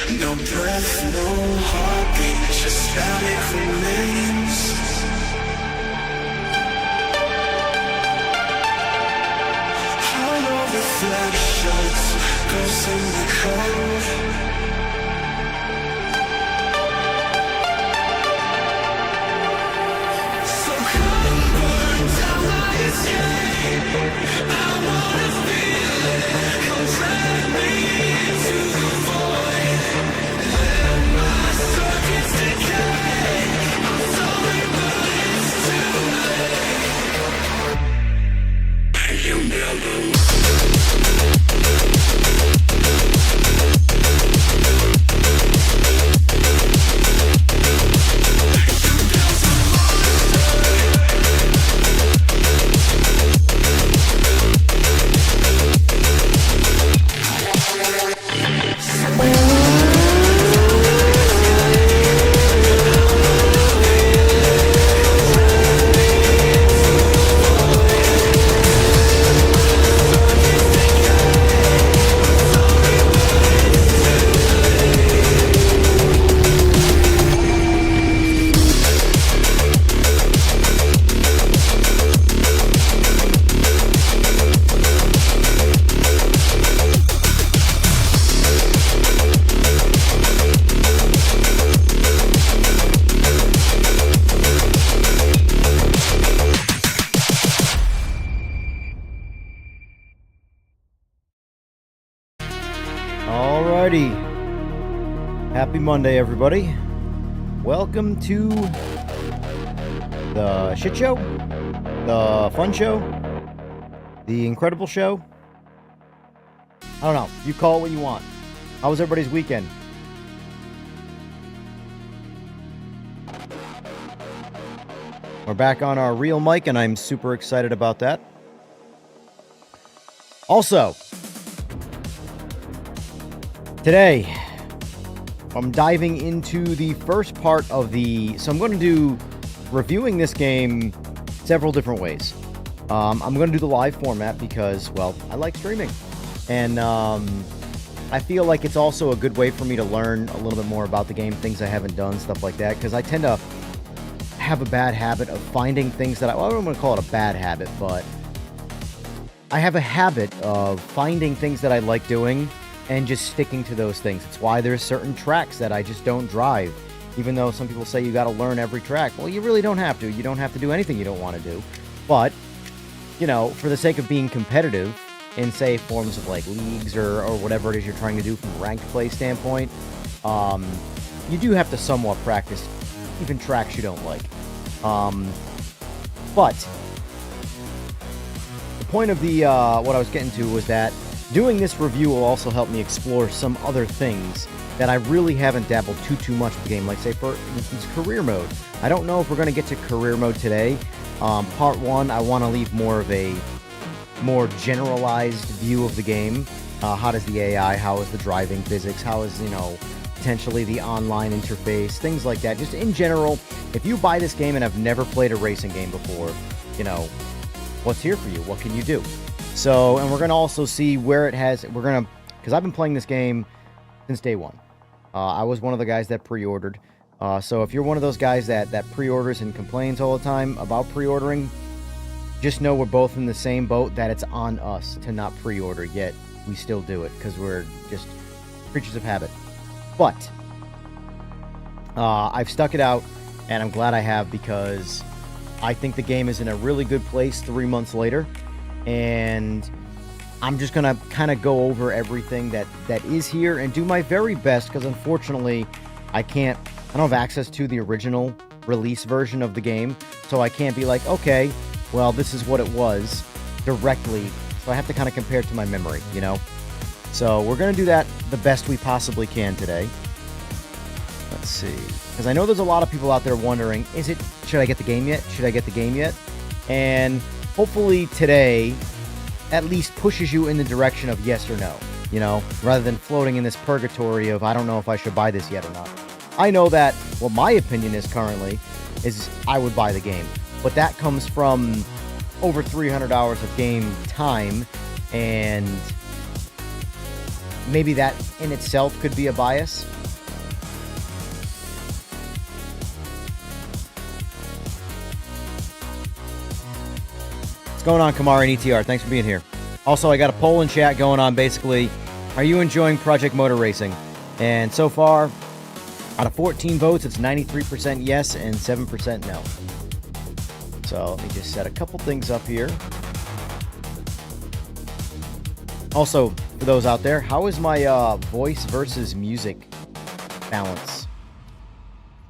No breath, no heartbeat, just static remains. Hollow reflections, ghosts in the cold. So come and burn down my escape. I wanna feel it, come drag me into the void. Let my circuits decay. I'm sorry, but it's too late. You never. Alrighty. Happy Monday, everybody. Welcome to the shit show, the fun show, the incredible show. I don't know. You call it what you want. How was everybody's weekend? We're back on our real mic, and I'm super excited about that. Also, today, I'm diving into the first part of the... So I'm going to do reviewing this game several different ways. I'm going to do the live format because, well, I like streaming. And I feel like it's also a good way for me to learn a little bit more about the game, things I haven't done, stuff like that. Because I tend to have a bad habit of finding things that I don't want to call it a bad habit, but I have a habit of finding things that I like doing and just sticking to those things. It's why there's certain tracks that I just don't drive, even though some people say you got to learn every track. Well, you really don't have to. You don't have to do anything you don't want to do. But, you know, for the sake of being competitive in, say, forms of like leagues or whatever it is you're trying to do from a ranked play standpoint, you do have to somewhat practice even tracks you don't like. But the point of the what I was getting to was that doing this review will also help me explore some other things that I really haven't dabbled too much with the game, like, say, for instance, career mode. I don't know if we're going to get to career mode today. Part 1, I want to leave more of a more generalized view of the game. How does the AI, how is the driving physics, how is, you know, potentially the online interface, things like that. Just in general, if you buy this game and have never played a racing game before, you know, what's here for you? What can you do? So, and we're going to also see where it has, we're going to, because I've been playing this game since day one. I was one of the guys that pre-ordered. So if you're one of those guys that pre-orders and complains all the time about pre-ordering, just know we're both in the same boat, that it's on us to not pre-order, yet we still do it because we're just creatures of habit. But I've stuck it out, and I'm glad I have, because I think the game is in a really good place 3 months later. And I'm just going to kind of go over everything that is here and do my very best, because unfortunately I don't have access to the original release version of the game, so I can't be like, okay, well, this is what it was directly, so I have to kind of compare it to my memory, you know? So we're going to do that the best we possibly can today. Let's see, because I know there's a lot of people out there wondering, should I get the game yet? Should I get the game yet? And hopefully today at least pushes you in the direction of yes or no, you know, rather than floating in this purgatory of I don't know if I should buy this yet or not. I know that what my opinion is currently is I would buy the game, but that comes from over 300 hours of game time and maybe that in itself could be a bias. What's going on, Kamara and ETR? Thanks for being here. Also, I got a poll in chat going on, basically, are you enjoying Project Motor Racing? And so far, out of 14 votes, it's 93% yes and 7% no. So let me just set a couple things up here. Also, for those out there, how is my voice versus music balance?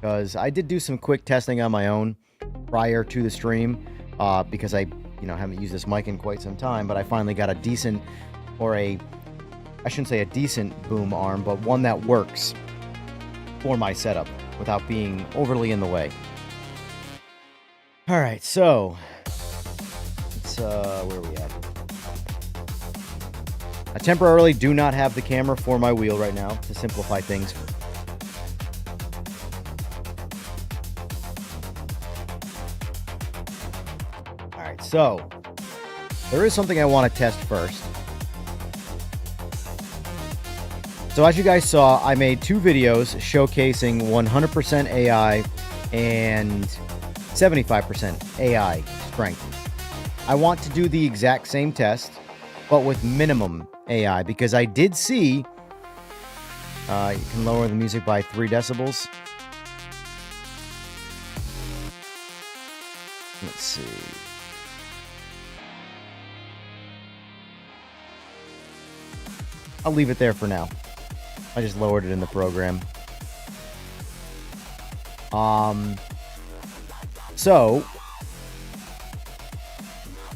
Because I did do some quick testing on my own prior to the stream, because I haven't used this mic in quite some time, but I finally got a decent, I shouldn't say a decent boom arm, but one that works for my setup without being overly in the way. All right, so let's, where are we at? I temporarily do not have the camera for my wheel right now to simplify things. All right, so there is something I want to test first. So as you guys saw, I made 2 videos showcasing 100% AI and 75% AI strength. I want to do the exact same test, but with minimum AI, because I did see, you can lower the music by 3 decibels. Let's see. I'll leave it there for now. I just lowered it in the program. So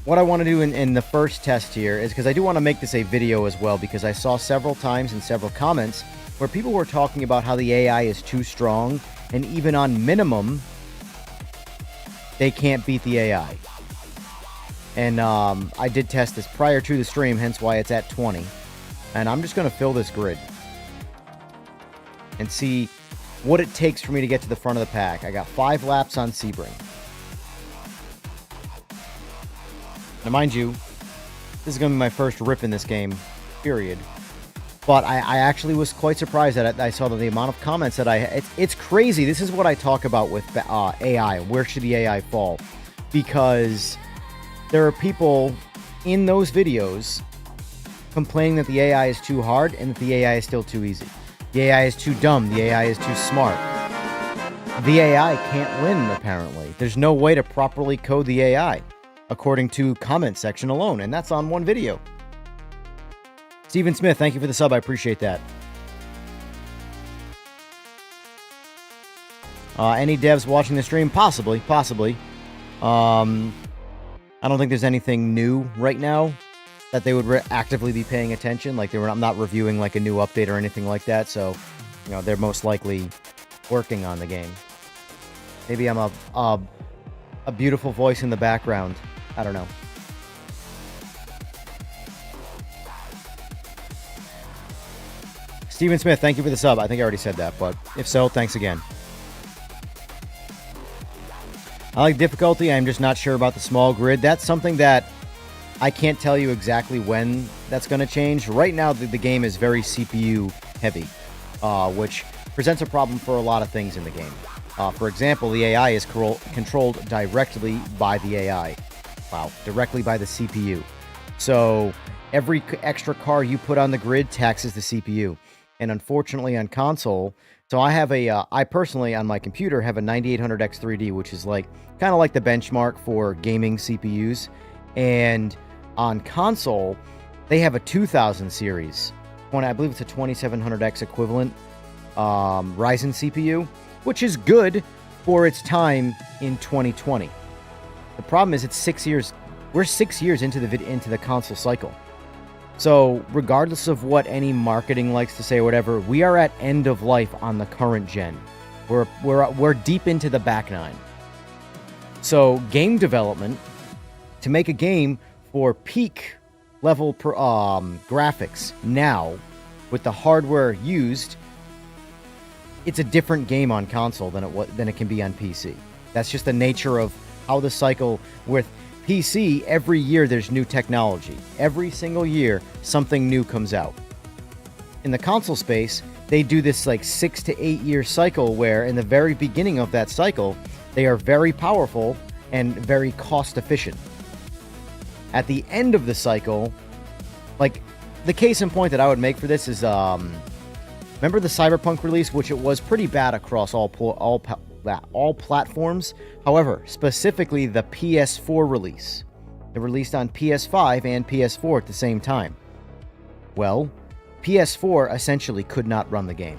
what I want to do in the first test here is, because I do want to make this a video as well, because I saw several times in several comments where people were talking about how the AI is too strong, and even on minimum, they can't beat the AI. And I did test this prior to the stream, hence why it's at 20. And I'm just going to fill this grid and see what it takes for me to get to the front of the pack. I got 5 laps on Sebring. Now, mind you, this is going to be my first rip in this game, period. But I actually was quite surprised that I saw that the amount of comments that it's crazy. This is what I talk about with AI. Where should the AI fall? Because there are people in those videos complaining that the AI is too hard and that the AI is still too easy. The AI is too dumb. The AI is too smart. The AI can't win, apparently. There's no way to properly code the AI, according to comment section alone, and that's on one video. Steven Smith, thank you for the sub. I appreciate that. Any devs watching the stream? Possibly. I don't think there's anything new right now that they would actively be paying attention. Like, I'm not reviewing like a new update or anything like that. So, they're most likely working on the game. Maybe I'm a beautiful voice in the background. I don't know. Steven Smith, thank you for the sub. I think I already said that, but if so, thanks again. I like difficulty. I'm just not sure about the small grid. That's something that I can't tell you exactly when that's going to change. Right now, the game is very CPU heavy, which presents a problem for a lot of things in the game. For example, the AI is controlled directly by the AI. Wow, directly by the CPU. So every extra car you put on the grid taxes the CPU. And unfortunately on console, so I have I personally on my computer have a 9800X3D, which is kind of like the benchmark for gaming CPUs. And on console, they have a 2000 series. I believe it's a 2700X equivalent Ryzen CPU, which is good for its time in 2020. The problem is it's 6 years. We're 6 years into the console cycle. So regardless of what any marketing likes to say or whatever, we are at end of life on the current gen. We're deep into the back nine. So game development, to make a game for peak level graphics now, with the hardware used, it's a different game on console than it can be on PC. That's just the nature of how the cycle with PC. Every year there's new technology. Every single year something new comes out. in the console space, they do this like 6 to 8 year cycle where in the very beginning of that cycle, they are very powerful and very cost efficient. At the end of the cycle, like the case in point that I would make for this is, remember the Cyberpunk release, which it was pretty bad across all platforms. However, specifically the PS4 release. It released on PS5 and PS4 at the same time. Well, PS4 essentially could not run the game.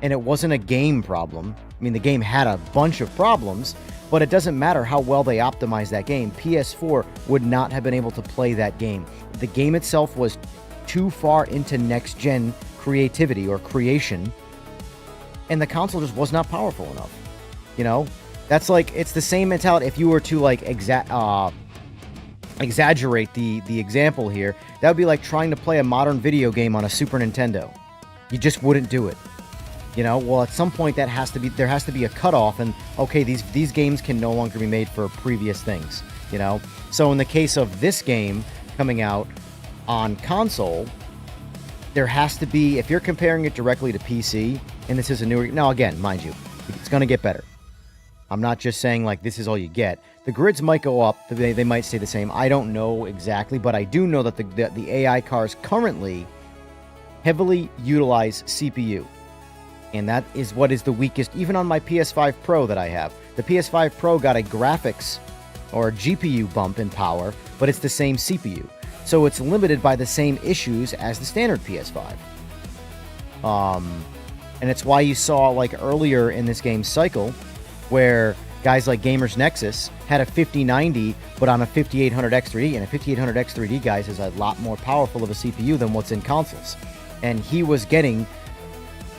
And it wasn't a game problem. I mean, the game had a bunch of problems, but it doesn't matter how well they optimized that game. PS4 would not have been able to play that game. The game itself was too far into next-gen creativity or creation, and the console just was not powerful enough. You know? That's like, it's the same mentality. If you were to, like, exaggerate the example here, that would be like trying to play a modern video game on a Super Nintendo. You just wouldn't do it. You know, well, at some point there has to be a cutoff, and okay, these games can no longer be made for previous things, you know? So in the case of this game coming out on console, there has to be, if you're comparing it directly to PC, and this is a newer, now again, mind you, it's going to get better. I'm not just saying like this is all you get. The grids might go up, they might stay the same. I don't know exactly, but I do know that the AI cars currently heavily utilize CPU. And that is what is the weakest, even on my PS5 Pro that I have. The PS5 Pro got a graphics or a GPU bump in power, but it's the same CPU. So it's limited by the same issues as the standard PS5. And it's why you saw, like, earlier in this game's cycle, where guys like Gamers Nexus had a 5090, but on a 5800X3D, and a 5800X3D, guys, is a lot more powerful of a CPU than what's in consoles. And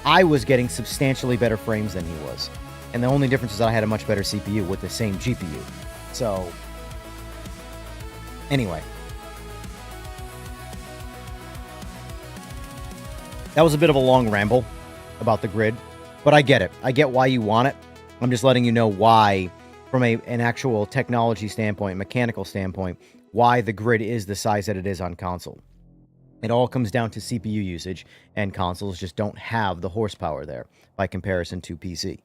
I was getting substantially better frames than he was. And the only difference is that I had a much better CPU with the same GPU. So, anyway. That was a bit of a long ramble about the grid, but I get it. I get why you want it. I'm just letting you know why, from an actual technology standpoint, mechanical standpoint, why the grid is the size that it is on console. It all comes down to CPU usage, and consoles just don't have the horsepower there by comparison to PC.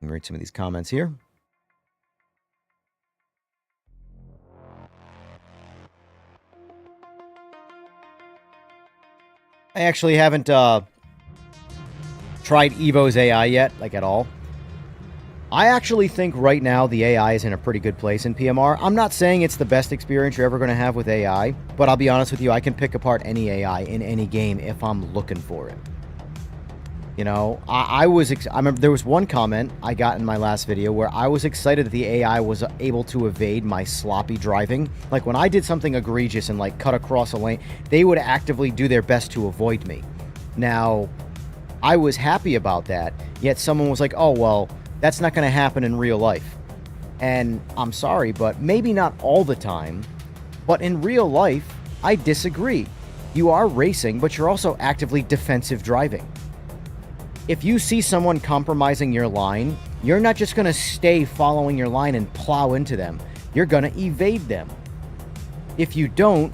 Let me read some of these comments here. I actually haven't tried Evo's AI yet, like at all. I actually think right now the AI is in a pretty good place in PMR. I'm not saying it's the best experience you're ever going to have with AI, but I'll be honest with you, I can pick apart any AI in any game if I'm looking for it. You know, I remember there was one comment I got in my last video where I was excited that the AI was able to evade my sloppy driving. Like when I did something egregious and like cut across a lane, they would actively do their best to avoid me. Now, I was happy about that, yet someone was like, oh, well, that's not going to happen in real life. And I'm sorry, but maybe not all the time, but in real life, I disagree. You are racing, but you're also actively defensive driving. If you see someone compromising your line, you're not just going to stay following your line and plow into them. You're going to evade them. If you don't,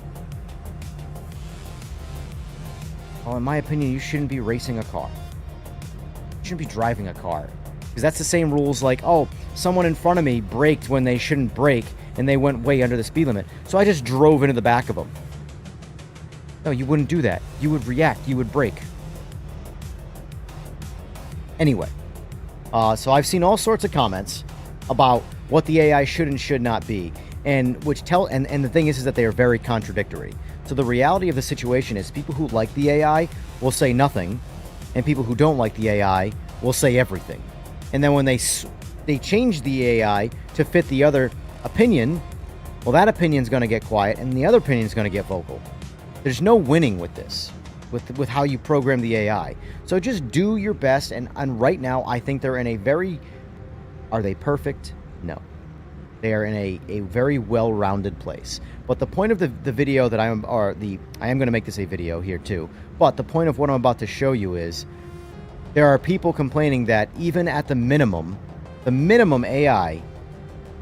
well, in my opinion, you shouldn't be racing a car. You shouldn't be driving a car. Because that's the same rules like, oh, someone in front of me braked when they shouldn't brake, and they went way under the speed limit. So I just drove into the back of them. No, you wouldn't do that. You would react. You would brake. Anyway, so I've seen all sorts of comments about what the AI should and should not be, and the thing is that they are very contradictory. So the reality of the situation is people who like the AI will say nothing, and people who don't like the AI will say everything. And then when they change the AI to fit the other opinion, well, that opinion's going to get quiet, and the other opinion's going to get vocal. There's no winning with this. With how you program the AI. So just do your best, and right now I think they're in a very... Are they perfect? No. They are in a very well-rounded place. But the point of the video that I am going to make this a video here too, but the point of what I'm about to show you is there are people complaining that even at the minimum AI,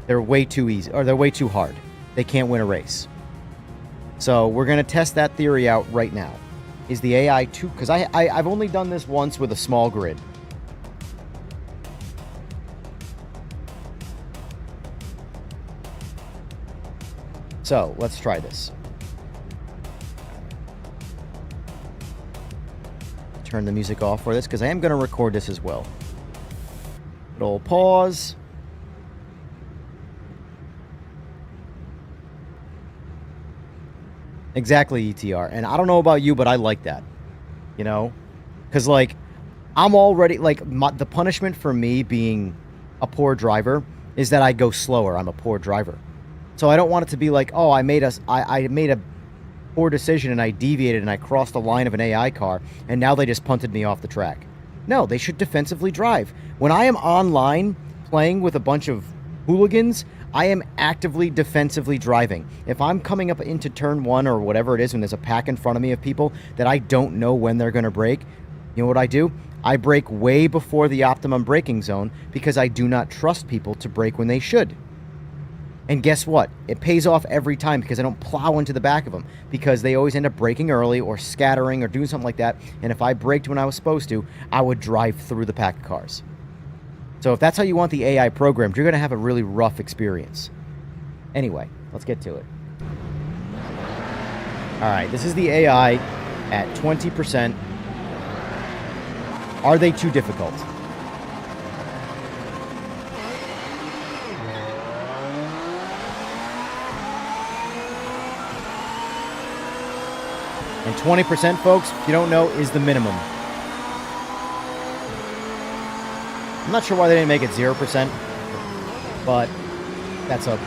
they're way too easy, or they're way too hard. They can't win a race. So we're going to test that theory out right now. Is the AI too... Because I've only done this once with a small grid. So, let's try this. Turn the music off for this, because I am going to record this as well. Good old pause. Exactly, ETR. And I don't know about you, but I like that. You know? Because, like, I'm already... Like, the punishment for me being a poor driver is that I go slower. I'm a poor driver. So I don't want it to be like, oh, I made a poor decision and I deviated and I crossed the line of an AI car and now they just punted me off the track. No, they should defensively drive. When I am online playing with a bunch of hooligans, I am actively defensively driving. If I'm coming up into turn 1 or whatever it is when there's a pack in front of me of people that I don't know when they're going to brake, you know what I do? I brake way before the optimum braking zone because I do not trust people to brake when they should. And guess what? It pays off every time because I don't plow into the back of them because they always end up braking early or scattering or doing something like that. And if I braked when I was supposed to, I would drive through the pack of cars. So if that's how you want the AI programmed, you're going to have a really rough experience. Anyway, let's get to it. All right, this is the AI at 20%. Are they too difficult? And 20%, folks, if you don't know, is the minimum. I'm not sure why they didn't make it 0%, but that's a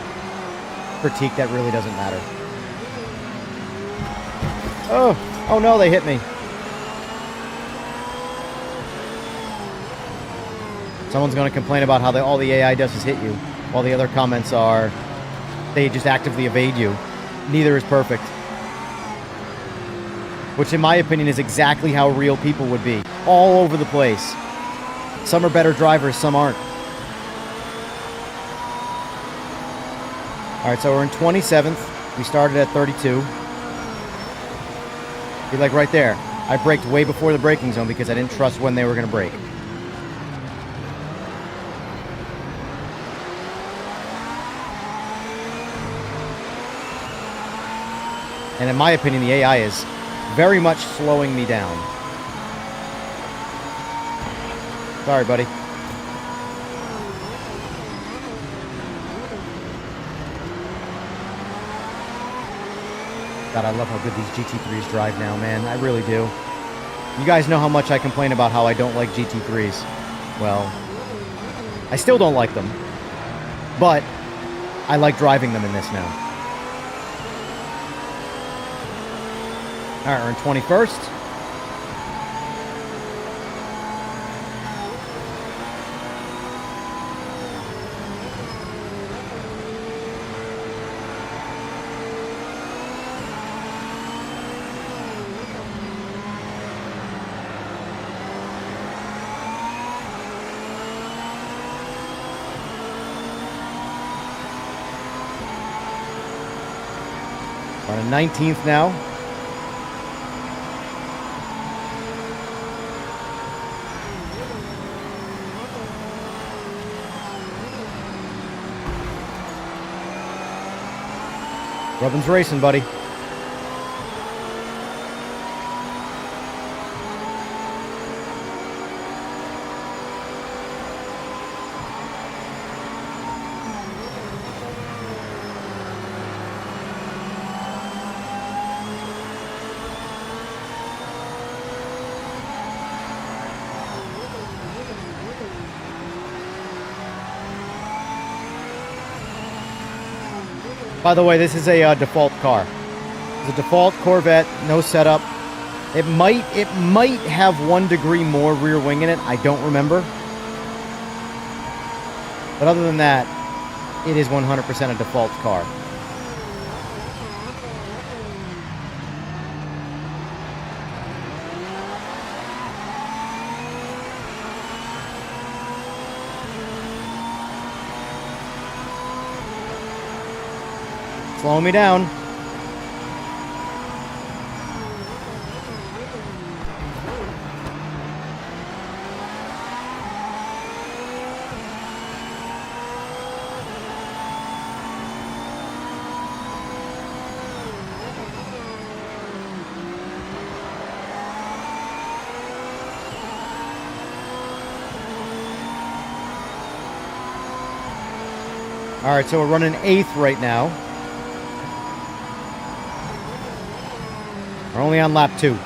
critique that really doesn't matter. Oh no, they hit me. Someone's going to complain about how all the AI does is hit you, while the other comments are they just actively evade you. Neither is perfect. Which, in my opinion, is exactly how real people would be. All over the place. Some are better drivers, some aren't. Alright, so we're in 27th. We started at 32. Be like right there. I braked way before the braking zone because I didn't trust when they were going to brake. And in my opinion, the AI is very much slowing me down. Sorry, buddy. God, I love how good these GT3s drive now, man. I really do. You guys know how much I complain about how I don't like GT3s. Well, I still don't like them. But I like driving them in this now. Alright, we're in 21st. We're on 19th now. Robin's racing, buddy. By the way, this is a default car. It's a default Corvette, no setup. It might have 1 degree more rear wing in it. I don't remember. But other than that, it is 100% a default car. Slowing me down. All right, so we're running 8th right now. We're only on lap 2.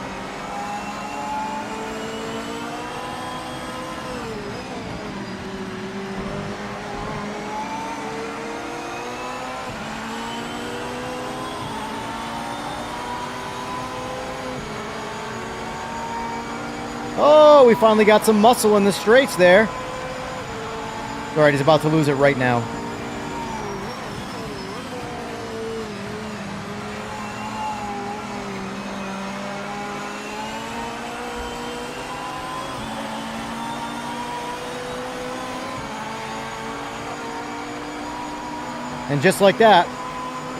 Oh, we finally got some muscle in the straights there. All right, he's about to lose it right now. And just like that,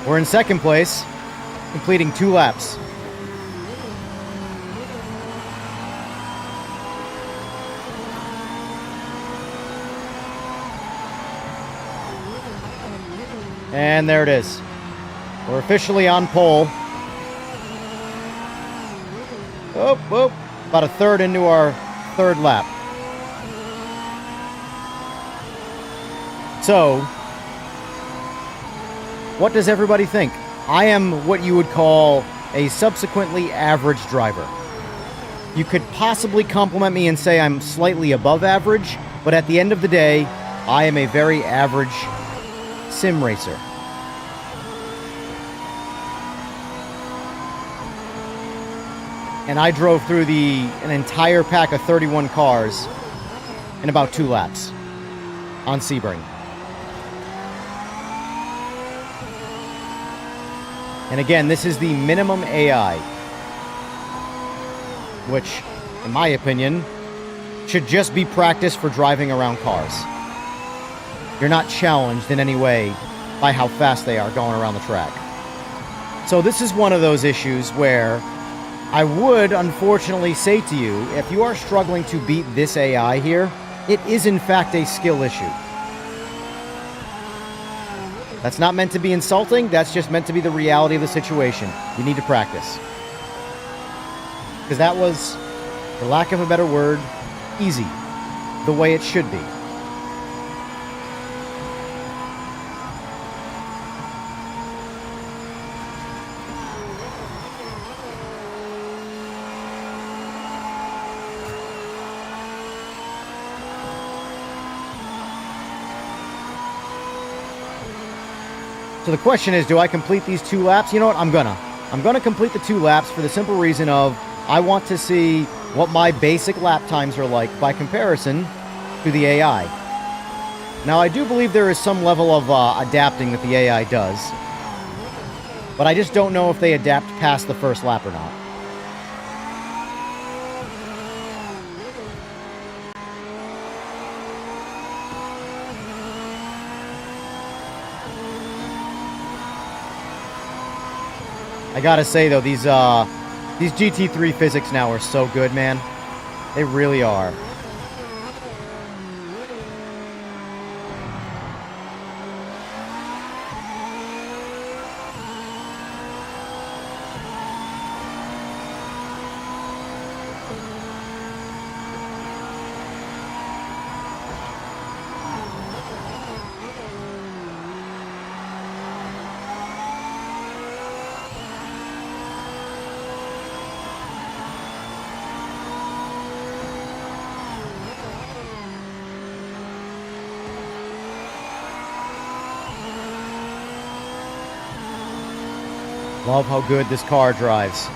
we're in 2nd place, completing 2 laps. And there it is. We're officially on pole. Oh, oh, about a third into our 3rd lap. So, what does everybody think? I am what you would call a subsequently average driver. You could possibly compliment me and say I'm slightly above average, but at the end of the day, I am a very average sim racer. And I drove through an entire pack of 31 cars in about 2 laps on Sebring. And again, this is the minimum AI, which, in my opinion, should just be practice for driving around cars. You're not challenged in any way by how fast they are going around the track. So this is one of those issues where I would unfortunately say to you, if you are struggling to beat this AI here, it is in fact a skill issue. That's not meant to be insulting, that's just meant to be the reality of the situation. You need to practice. Because that was, for lack of a better word, easy. The way it should be. So the question is, do I complete these 2 laps? You know what? I'm gonna complete the 2 laps for the simple reason of I want to see what my basic lap times are like by comparison to the AI. Now, I do believe there is some level of adapting that the AI does, but I just don't know if they adapt past the first lap or not. I gotta say though, these GT3 physics now are so good, man. They really are. Love how good this car drives.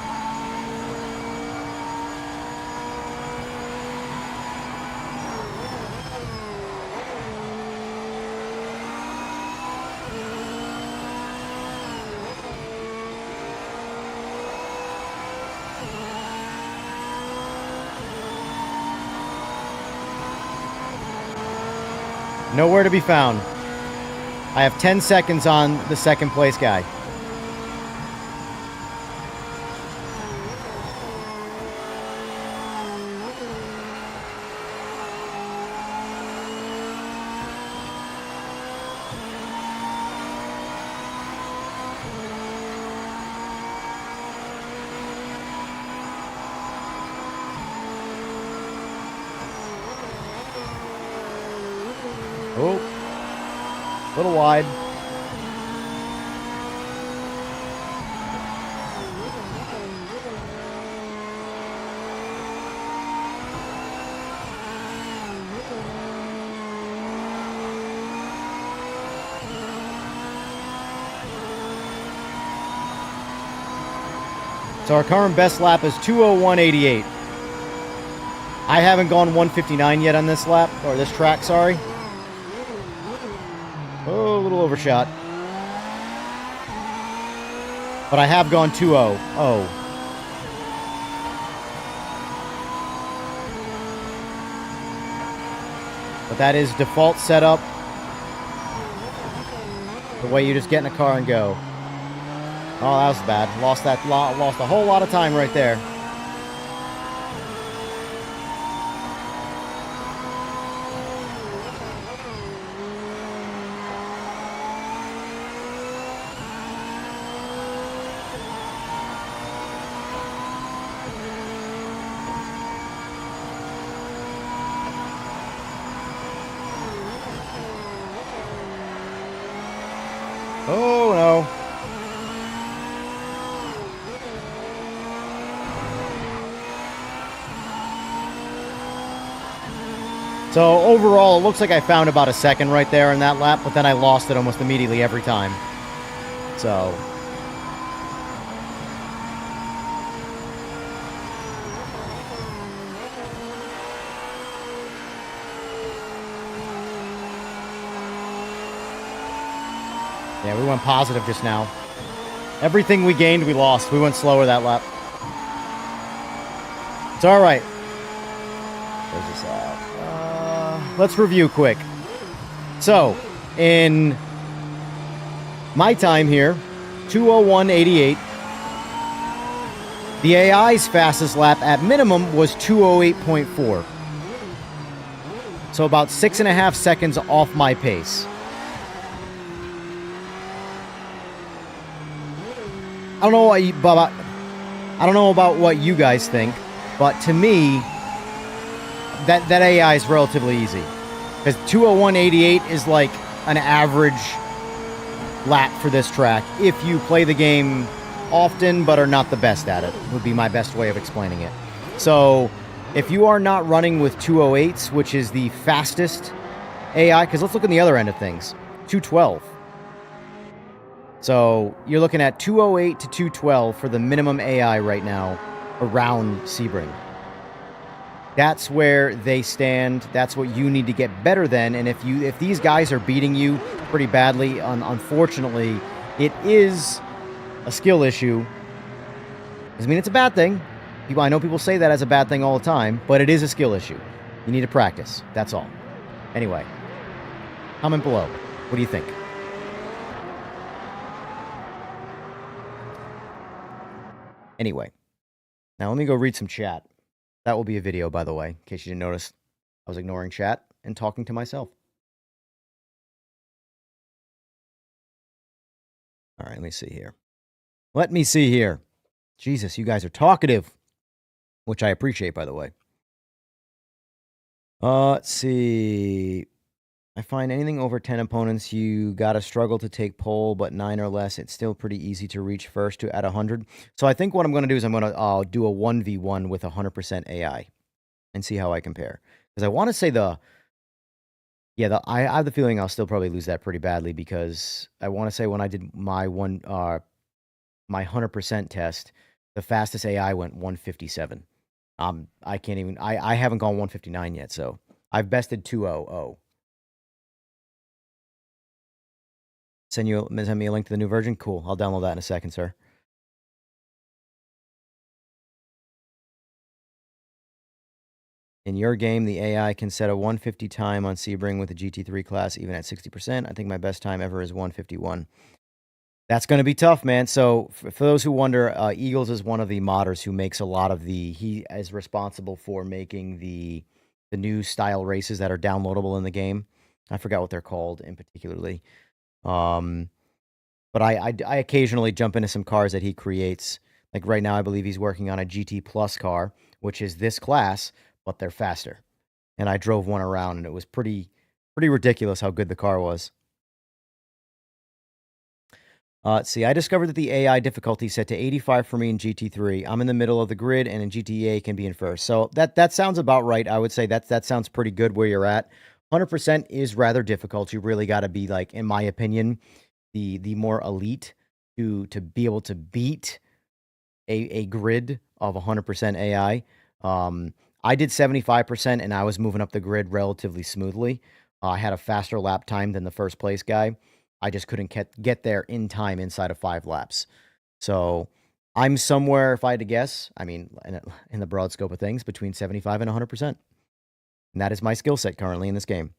Nowhere to be found. I have 10 seconds on the 2nd place guy. Oh. A little wide. So our current best lap is 2:01.88. I haven't gone 1:59 yet on this lap, or this track, sorry. Oh, a little overshot. But I have gone 2:0. Oh. But that is default setup. The way you just get in a car and go. Oh, that was bad. Lost a whole lot of time right there. Oh, no. So overall, it looks like I found about a second right there in that lap, but then I lost it almost immediately every time. So... yeah, we went positive just now. Everything we gained, we lost. We went slower that lap. It's all right. Where's this out? Let's review quick. So, in my time here, 2:01.88. The AI's fastest lap at minimum was 2:08.4. So about 6.5 seconds off my pace. I don't know about what you guys think, but to me, that AI is relatively easy. Because 2:01.88 is like an average lap for this track. If you play the game often but are not the best at it, would be my best way of explaining it. So, if you are not running with 2:08s, which is the fastest AI, because let's look at the other end of things, 2:12. So you're looking at 2:08 to 2:12 for the minimum AI right now around Sebring. That's where they stand. That's what you need to get better than. And if these guys are beating you pretty badly, unfortunately, it is a skill issue. Doesn't mean it's a bad thing. I know people say that as a bad thing all the time, but it is a skill issue. You need to practice. That's all. Anyway, comment below. What do you think? Anyway, now let me go read some chat. That will be a video, by the way, in case you didn't notice. I was ignoring chat and talking to myself. All right, let me see here. Let me see here. Jesus, you guys are talkative, which I appreciate, by the way. Let's see. I find anything over 10 opponents, you gotta struggle to take pole, but 9 or less, it's still pretty easy to reach first to at 100. So I think what I'm gonna do is I'm gonna do a 1v1 with 100% AI and see how I compare. Because I want to say I have the feeling I'll still probably lose that pretty badly, because I want to say when I did my my 100% test, the fastest AI went 157. I can't even. I haven't gone 159 yet, so I've bested 200. Send me a link to the new version. Cool. I'll download that in a second, sir. In your game, the AI can set a 150 time on Sebring with the GT3 class, even at 60%. I think my best time ever is 151. That's going to be tough, man. So for those who wonder, Eagles is one of the modders who makes a lot of he is responsible for making the new style races that are downloadable in the game. I forgot what they're called in particularly. But I occasionally jump into some cars that he creates. Like right now, I believe he's working on a GT Plus car, which is this class, but they're faster. And I drove one around, and it was pretty ridiculous how good the car was. Let's see. I discovered that the AI difficulty set to 85 for me in GT3. I'm in the middle of the grid, and in GTA can be in first. So that sounds about right. I would say that sounds pretty good where you're at. 100% is rather difficult. You really got to be, like, in my opinion, the more elite to be able to beat a grid of 100% AI. I did 75%, and I was moving up the grid relatively smoothly. I had a faster lap time than the first place guy. I just couldn't get there in time inside of 5 laps. So I'm somewhere, if I had to guess, I mean, in the broad scope of things, between 75 and 100%. And that is my skill set currently in this game.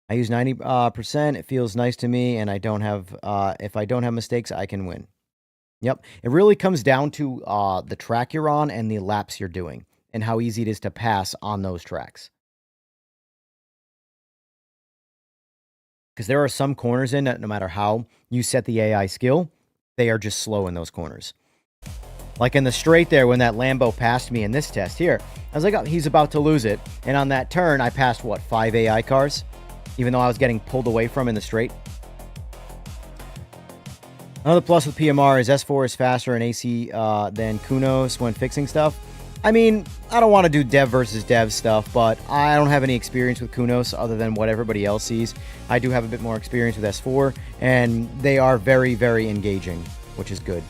I use 90%. It feels nice to me, and if I don't have mistakes, I can win. Yep. It really comes down to the track you're on and the laps you're doing and how easy it is to pass on those tracks. Because there are some corners in that no matter how you set the AI skill, they are just slow in those corners. Like in the straight there when that Lambo passed me in this test here, I was like, oh, he's about to lose it. And on that turn, I passed, what, 5 AI cars? Even though I was getting pulled away from in the straight. Another plus with PMR is S4 is faster in AC than Kunos when fixing stuff. I mean, I don't want to do dev versus dev stuff, but I don't have any experience with Kunos other than what everybody else sees. I do have a bit more experience with S4, and they are very, very engaging, which is good.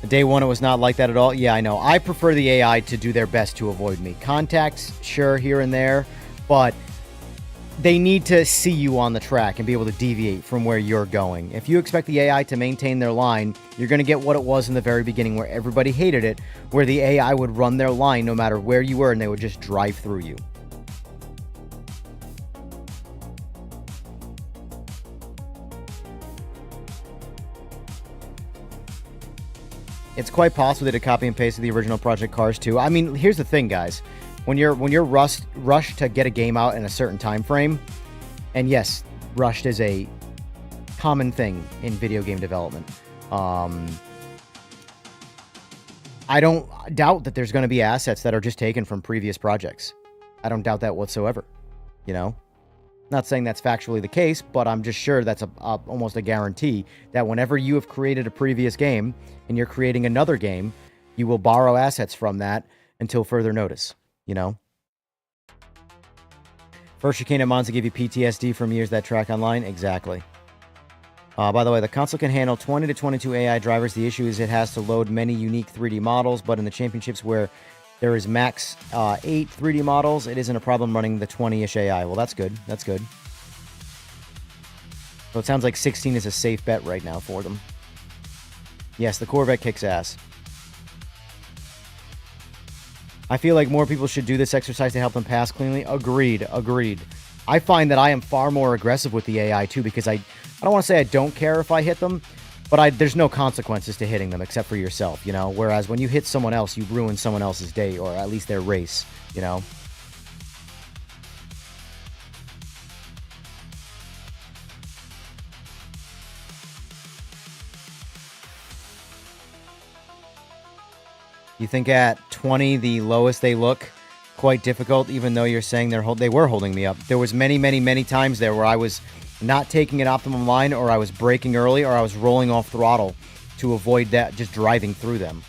Day one, it was not like that at all. Yeah, I know. I prefer the AI to do their best to avoid me. Contacts, sure, here and there, but they need to see you on the track and be able to deviate from where you're going. If you expect the AI to maintain their line, you're going to get what it was in the very beginning where everybody hated it, where the AI would run their line no matter where you were and they would just drive through you. It's quite possible they did copy and paste the original Project Cars too. I mean, here's the thing, guys. When you're rushed to get a game out in a certain time frame, and yes, rushed is a common thing in video game development. I don't doubt that there's going to be assets that are just taken from previous projects. I don't doubt that whatsoever. You know, not saying that's factually the case, but I'm just sure that's almost a guarantee that whenever you have created a previous game and you're creating another game, you will borrow assets from that until further notice. You know, first chicane at Monza gave you PTSD from years that track online. Exactly. By the way, the console can handle 20 to 22 AI drivers. The issue is it has to load many unique 3D models, but in the championships where there is max 8 3D models, it isn't a problem running the 20-ish AI. Well, that's good. That's good. So it sounds like 16 is a safe bet right now for them. Yes, the Corvette kicks ass. I feel like more people should do this exercise to help them pass cleanly. Agreed. Agreed. I find that I am far more aggressive with the AI too because I don't want to say I don't care if I hit them, but there's no consequences to hitting them except for yourself, you know? Whereas when you hit someone else, you ruin someone else's day or at least their race, you know? You think at 20, the lowest they look, quite difficult, even though you're saying they were holding me up. There was many times there where I was not taking an optimum line, or I was braking early, or I was rolling off throttle to avoid that, just driving through them.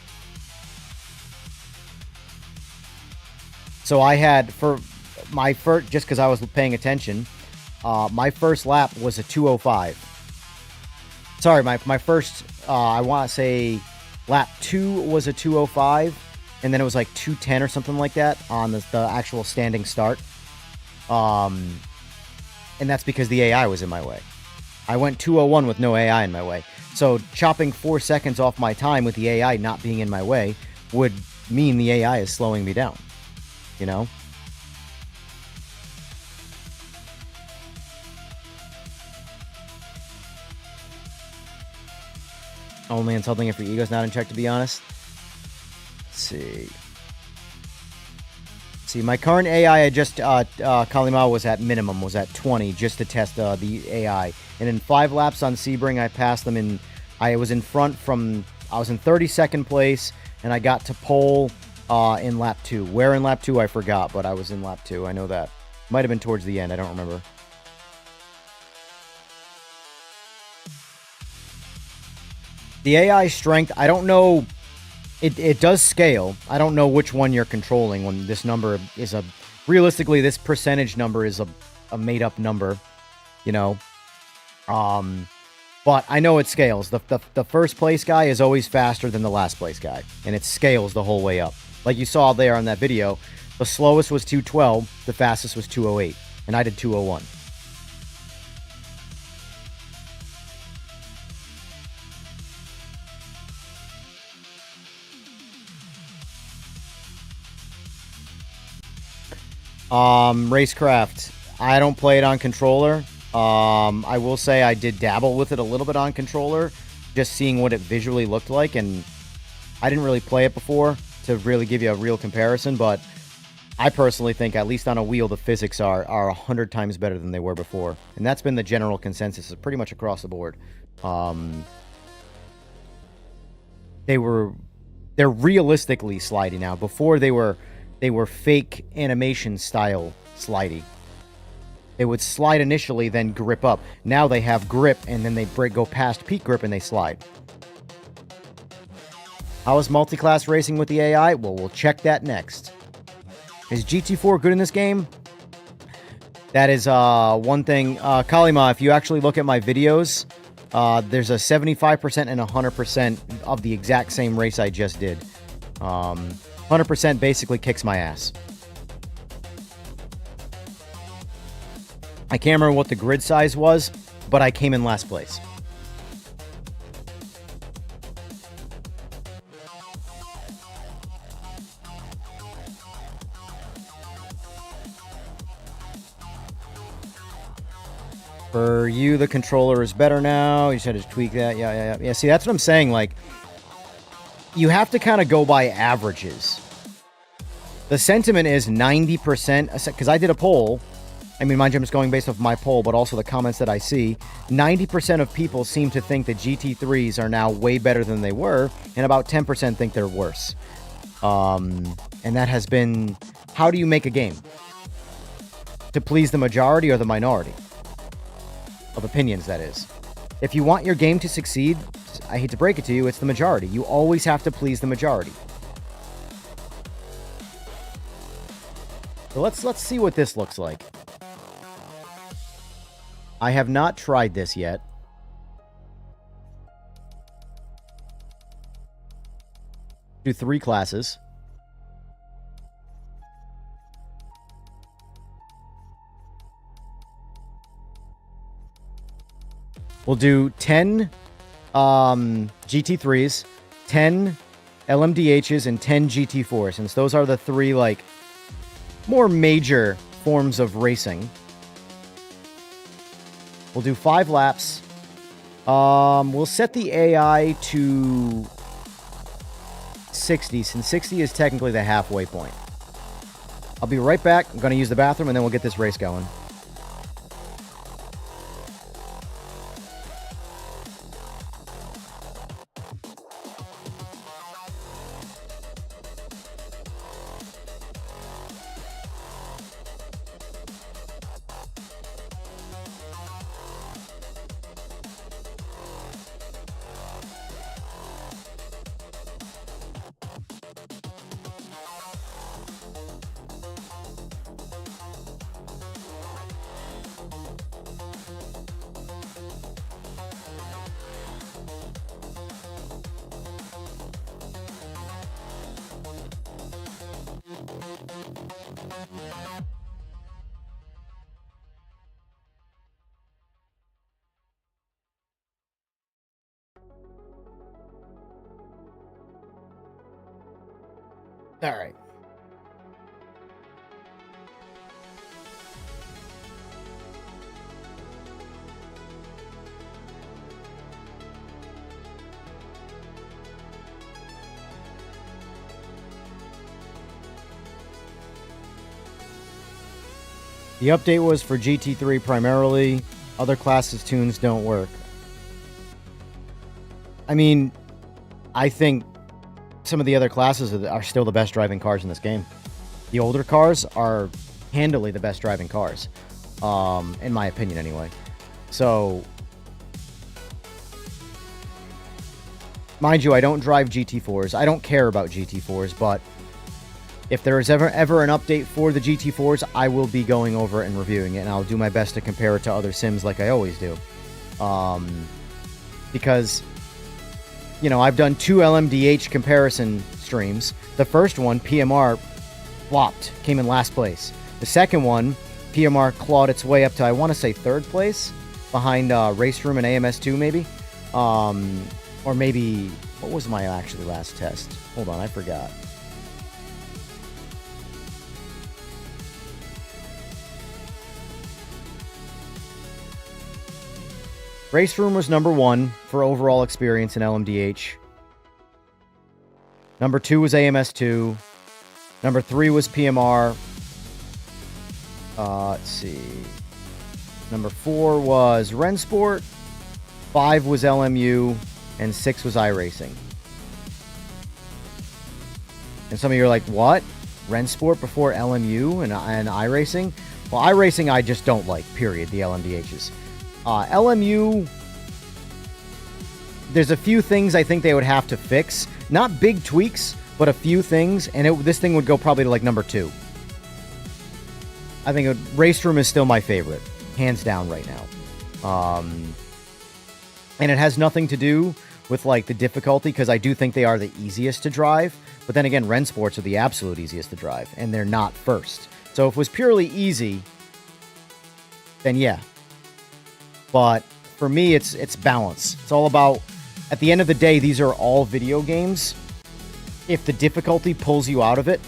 So I had, for my first, just because I was paying attention, my first lap was a 2:05. Sorry, my first, I want to say, lap 2 was a 2:05, and then it was like 2:10 or something like that on the actual standing start. And that's because the AI was in my way. I went 2:01 with no AI in my way. So chopping 4 seconds off my time with the AI not being in my way would mean the AI is slowing me down, you know? Only insulting if your ego's not in check, to be honest. Let's see. My current AI, I just, Kalima was at minimum, was at 20, just to test the AI. And in 5 laps on Sebring, I passed them in, I was in front from, I was in 32nd place, and I got to pole in lap 2. Where in lap 2, I forgot, but I was in lap 2, I know that. Might have been towards the end. I don't remember. The AI strength, I don't know. It does scale. I don't know which one you're controlling when this number is a... Realistically, this percentage number is a made-up number, you know. But I know it scales. The first place guy is always faster than the last place guy, and it scales the whole way up. Like you saw there on that video, the slowest was 212, the fastest was 208, and I did 201. Racecraft. I don't play it on controller. I will say I did dabble with it a little bit on controller, just seeing what it visually looked like, and I didn't really play it before to really give you a real comparison, but I personally think, at least on a wheel, the physics are 100 times better than they were before, and that's been the general consensus pretty much across the board. They're realistically slidey now. Before they were fake animation style slidey. They would slide initially, then grip up. Now they have grip, and then they go past peak grip and they slide. How is multiclass racing with the AI? Well, we'll check that next. Is GT4 good in this game? That is one thing. Kalima, if you actually look at my videos, there's a 75% and 100% of the exact same race I just did. 100% basically kicks my ass. I can't remember what the grid size was, but I came in last place. For you, the controller is better now. You just had to tweak that. Yeah. See, that's what I'm saying. Like, you have to kind of go by averages. The sentiment is 90%, because I did a poll. I mean, mind you, I'm just going based off my poll, but also the comments that I see. 90% of people seem to think that GT3s are now way better than they were, and about 10% think they're worse. And that has been, how do you make a game? To please the majority or the minority? Of opinions, that is. If you want your game to succeed, I hate to break it to you, it's the majority. You always have to please the majority. So let's see what this looks like. I have not tried this yet. Do 3 classes. We'll do 10 GT3s, 10 LMDHs, and 10 GT4s, since those are the 3, like, more major forms of racing. We'll do 5 laps. We'll set the AI to 60, since 60 is technically the halfway point. I'll be right back. I'm going to use the bathroom, and then we'll get this race going. All right. The update was for GT3 primarily. Other classes tunes don't work. I mean, I think some of the other classes are still the best driving cars in this game. The older cars are handily the best driving cars, in my opinion anyway. So, mind you, I don't drive GT4s. I don't care about GT4s, but if there is ever an update for the GT4s, I will be going over it and reviewing it, and I'll do my best to compare it to other sims like I always do. Because, you know, I've done 2 LMDH comparison streams. The first one, PMR, flopped, came in last place. The second one, PMR clawed its way up to, I want to say, 3rd place, behind Race Room and AMS2, maybe. Or maybe, what was my actually last test? Hold on, I forgot. Race Room was number 1 for overall experience in LMDH. Number 2 was AMS2. Number 3 was PMR. Let's see. Number 4 was Rensport. 5 was LMU. And 6 was iRacing. And some of you are like, what? Rensport before LMU and iRacing? Well, iRacing I just don't like, period, the LMDHs. LMU, there's a few things I think they would have to fix. Not big tweaks, but a few things, and this thing would go probably to like number 2. I think Race Room is still my favorite, hands down right now. And it has nothing to do with like the difficulty, because I do think they are the easiest to drive. But then again, Rensports are the absolute easiest to drive, and they're not first. So if it was purely easy, then yeah. But for me, it's balance. It's all about, at the end of the day, these are all video games. If the difficulty pulls you out of it,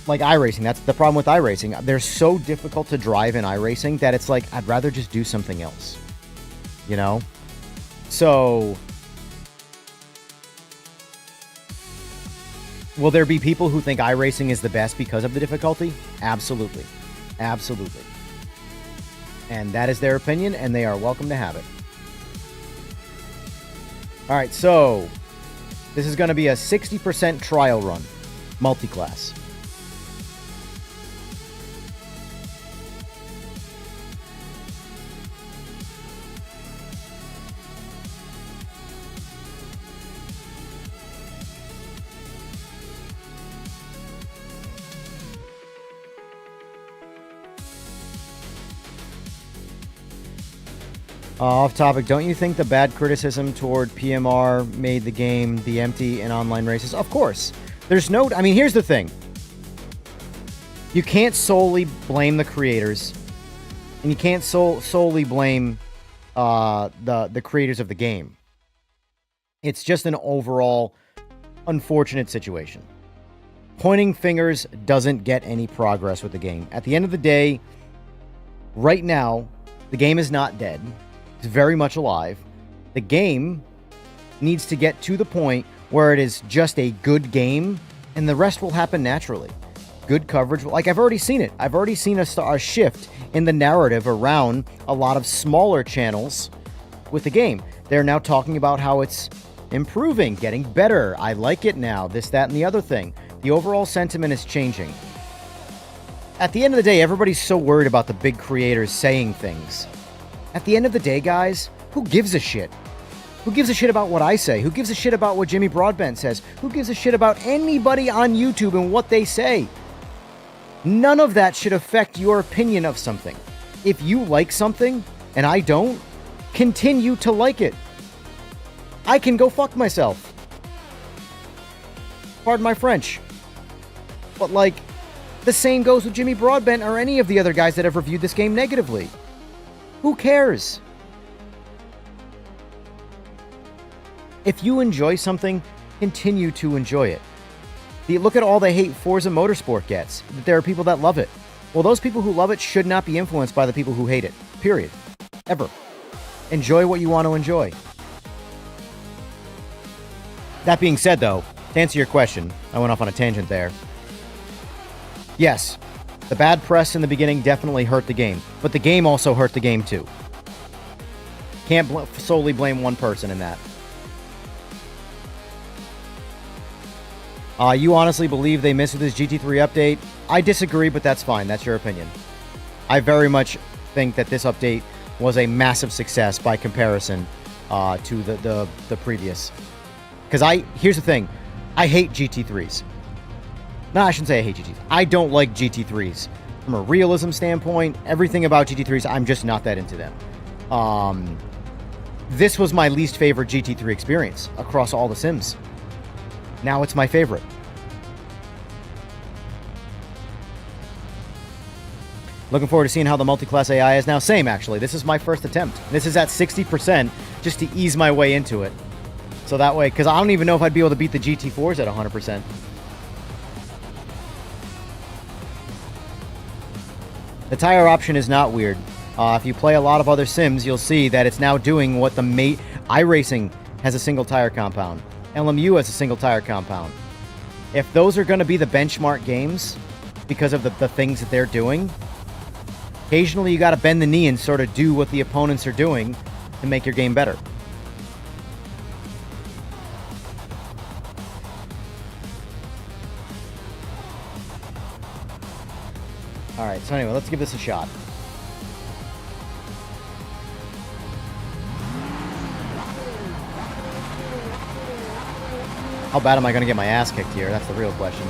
like iRacing, that's the problem with iRacing. They're so difficult to drive in iRacing that it's like, I'd rather just do something else. You know? So, will there be people who think iRacing is the best because of the difficulty? Absolutely. Absolutely. And that is their opinion, and they are welcome to have it. Alright, so this is going to be a 60% trial run. Multiclass. Off topic, don't you think the bad criticism toward PMR made the game the empty in online races? Of course. There's no... I mean, here's the thing. You can't solely blame the creators. And you can't solely blame the creators of the game. It's just an overall unfortunate situation. Pointing fingers doesn't get any progress with the game. At the end of the day, right now, the game is not dead. It's very much alive. The game needs to get to the point where it is just a good game, and the rest will happen naturally. Good coverage. Like, I've already seen it. I've already seen a shift in the narrative around a lot of smaller channels with the game. They're now talking about how it's improving, getting better. I like it now. This, that, and the other thing. The overall sentiment is changing. At the end of the day, everybody's so worried about the big creators saying things. At the end of the day, guys, who gives a shit? Who gives a shit about what I say? Who gives a shit about what Jimmy Broadbent says? Who gives a shit about anybody on YouTube and what they say? None of that should affect your opinion of something. If you like something, and I don't, continue to like it. I can go fuck myself. Pardon my French. But, like, the same goes with Jimmy Broadbent or any of the other guys that have reviewed this game negatively. Who cares? If you enjoy something, continue to enjoy it. Look at all the hate Forza Motorsport gets. There are people that love it. Well, those people who love it should not be influenced by the people who hate it. Period. Ever. Enjoy what you want to enjoy. That being said, though, to answer your question, I went off on a tangent there. Yes, the bad press in the beginning definitely hurt the game, but the game also hurt the game too. Can't solely blame one person in that. You honestly believe they missed with this GT3 update? I disagree, but that's fine. That's your opinion. I very much think that this update was a massive success by comparison to the previous. Because here's the thing. I hate GT3s. No, I shouldn't say I hate GT3s. I don't like GT3s. From a realism standpoint, everything about GT3s, I'm just not that into them. This was my least favorite GT3 experience across all the sims. Now it's my favorite. Looking forward to seeing how the Multiclass AI is now. Same, actually. This is my first attempt. This is at 60% just to ease my way into it. So that way, because I don't even know if I'd be able to beat the GT4s at 100%. The tire option is not weird. If you play a lot of other sims, you'll see that it's now doing what the iRacing has a single tire compound. LMU has a single tire compound. If those are going to be the benchmark games because of the things that they're doing, occasionally you got to bend the knee and sort of do what the opponents are doing to make your game better. Alright, so anyway, let's give this a shot. How bad am I going to get my ass kicked here? That's the real question.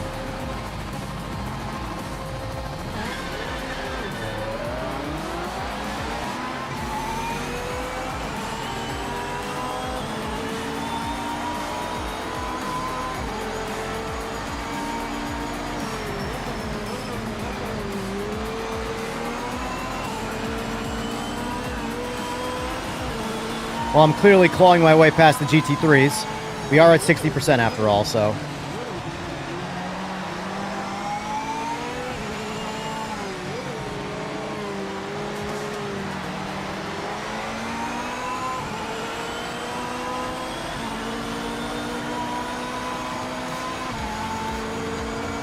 Well, I'm clearly clawing my way past the GT3s. We are at 60% after all, so...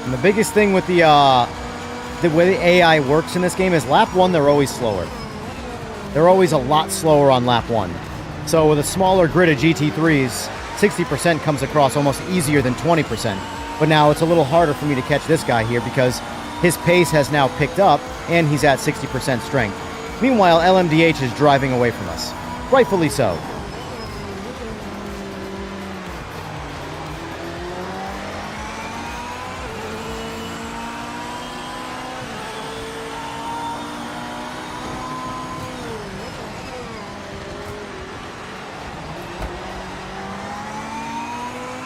And the biggest thing with the way the AI works in this game is lap 1, they're always slower. They're always a lot slower on lap 1. So with a smaller grid of GT3s, 60% comes across almost easier than 20%. But now it's a little harder for me to catch this guy here because his pace has now picked up and he's at 60% strength. Meanwhile, LMDH is driving away from us. Rightfully so.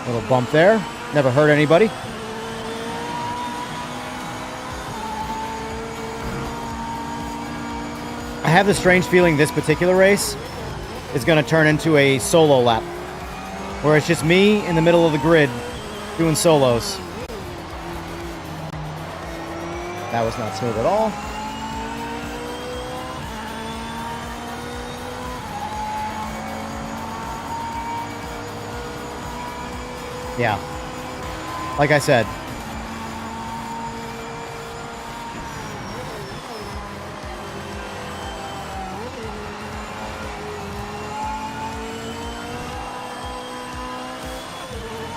Little bump there. Never hurt anybody. I have the strange feeling this particular race is going to turn into a solo lap, where it's just me in the middle of the grid doing solos. That was not smooth at all. Yeah. Like I said.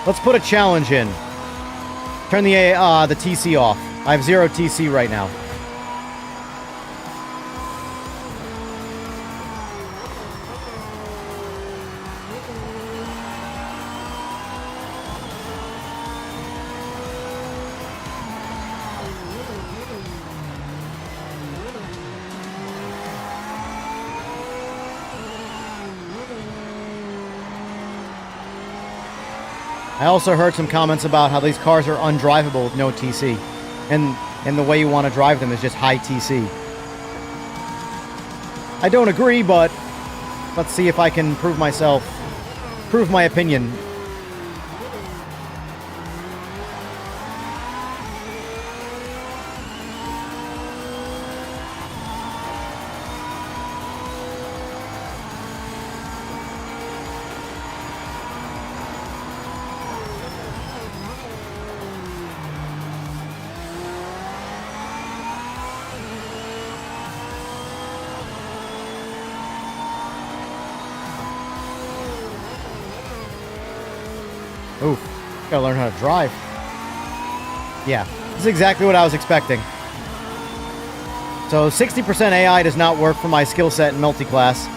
Let's put a challenge in. Turn the TC off. I have 0 TC right now. I also heard some comments about how these cars are undrivable with no TC. And the way you want to drive them is just high TC. I don't agree, but let's see if I can prove my opinion. Oof, gotta learn how to drive. Yeah, This is exactly what I was expecting. So 60% AI does not work for my skill set in multiclass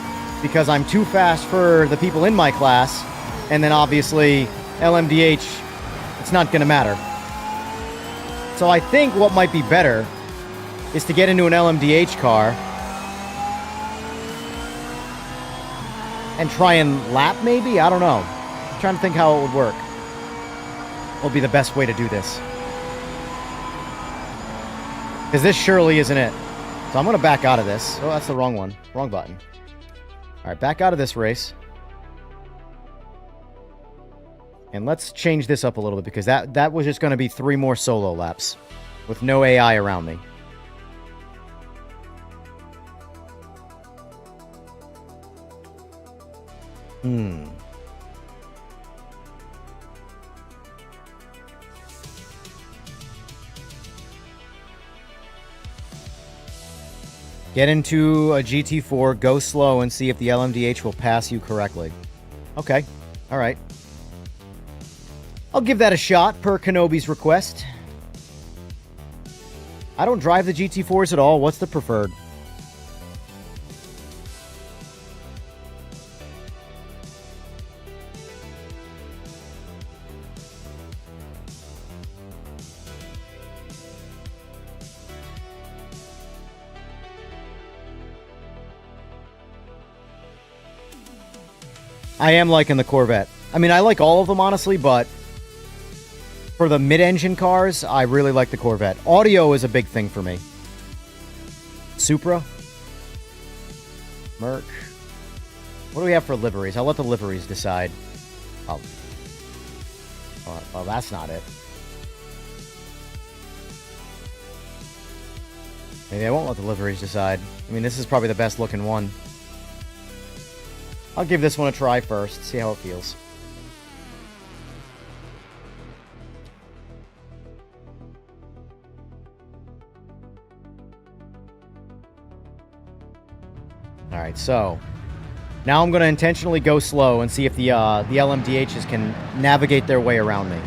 because I'm too fast for the people in my class, and then obviously LMDH, it's not going to matter. So I think what might be better is to get into an LMDH car and try and lap maybe? I don't know. I'm trying to think how it would work. What would be the best way to do this? Because this surely isn't it. So I'm going to back out of this. Oh, that's the wrong one. Wrong button. All right, back out of this race. And let's change this up a little bit because that was just going to be 3 more solo laps with no AI around me. Get into a GT4, go slow, and see if the LMDH will pass you correctly. Okay. All right. I'll give that a shot, per Kenobi's request. I don't drive the GT4s at all. What's the preferred? I am liking the Corvette. I mean, I like all of them, honestly, but for the mid-engine cars, I really like the Corvette. Audio is a big thing for me. Supra? Merc? What do we have for liveries? I'll let the liveries decide. Oh, well, that's not it. Maybe I won't let the liveries decide. I mean, this is probably the best looking one. I'll give this one a try first, see how it feels. Alright, so now I'm going to intentionally go slow and see if the LMDHs can navigate their way around me.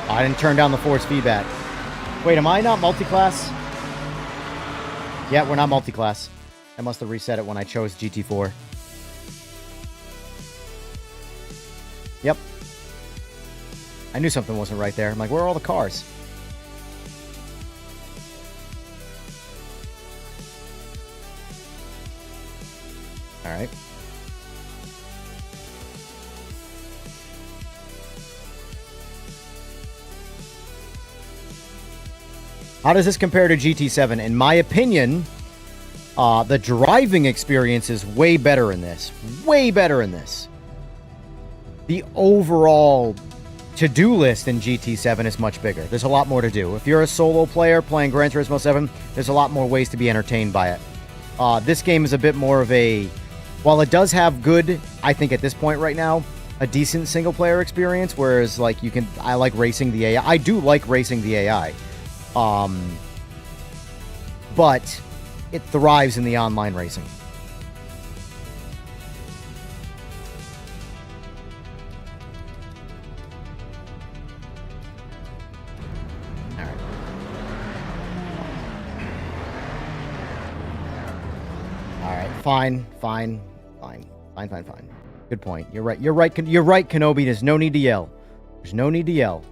I didn't turn down the force feedback. Wait, am I not multiclass? Yeah, we're not multiclass. I must have reset it when I chose GT4. Yep. I knew something wasn't right there. I'm like, where are all the cars? All right. How does this compare to GT7? In my opinion, the driving experience is way better in this. Way better in this. The overall to-do list in GT7 is much bigger. There's a lot more to do. If you're a solo player playing Gran Turismo 7, there's a lot more ways to be entertained by it. This game is a bit more of a... While it does have good, I think at this point right now, a decent single-player experience, whereas like you can... I like racing the AI. I do like racing the AI. But it thrives in the online racing. Alright, fine. Good point. You're right, Kenobi. There's no need to yell. There's no need to yell.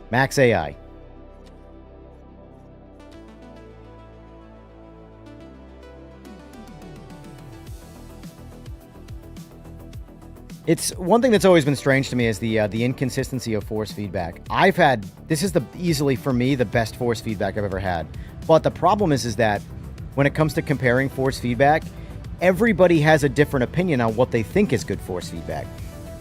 Max AI. It's one thing that's always been strange to me is the inconsistency of force feedback. This is easily for me the best force feedback I've ever had. But the problem is that when it comes to comparing force feedback, everybody has a different opinion on what they think is good force feedback.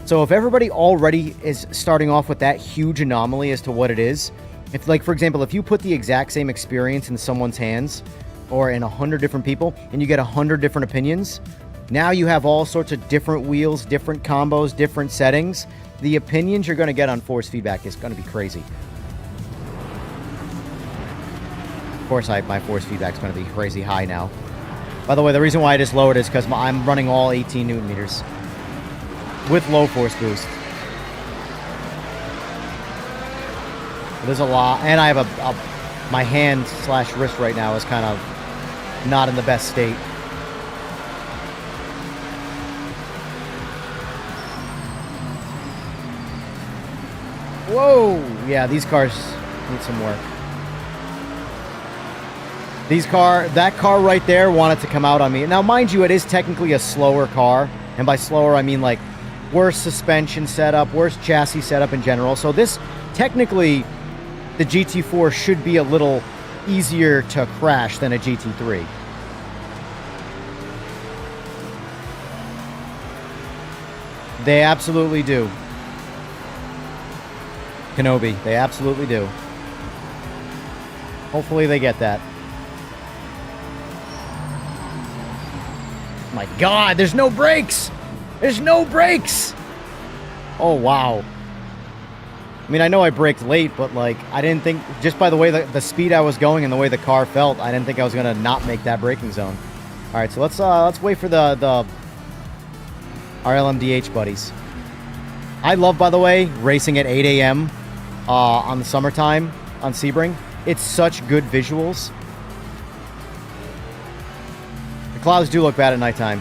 So if everybody already is starting off with that huge anomaly as to what it is, if, like, for example, if you put the exact same experience in someone's hands or in 100 different people and you get 100 different opinions, now you have all sorts of different wheels, different combos, different settings. The opinions you're going to get on force feedback is going to be crazy. course, my force feedback's going to be crazy high now. By the way, the reason why I just lowered it is because I'm running all 18 Newton meters with low force boost. There's a lot, and I have my hand / wrist right now is kind of not in the best state. Whoa! Yeah, these cars need some work. That car right there wanted to come out on me. Now, mind you, it is technically a slower car, and by slower I mean like worse suspension setup, worse chassis setup in general. So this, technically, the GT4 should be a little easier to crash than a GT3. They absolutely do. Kenobi, they absolutely do. Hopefully they get that. My God, there's no brakes! There's no brakes! Oh, wow. I mean, I know I braked late, but, like, I didn't think... Just by the way the speed I was going and the way the car felt, I didn't think I was going to not make that braking zone. Alright, so let's wait for our LMDH buddies. I love, by the way, racing at 8 a.m. On the summertime on Sebring. It's such good visuals. The clouds do look bad at nighttime.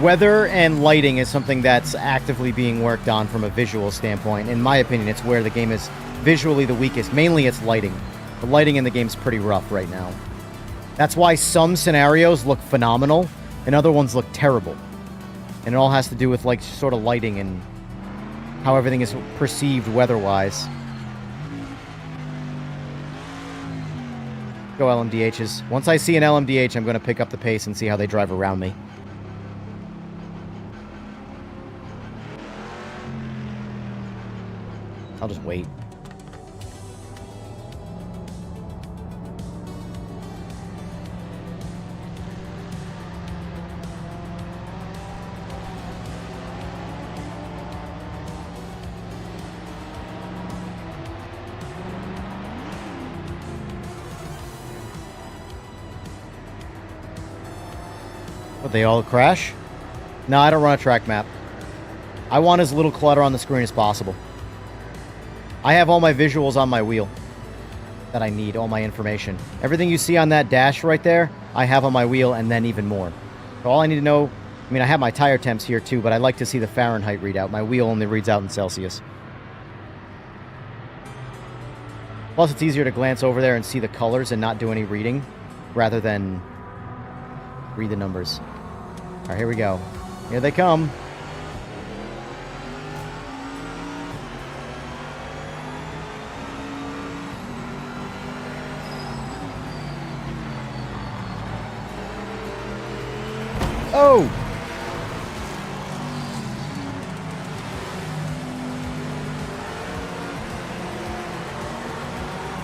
Weather and lighting is something that's actively being worked on from a visual standpoint. In my opinion, it's where the game is visually the weakest. Mainly it's lighting. The lighting in the game's pretty rough right now. That's why some scenarios look phenomenal and other ones look terrible. And it all has to do with, like, sort of lighting and how everything is perceived weather-wise. Go LMDHs. Once I see an LMDH, I'm going to pick up the pace and see how they drive around me. I'll just wait. Would they all crash? No, I don't run a track map. I want as little clutter on the screen as possible. I have all my visuals on my wheel that I need, all my information. Everything you see on that dash right there, I have on my wheel and then even more. So all I need to know, I mean, I have my tire temps here too, but I like to see the Fahrenheit readout. My wheel only reads out in Celsius. Plus, it's easier to glance over there and see the colors and not do any reading, rather than read the numbers. All right, here we go. Here they come. Oh!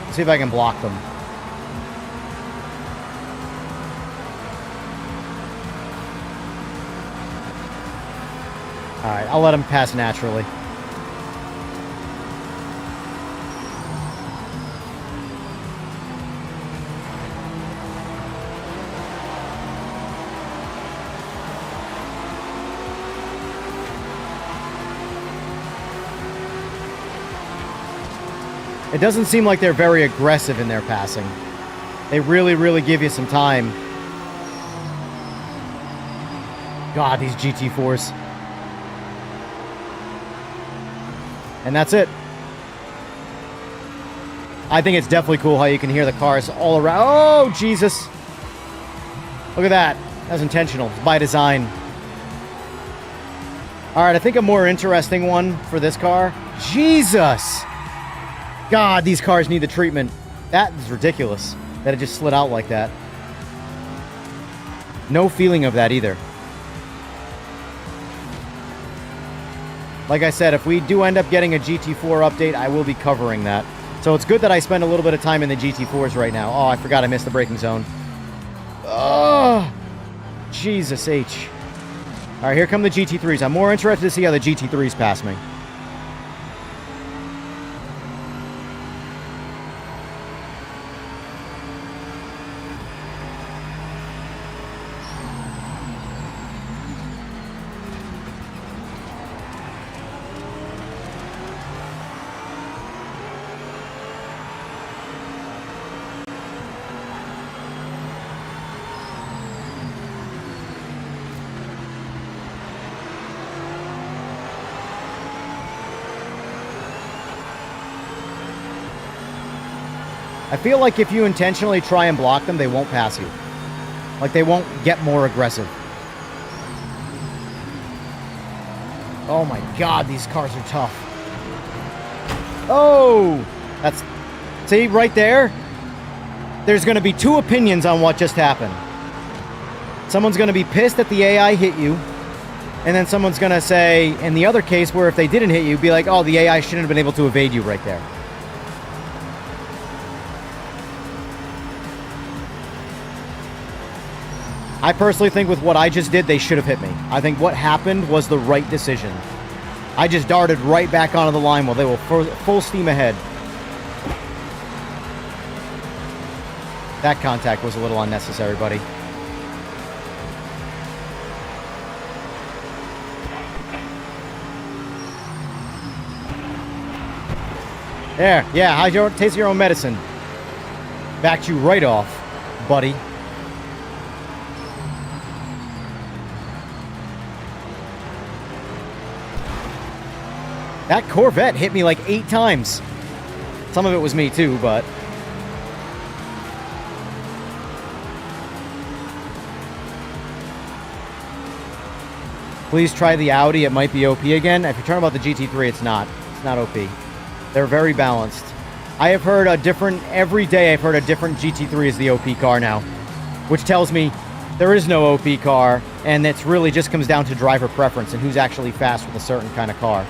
Let's see if I can block them. Alright, I'll let them pass naturally. It doesn't seem like they're very aggressive in their passing. They really, really give you some time. God, these GT4s. And that's it. I think it's definitely cool how you can hear the cars all around. Oh, Jesus. Look at that. That was intentional. It's by design. All right, I think a more interesting one for this car. Jesus. God, these cars need the treatment. That is ridiculous that it just slid out like that. No feeling of that either. Like I said, if we do end up getting a GT4 update, I will be covering that. So it's good that I spend a little bit of time in the GT4s right now. Oh, I forgot I missed the braking zone. Oh, Jesus H. All right, here come the GT3s. I'm more interested to see how the GT3s pass me. I feel like if you intentionally try and block them, they won't pass you. Like, they won't get more aggressive. Oh my god, these cars are tough. Oh! That's... See, right there? There's going to be two opinions on what just happened. Someone's going to be pissed that the AI hit you, and then someone's going to say, in the other case where if they didn't hit you, be like, oh, the AI shouldn't have been able to evade you right there. I personally think with what I just did, they should have hit me. I think what happened was the right decision. I just darted right back onto the line while they were full steam ahead. That contact was a little unnecessary, buddy. There, yeah, taste your own medicine. Backed you right off, buddy. That Corvette hit me like 8 times. Some of it was me too, but... Please try the Audi. It might be OP again. If you're talking about the GT3, it's not. It's not OP. They're very balanced. I have heard a different... Every day I've heard a different GT3 is the OP car now. Which tells me there is no OP car, and it really just comes down to driver preference and who's actually fast with a certain kind of car.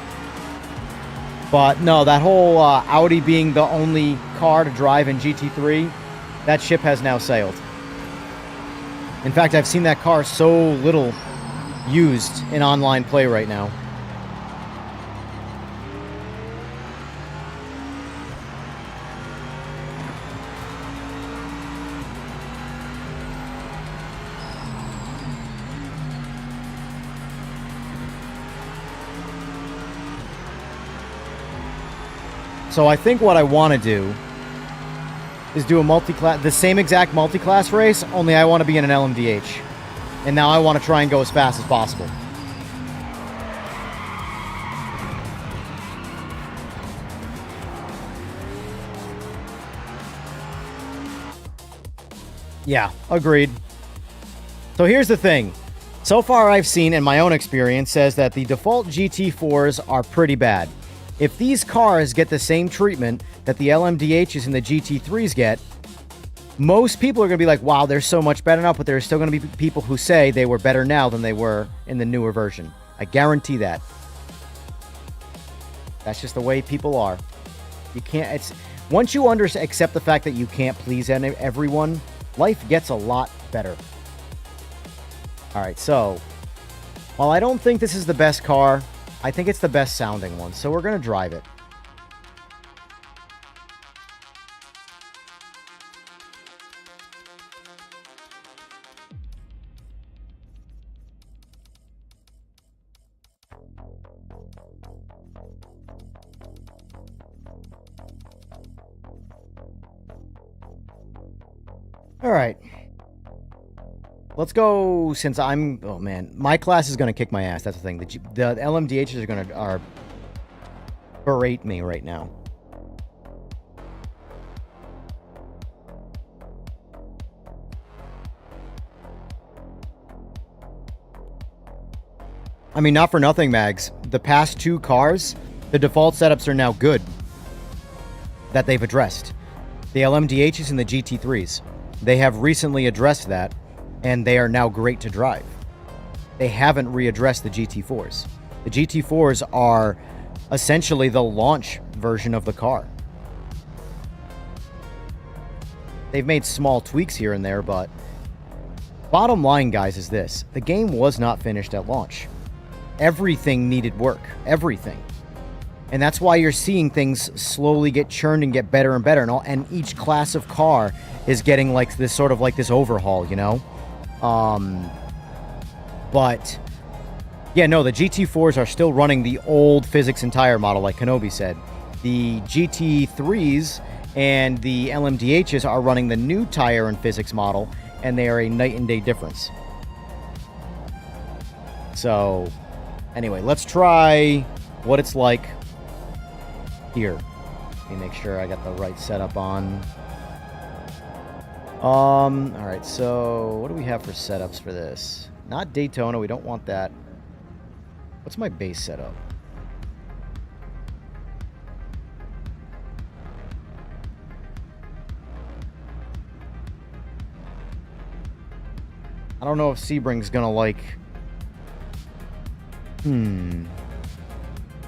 But no, that whole Audi being the only car to drive in GT3, that ship has now sailed. In fact, I've seen that car so little used in online play right now. So I think what I want to do is do a multi-class, the same exact multi-class race, only I want to be in an LMDH. And now I want to try and go as fast as possible. Yeah, agreed. So here's the thing. So far I've seen, in my own experience, says that the default GT4s are pretty bad. If these cars get the same treatment that the LMDHs and the GT3s get, most people are going to be like, wow, they're so much better now, but there's still going to be people who say they were better now than they were in the newer version. I guarantee that. That's just the way people are. You can't, it's, once you accept the fact that you can't please everyone, life gets a lot better. All right, so, while I don't think this is the best car, I think it's the best sounding one, so we're going to drive it. All right. Let's go, since I'm... Oh, man. My class is going to kick my ass. That's the thing. The LMDHs are going to berate me right now. I mean, not for nothing, Mags. The past 2 cars, the default setups are now good. That they've addressed. The LMDHs and the GT3s. They have recently addressed that. And they are now great to drive. They haven't readdressed the GT4s. The GT4s are essentially the launch version of the car. They've made small tweaks here and there, but bottom line, guys, is this. The game was not finished at launch. Everything needed work. Everything. And that's why you're seeing things slowly get churned and get better and better. And each class of car is getting like this sort of like this overhaul, you know? But yeah, no, the GT4s are still running the old physics and tire model, like Kenobi said. The GT3s and the LMDHs are running the new tire and physics model, and they are a night and day difference. So, anyway, let's try what it's like here. Let me make sure I got the right setup on. All right, so what do we have for setups for this? Not Daytona, we don't want that. What's my base setup? I don't know if Sebring's gonna like...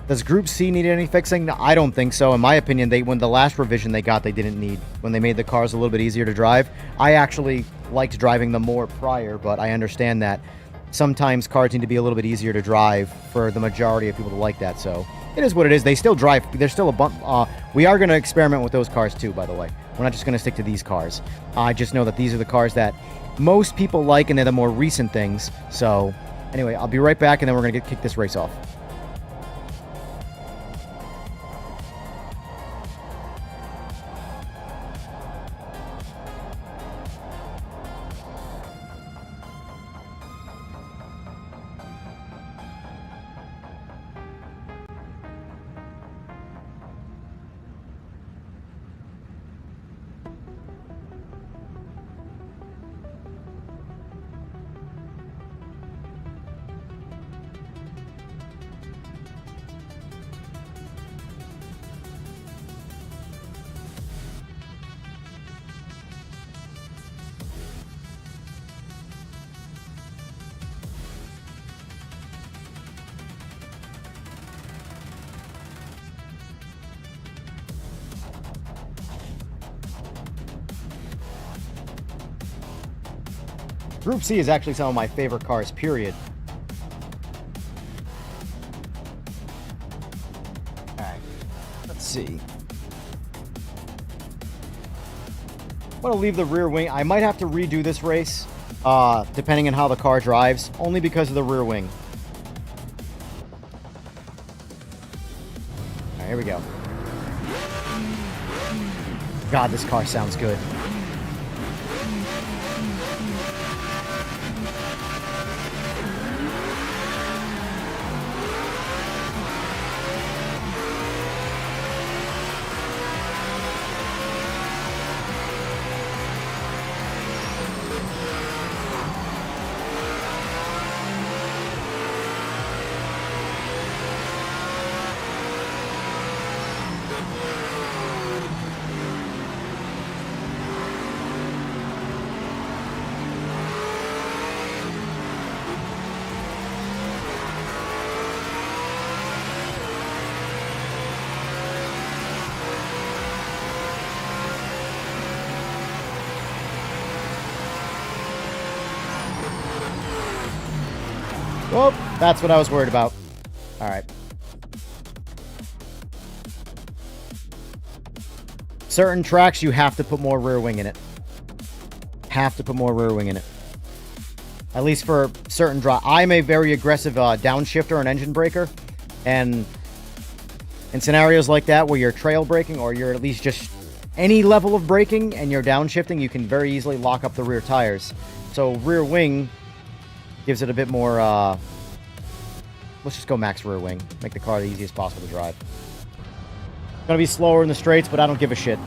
Does Group C need any fixing? No, I don't think so. In my opinion, when the last revision they got, they didn't need. When they made the cars a little bit easier to drive. I actually liked driving them more prior, but I understand that sometimes cars need to be a little bit easier to drive for the majority of people to like that. So it is what it is. They still drive. There's still a bunch. We are going to experiment with those cars too, by the way. We're not just going to stick to these cars. I just know that these are the cars that most people like, and they're the more recent things. So anyway, I'll be right back, and then we're going to kick this race off. Group C is actually some of my favorite cars, period. Alright, let's see. I'm going to leave the rear wing. I might have to redo this race, depending on how the car drives, only because of the rear wing. Alright, here we go. God, this car sounds good. Oh, that's what I was worried about. All right. Certain tracks, you have to put more rear wing in it. Have to put more rear wing in it. At least for certain drive. I'm a very aggressive downshifter and engine braker. And in scenarios like that where you're trail braking or you're at least just any level of braking and you're downshifting, you can very easily lock up the rear tires. So rear wing gives it a bit more, let's just go max rear wing. Make the car the easiest possible to drive. Gonna be slower in the straights, but I don't give a shit.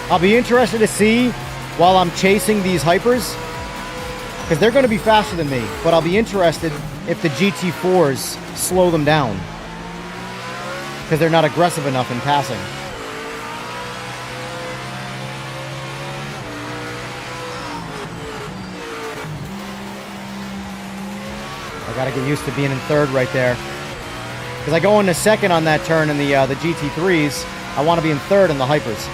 I'll be interested to see while I'm chasing these hypers, because they're going to be faster than me, but I'll be interested if the GT4s slow them down, because they're not aggressive enough in passing. I gotta get used to being in third right there. Because I go into second on that turn in the GT3s. I want to be in third in the hypers.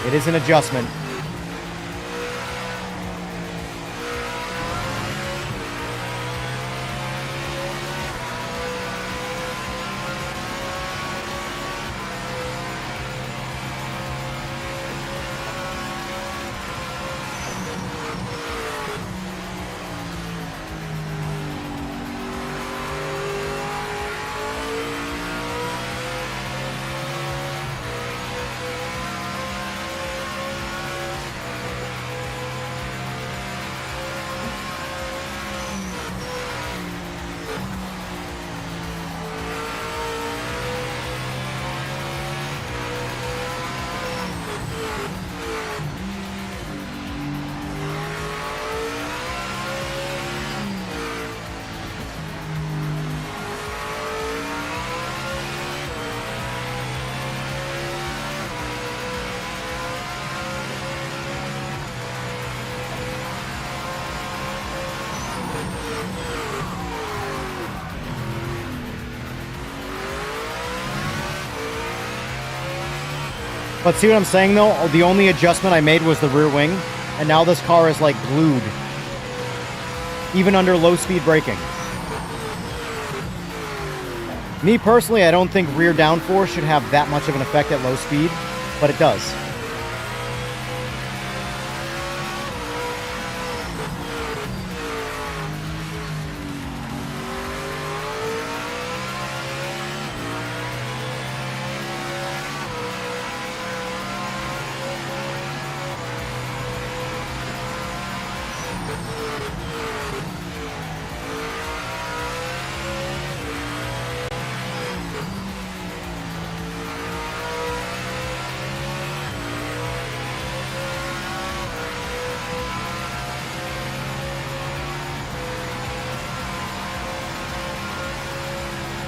It is an adjustment. But see what I'm saying, though? The only adjustment I made was the rear wing, and now this car is, like, glued. Even under low-speed braking. Me, personally, I don't think rear downforce should have that much of an effect at low speed, but it does.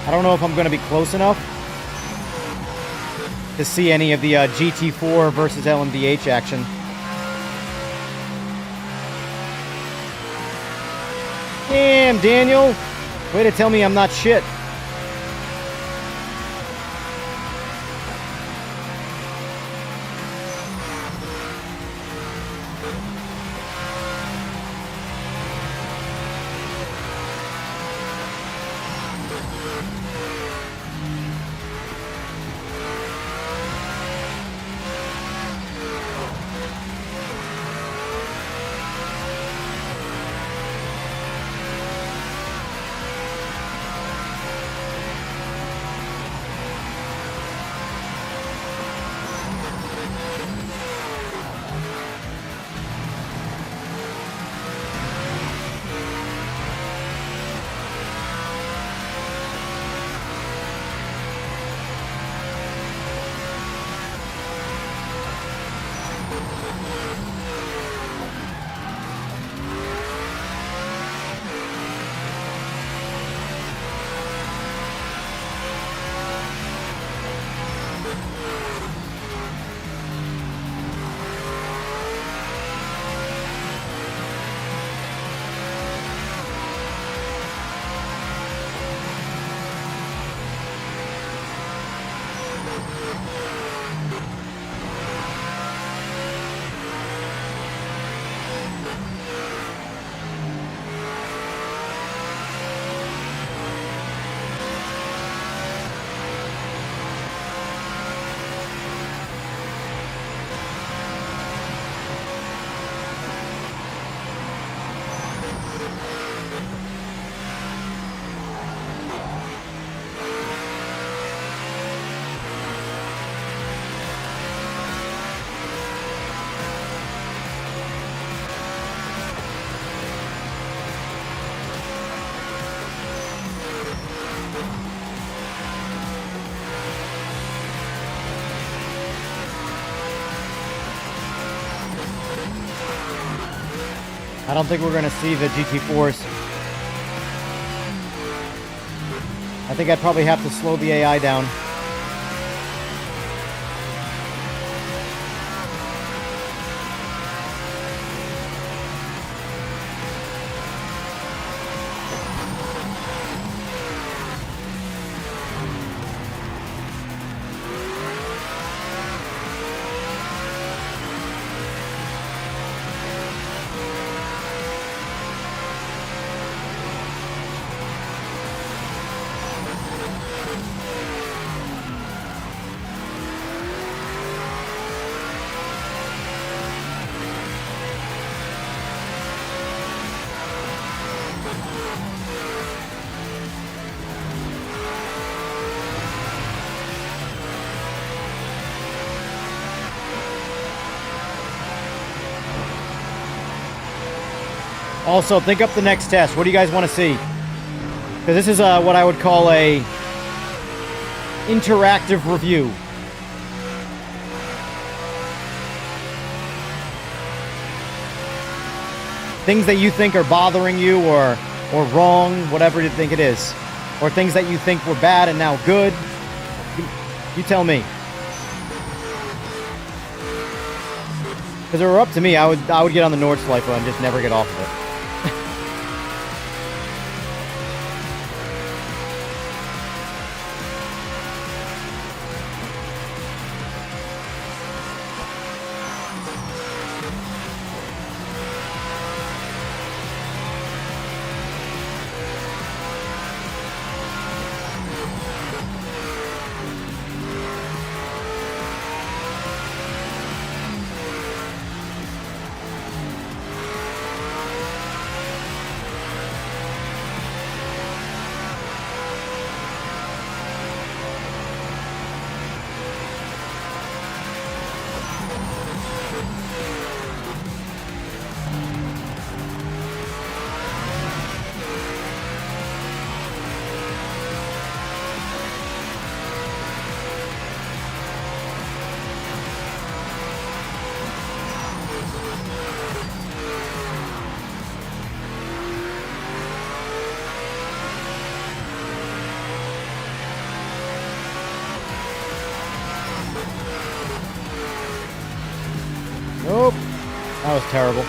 I don't know if I'm going to be close enough to see any of the GT4 versus LMDH action. Damn, Daniel. Way to tell me I'm not shit. I don't think we're going to see the GT4s. I think I'd probably have to slow the AI down. Also, think up the next test. What do you guys want to see? Because this is what I would call a interactive review. Things that you think are bothering you or wrong, whatever you think it is. Or things that you think were bad and now good. You tell me. Because if it were up to me, I would get on the Nordschleife and just never get off of it. Nope. That was terrible.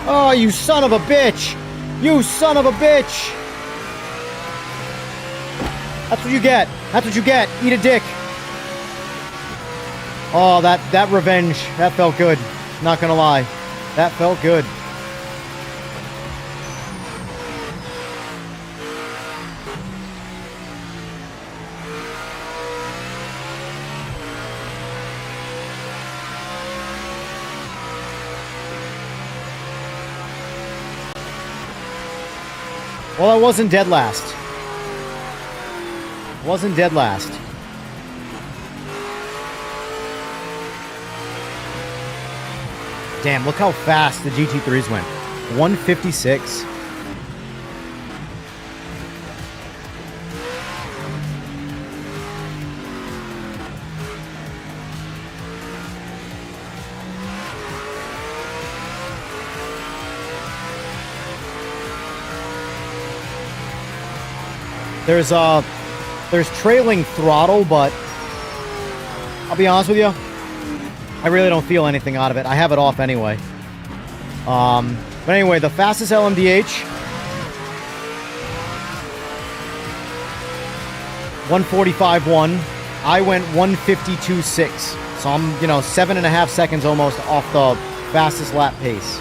Oh, you son of a bitch! You son of a bitch! That's what you get. That's what you get. Eat a dick. Oh, that revenge. That felt good. Not gonna lie. That felt good. Well, I wasn't dead last. Wasn't dead last. Damn, look how fast the GT3s went. 156. There's trailing throttle, but I'll be honest with you, I really don't feel anything out of it. I have it off anyway. But anyway, the fastest LMDH, 145.1. I went 152.6. So I'm, 7.5 seconds almost off the fastest lap pace.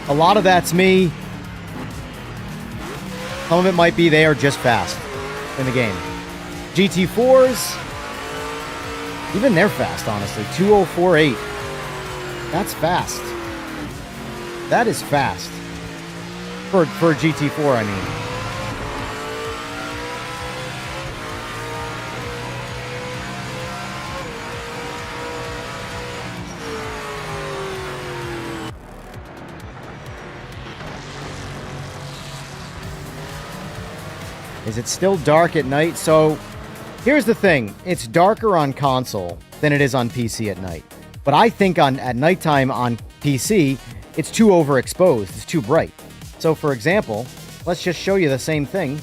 A lot of that's me. Some of it might be they are just fast in the game. GT4s, even they're fast, honestly. 2:04.8. That's fast. That is fast. For GT4, I mean. Is it still dark at night? So, here's the thing. It's darker on console than it is on PC at night. But I think at nighttime on PC, it's too overexposed. It's too bright. So, for example, let's just show you the same thing.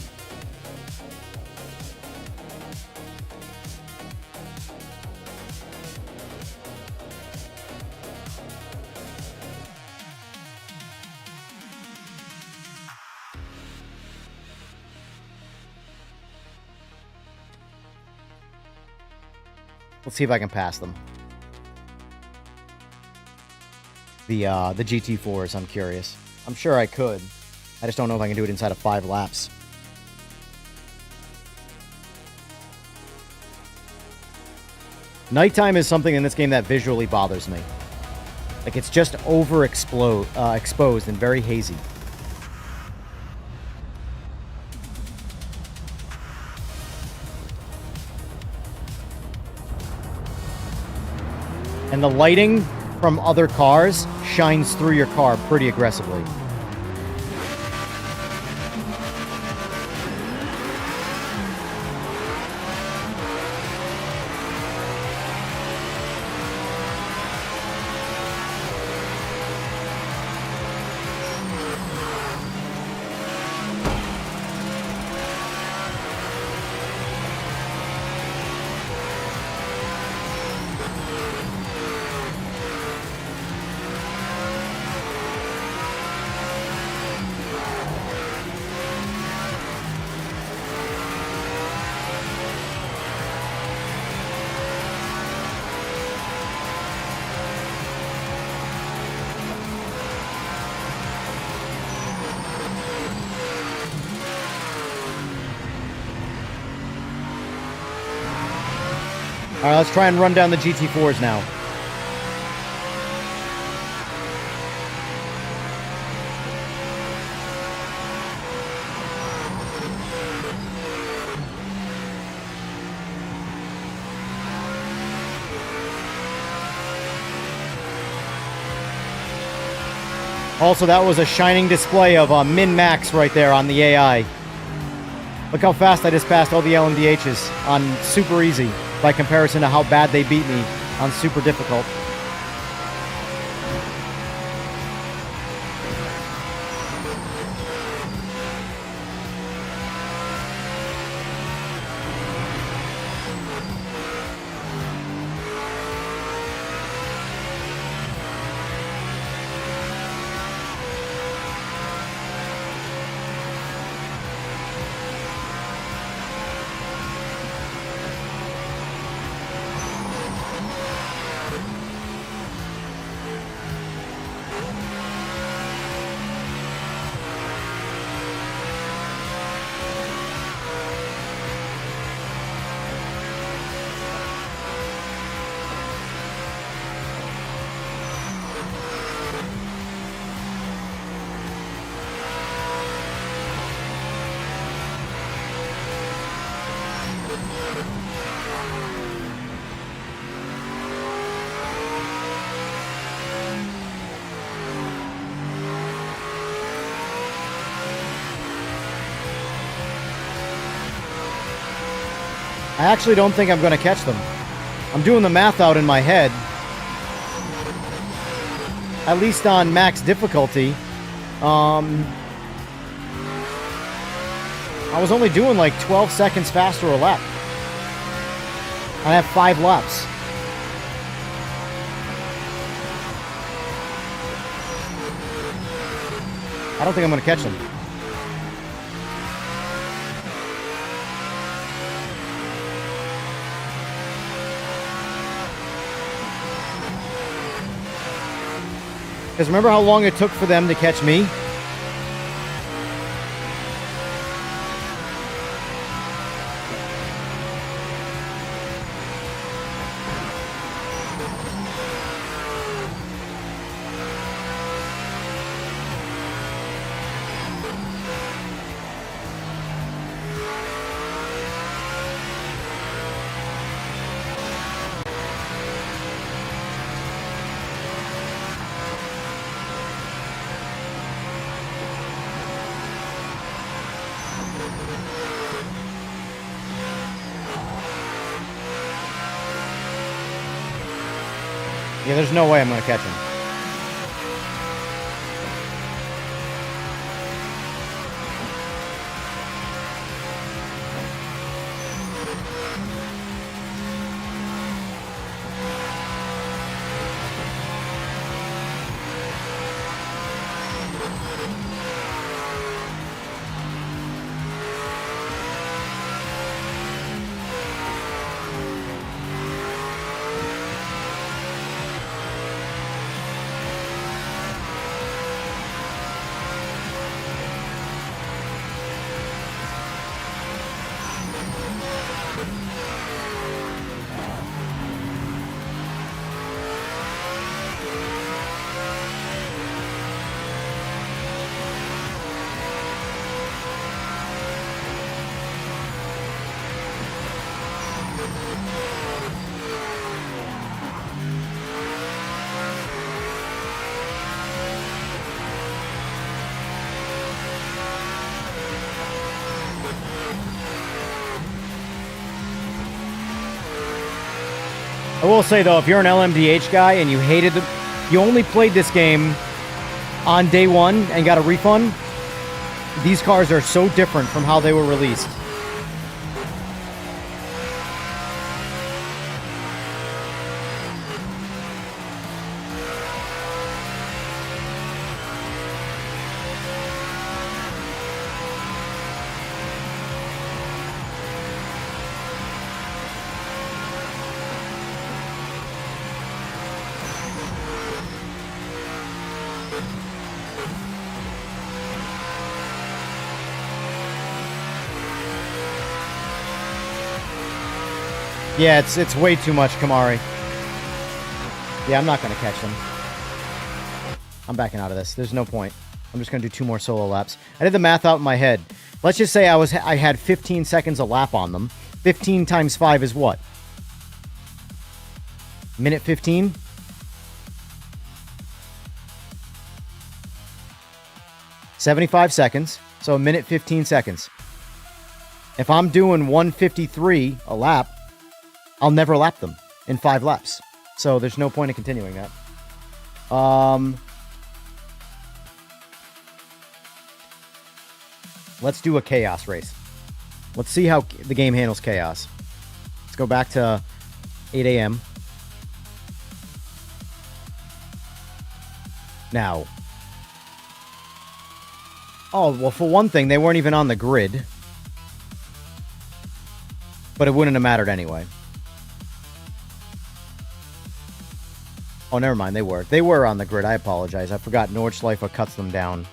Let's see if I can pass them. The GT4s, I'm curious. I'm sure I could. I just don't know if I can do it inside of 5 laps. Nighttime is something in this game that visually bothers me. Like, it's just exposed and very hazy. And the lighting from other cars shines through your car pretty aggressively. All right, let's try and run down the GT4s now. Also, that was a shining display of min-max right there on the AI. Look how fast I just passed all the LMDHs on super easy by comparison to how bad they beat me on super difficult. I actually don't think I'm going to catch them. I'm doing the math out in my head. At least on max difficulty. I was only doing like 12 seconds faster a lap. I have 5 laps. I don't think I'm going to catch them. Because remember how long it took for them to catch me? Yeah, there's no way I'm going to catch him. I will say, though, if you're an LMDH guy and you you only played this game on day one and got a refund, these cars are so different from how they were released. Yeah, it's way too much, Kamari. Yeah, I'm not going to catch them. I'm backing out of this. There's no point. I'm just going to do 2 more solo laps. I did the math out in my head. Let's just say I had 15 seconds a lap on them. 15 times 5 is what? Minute 15? $75 seconds. So a minute 15 seconds. If I'm doing 153 a lap, I'll never lap them in 5 laps. So there's no point in continuing that. Let's do a chaos race. Let's see how the game handles chaos. Let's go back to 8 a.m. Now. Oh, well, for one thing, they weren't even on the grid. But it wouldn't have mattered anyway. Oh, never mind. They were. They were on the grid. I apologize. I forgot Nordschleifer cuts them down.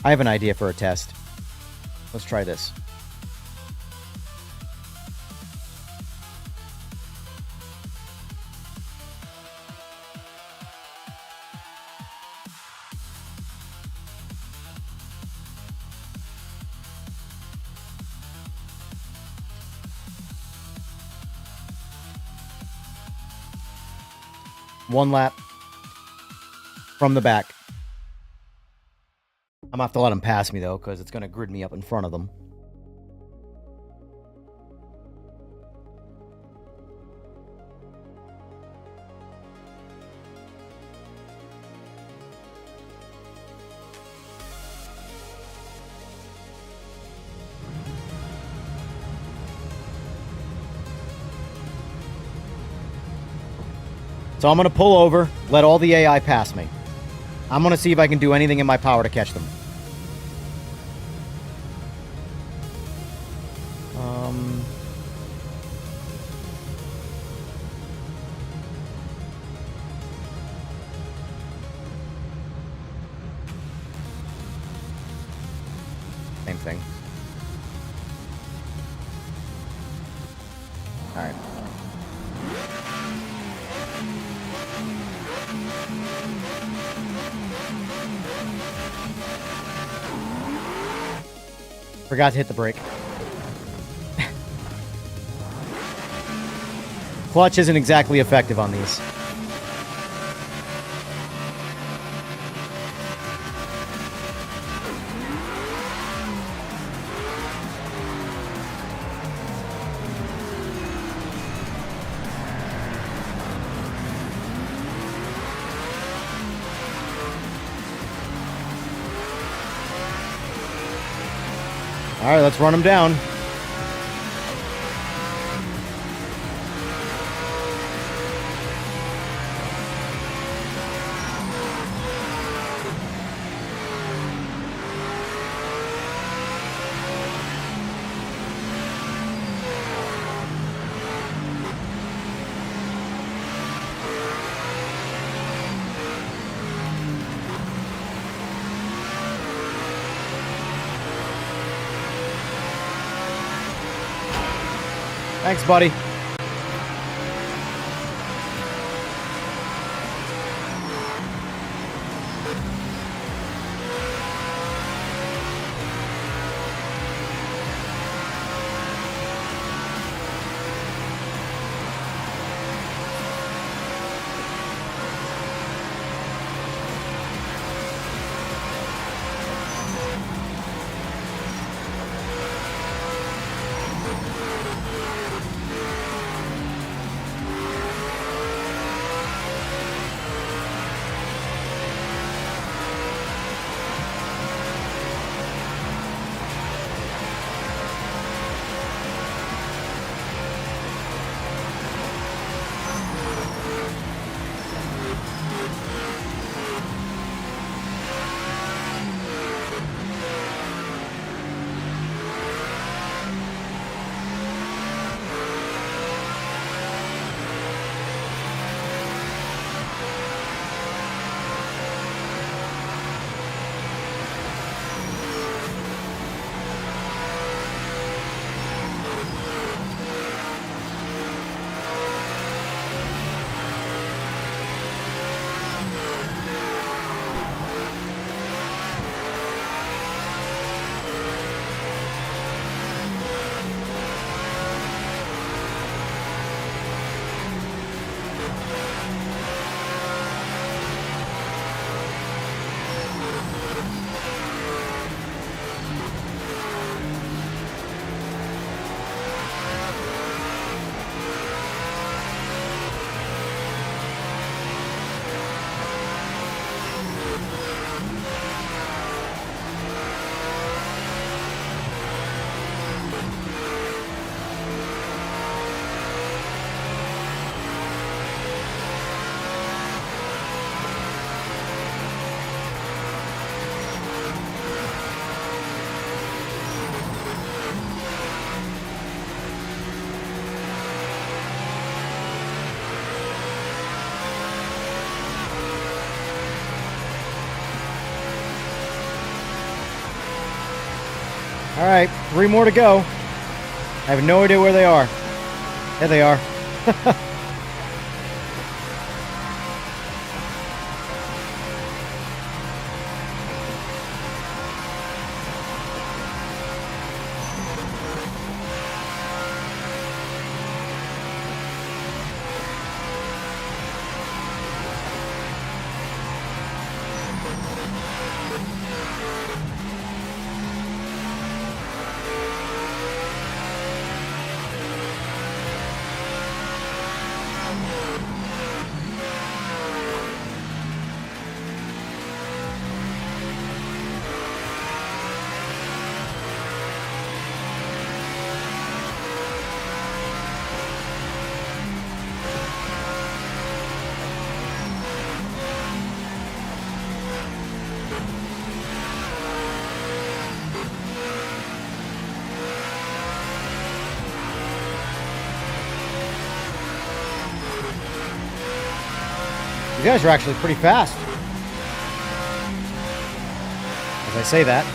I have an idea for a test. Let's try this. One lap from the back. I'm going to have to let them pass me, though, because it's going to grid me up in front of them. So I'm going to pull over, let all the AI pass me. I'm going to see if I can do anything in my power to catch them. Same thing. All right. Forgot to hit the brake. Clutch isn't exactly effective on these. All right, let's run them down. Thanks, buddy. All right, 3 more to go. I have no idea where they are. There they are. You guys are actually pretty fast. As I say that.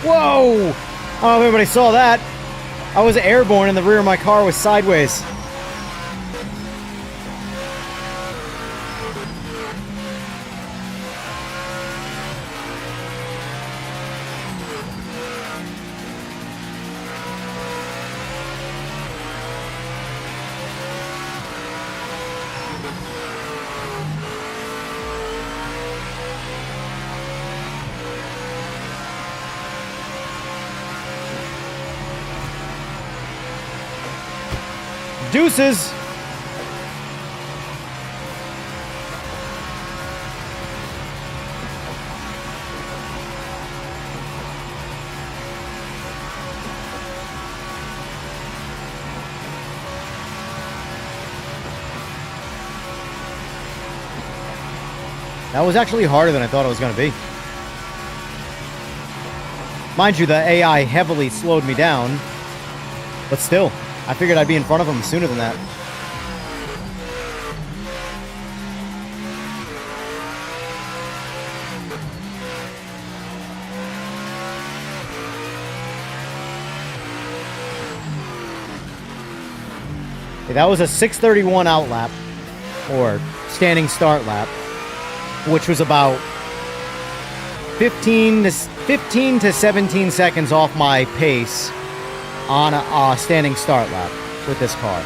Whoa! I don't know if anybody saw that. I was airborne and the rear of my car was sideways. Deuces! That was actually harder than I thought it was going to be. Mind you, the AI heavily slowed me down, but still. I figured I'd be in front of him sooner than that. Okay, that was a 6:31 out lap, or standing start lap, which was about 15 to 17 seconds off my pace on a standing start lap with this car.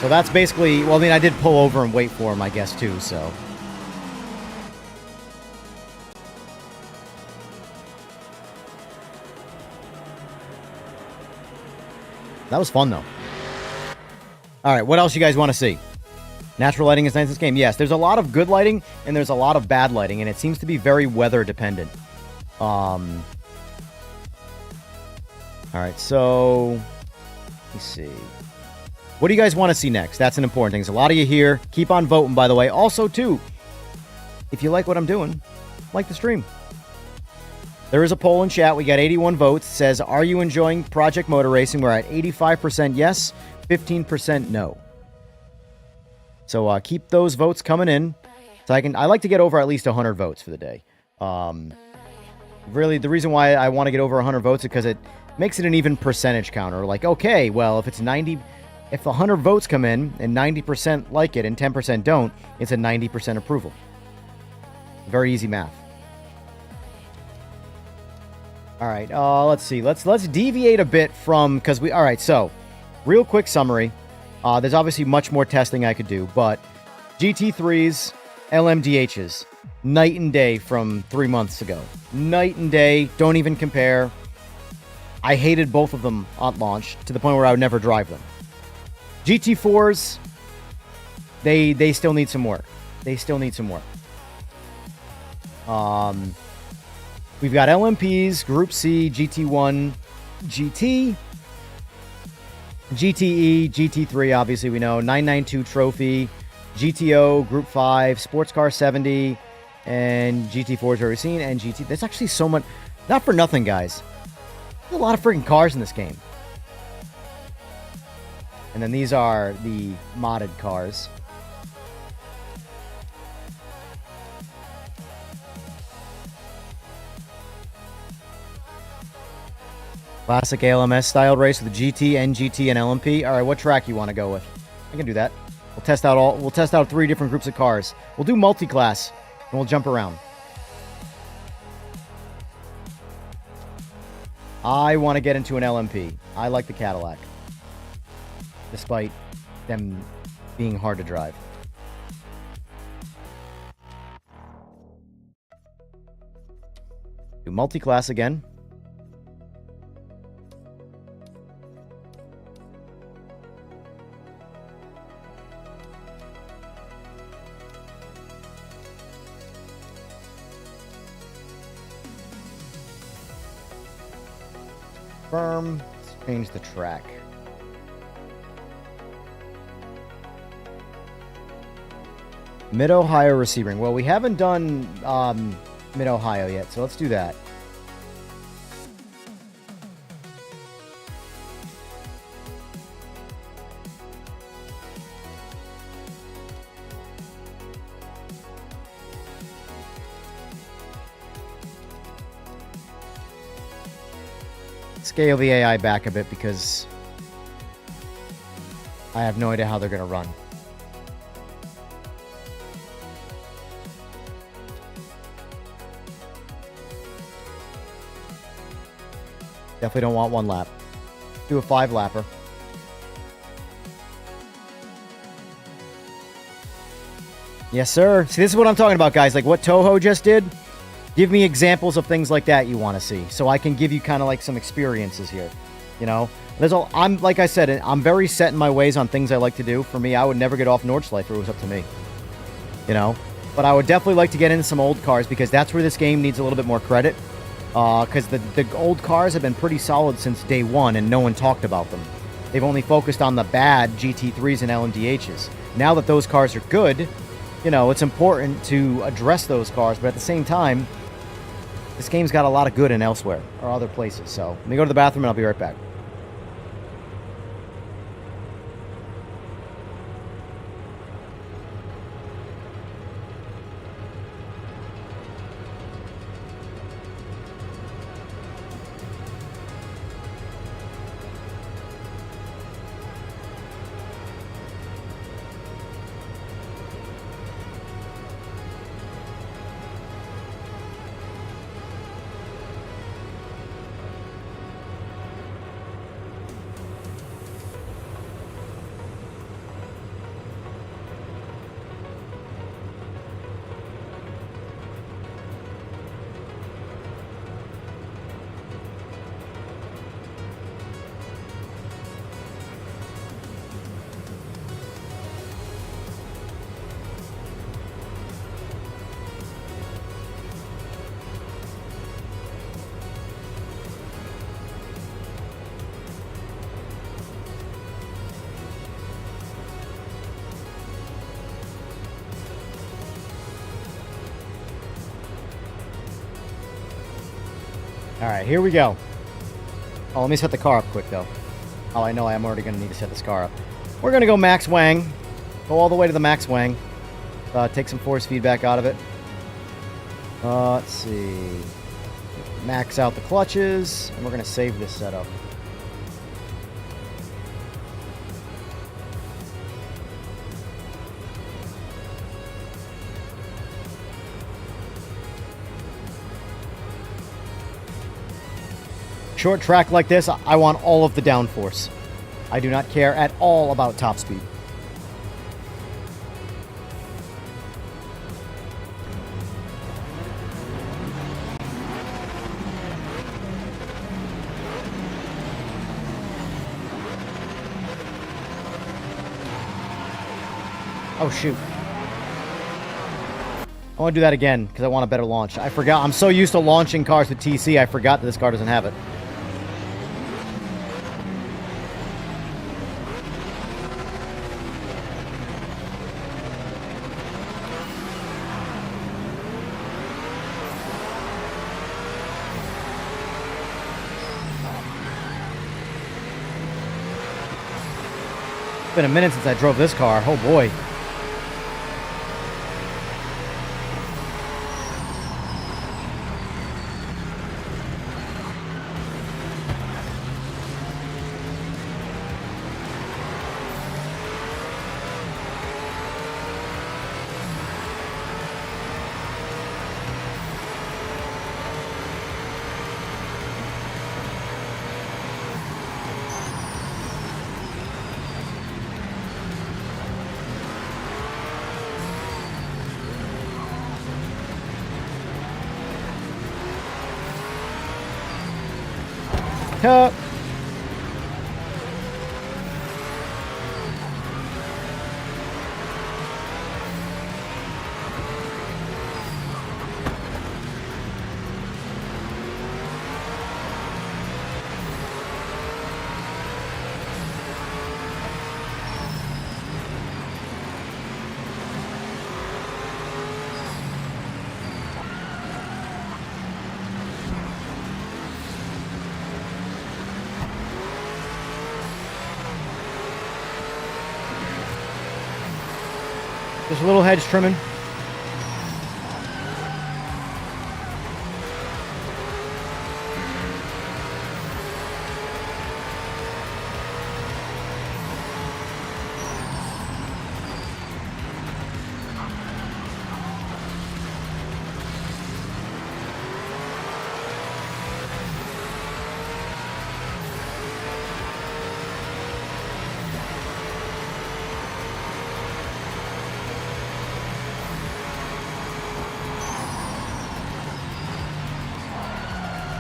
So that's basically, well, I mean, I did pull over and wait for him, I guess, too, so. That was fun, though. All right, what else you guys want to see? Natural lighting is nice in this game. Yes, there's a lot of good lighting, and there's a lot of bad lighting, and it seems to be very weather dependent. All right, so let me see. What do you guys want to see next? That's an important thing. There's a lot of you here. Keep on voting, by the way. Also, too, if you like what I'm doing, like the stream. There is a poll in chat. We got 81 votes. It says, are you enjoying Project Motor Racing? We're at 85% yes, 15% no. So keep those votes coming in. So I like to get over at least 100 votes for the day. Really, the reason why I want to get over 100 votes is because it makes it an even percentage counter. Like, okay, well, if it's 90, if 100 votes come in and 90% like it and 10% don't, it's a 90% approval. Very easy math. All right, let's see. Let's deviate a bit from, because all right, so real quick summary. There's obviously much more testing I could do, but GT3s, LMDHs, Night and day from 3 months ago. Night and day. Don't even compare. I hated both of them at launch to the point where I would never drive them. GT4s, they still need some work. They still need some work. We've got LMPs, Group C, GT1, GT, GTE, GT3, obviously we know, 992 Trophy, GTO, Group 5, Sports Car 70, and GT4's already seen, and GT. There's actually so much. Not for nothing, guys. There's a lot of freaking cars in this game. And then these are the modded cars. Classic ALMS style race with the GT, NGT, and LMP. All right, what track you want to go with? I can do that. We'll test out 3 different groups of cars. We'll do multi-class, and we'll jump around. I want to get into an LMP. I like the Cadillac, despite them being hard to drive. Do multi-class again. Let's change the track. Mid-Ohio Sebring. Well, we haven't done Mid-Ohio yet, so let's do that. Scale the AI back a bit because I have no idea how they're going to run. Definitely don't want 1 lap. Do a 5-lapper. Yes, sir. See, this is what I'm talking about, guys. Like what Toho just did. Give me examples of things like that you want to see, so I can give you kind of like some experiences here. You know, I'm like I said, I'm very set in my ways on things I like to do. For me, I would never get off Nordschleife if it was up to me. You know, but I would definitely like to get into some old cars because that's where this game needs a little bit more credit. Because the old cars have been pretty solid since day one, and no one talked about them. They've only focused on the bad GT3s and LMDHs. Now that those cars are good, you know, it's important to address those cars, but at the same time, this game's got a lot of good in elsewhere, or other places. So, let me go to the bathroom and I'll be right back. Alright, here we go. Oh, let me set the car up quick, though. Oh, I know I'm already going to need to set this car up. We're going to go max wang. Go all the way to the max wang. Take some force feedback out of it. Let's see. Max out the clutches. And we're going to save this setup. Short track like this, I want all of the downforce. I do not care at all about top speed. Oh, shoot. I want to do that again because I want a better launch. I forgot. I'm so used to launching cars with TC, I forgot that this car doesn't have it. It's been a minute since I drove this car. Oh, boy. Cut. Just a little hedge trimming.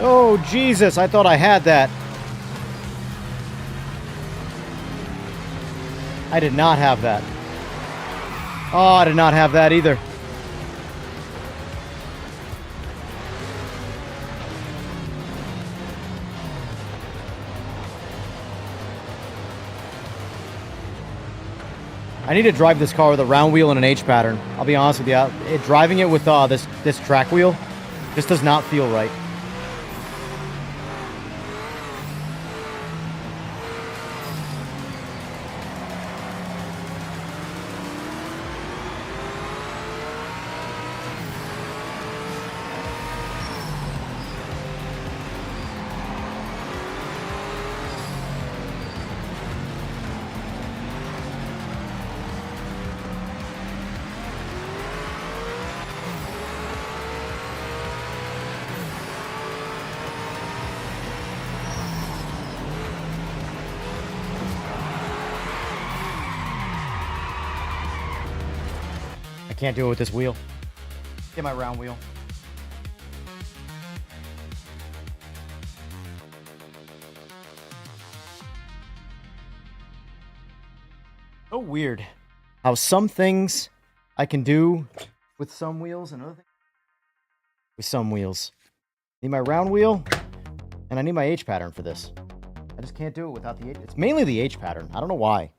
Oh, Jesus, I thought I had that. I did not have that. Oh, I did not have that either. I need to drive this car with a round wheel and an H pattern. I'll be honest with you. Driving it with this track wheel just does not feel right. I can't do it with this wheel. Get my round wheel. So weird how some things I can do with some wheels and other things with some wheels. Need my round wheel and I need my H pattern for this. I just can't do it without the H. It's mainly the H pattern. I don't know why.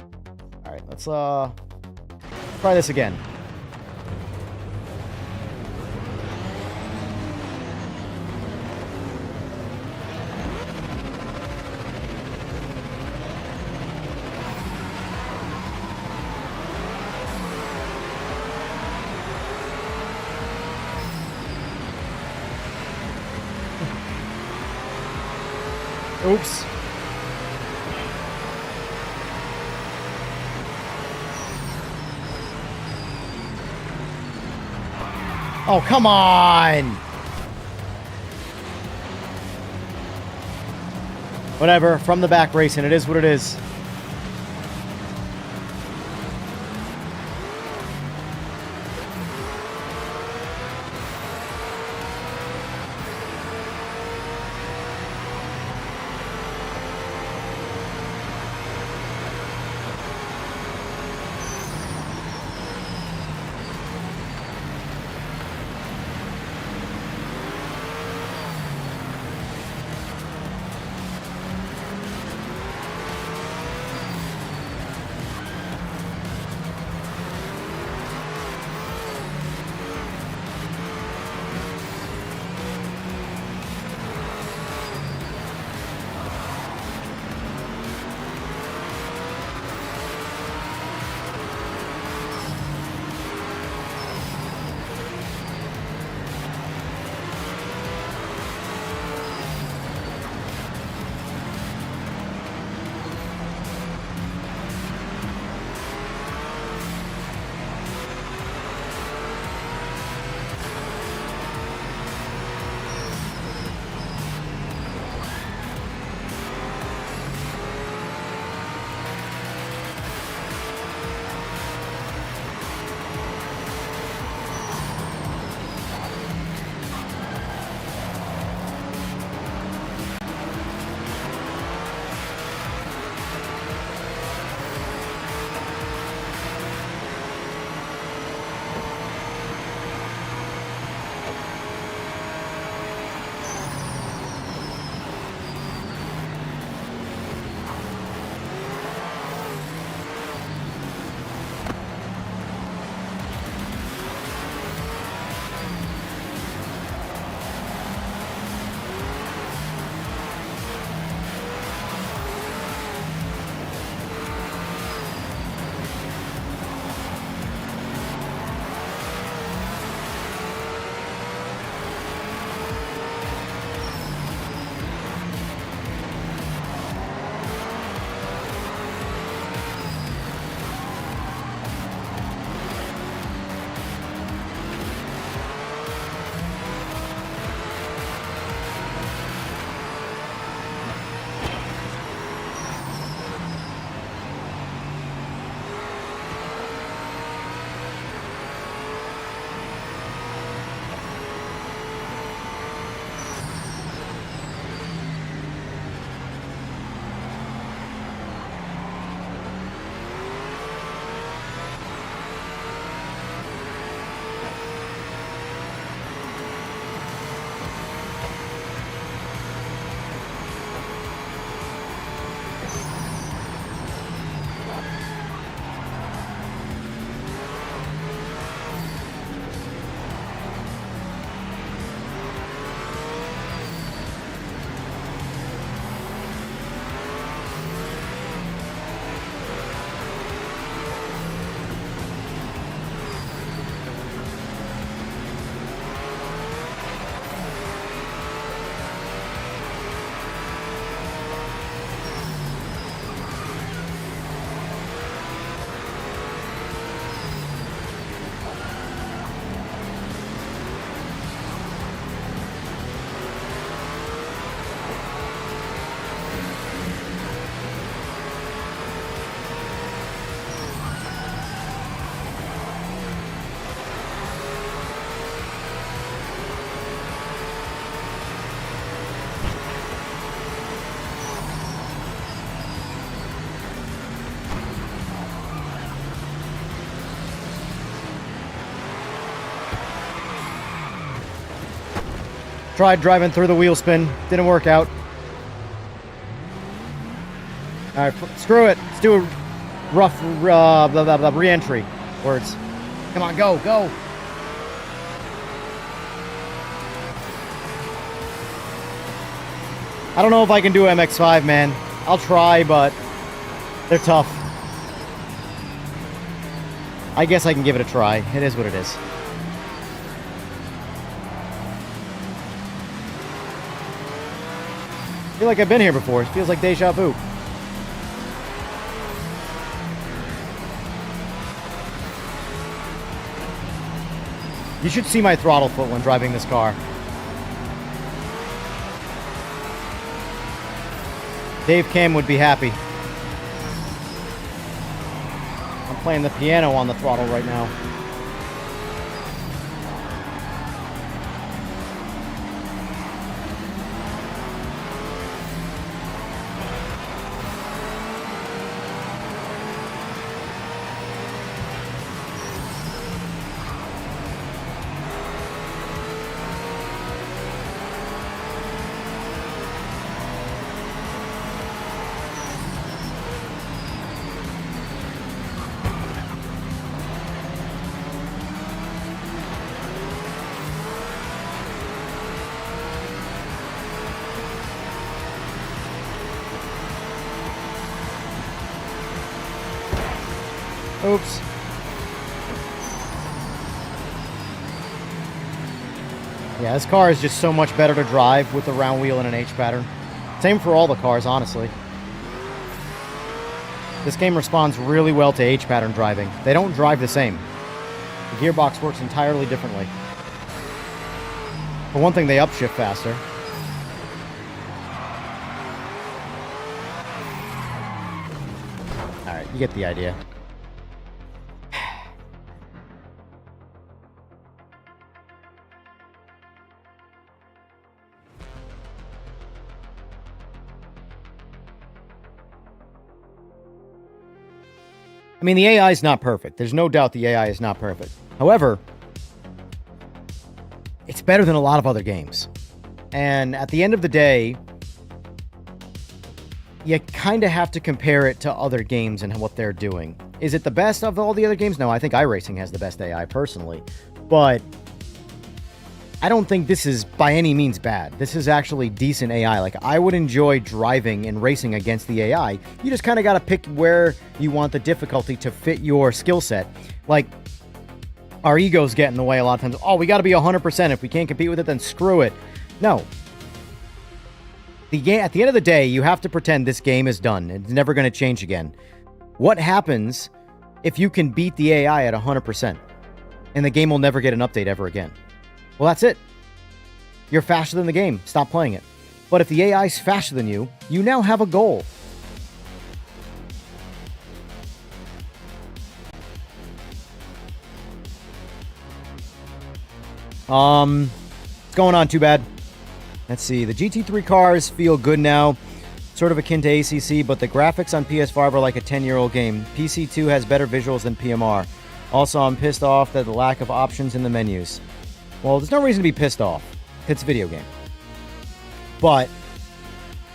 All right, let's try this again. Oops. Oh, come on! Whatever, from the back racing, it is what it is. Tried driving through the wheel spin. Didn't work out. All right, screw it. Let's do a rough re-entry. Words. Come on, go, go. I don't know if I can do MX-5, man. I'll try, but they're tough. I guess I can give it a try. It is what it is. I feel like I've been here before. It feels like deja vu. You should see my throttle foot when driving this car. Dave Cam would be happy. I'm playing the piano on the throttle right now. Oops. Yeah, this car is just so much better to drive with the round wheel and an H pattern. Same for all the cars, honestly. This game responds really well to H pattern driving. They don't drive the same. The gearbox works entirely differently. For one thing, they upshift faster. Alright, you get the idea. I mean, the AI is not perfect. There's no doubt the AI is not perfect. However, it's better than a lot of other games. And at the end of the day, you kind of have to compare it to other games and what they're doing. Is it the best of all the other games? No, I think iRacing has the best AI personally. But I don't think this is by any means bad. This is actually decent AI. Like, I would enjoy driving and racing against the AI. You just kind of got to pick where you want the difficulty to fit your skill set. Like, our egos get in the way a lot of times. Oh, we got to be 100%. If we can't compete with it, then screw it. No. The game, at the end of the day, you have to pretend this game is done. It's never going to change again. What happens if you can beat the AI at 100%? And the game will never get an update ever again. Well, that's it. You're faster than the game. Stop playing it. But if the AI is faster than you, you now have a goal. What's going on? Too bad. Let's see. The GT3 cars feel good now. Sort of akin to ACC, but the graphics on PS5 are like a 10-year-old game. PC2 has better visuals than PMR. Also, I'm pissed off at the lack of options in the menus. Well, there's no reason to be pissed off. It's a video game. But,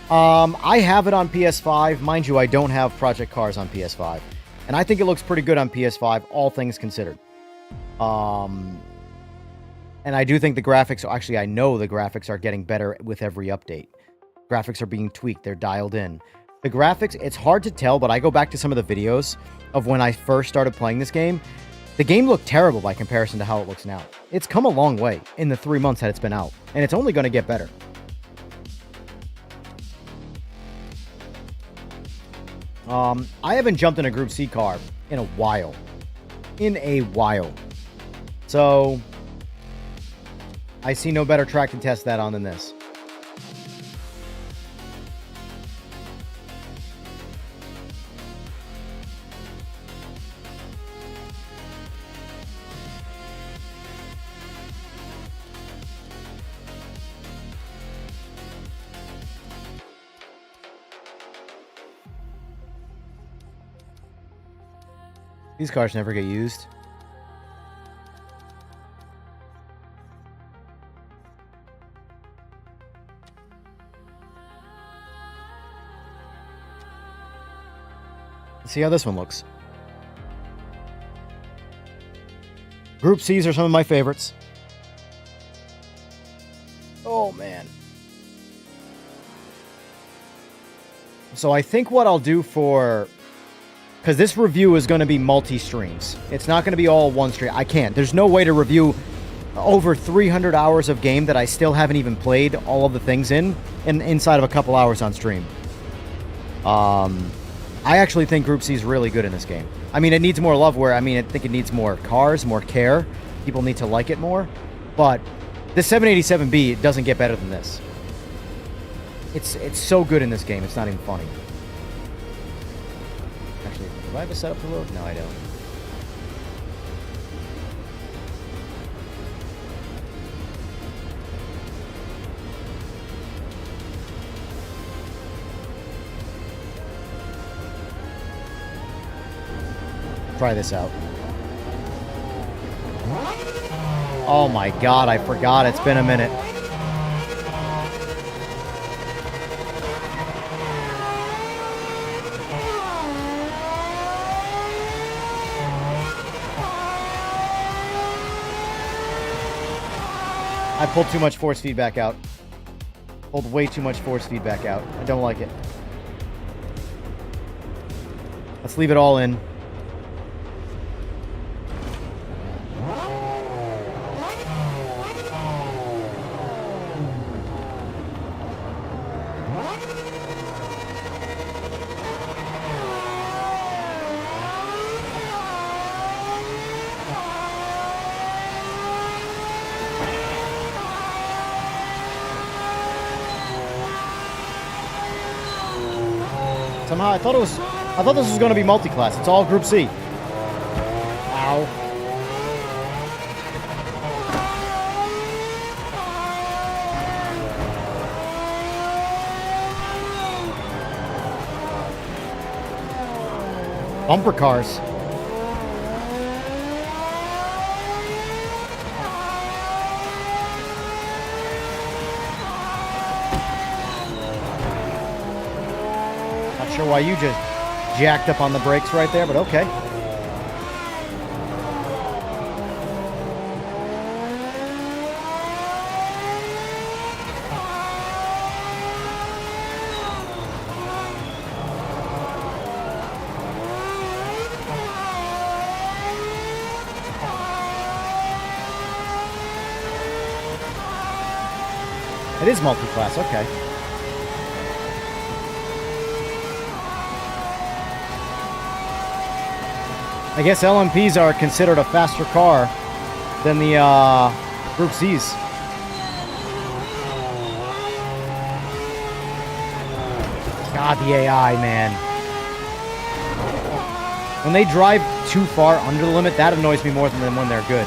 I have it on PS5. Mind you, I don't have Project Cars on PS5. And I think it looks pretty good on PS5, all things considered. And I do think the graphics, actually, I know the graphics are getting better with every update. Graphics are being tweaked. They're dialed in. The graphics, it's hard to tell, but I go back to some of the videos of when I first started playing this game. The game looked terrible by comparison to how it looks now. It's come a long way in the 3 months that it's been out, and it's only going to get better. I haven't jumped in a Group C car in a while. So, I see no better track to test that on than this. These cars never get used. Let's see how this one looks. Group C's are some of my favorites. Oh, man. So I think what I'll do for... Because this review is going to be multi-streams. It's not going to be all one stream. I can't. There's no way to review over 300 hours of game that I still haven't even played all of the things inside of a couple hours on stream. I actually think Group C is really good in this game. I mean, it needs more love where, I think it needs more cars, more care. People need to like it more. But the 787B doesn't get better than this. It's so good in this game, it's not even funny. Actually, do I have a setup to load? No, I don't. Try this out. Oh my god, I forgot. It's been a minute. I pulled too much force feedback out. Pulled way too much force feedback out. I don't like it. Let's leave it all in. Somehow I thought this was going to be multi-class. It's all Group C. Ow. Bumper cars. Sure why you just jacked up on the brakes right there, but okay. It is multi-class, okay. I guess LMPs are considered a faster car than the Group C's. God, the AI, man. When they drive too far under the limit, that annoys me more than when they're good.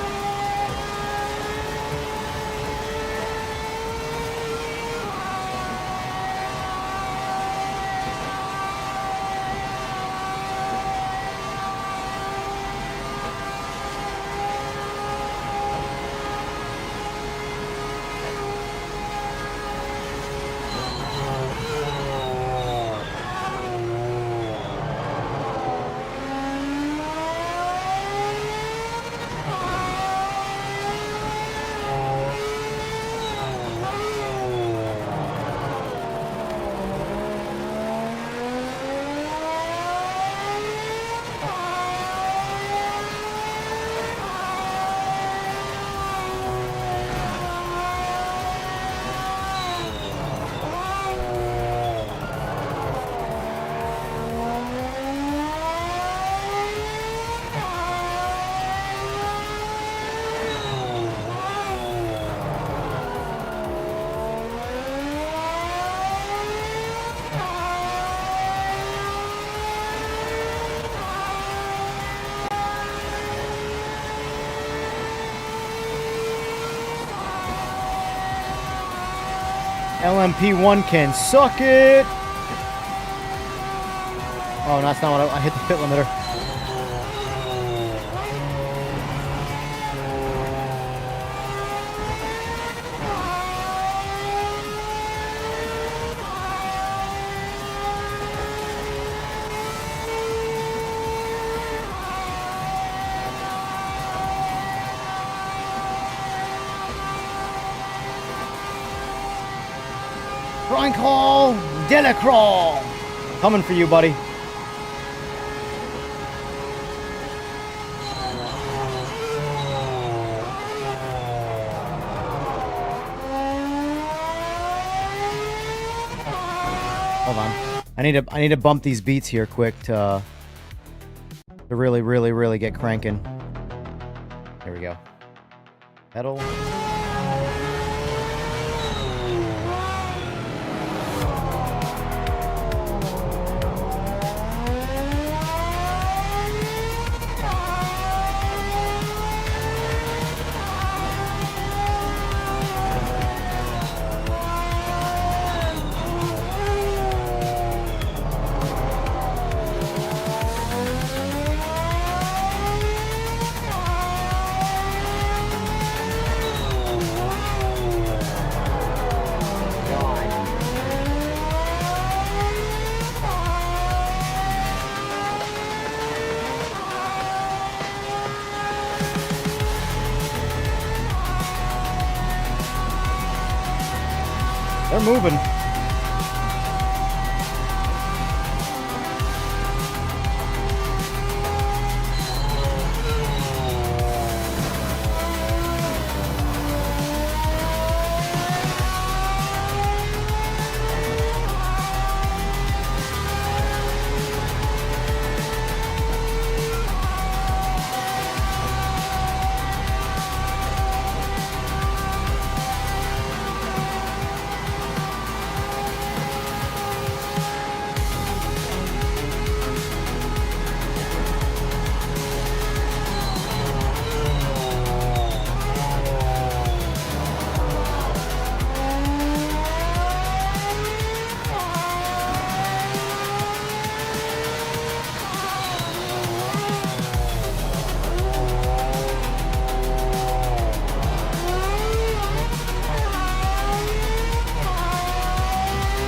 LMP1 can suck it. Oh, no, that's not what I hit the pit limiter. Oinkle Delacrawl. Coming for you, buddy. Hold on. I need to bump these beats here quick to really get cranking. Here we go. Pedal. They're moving.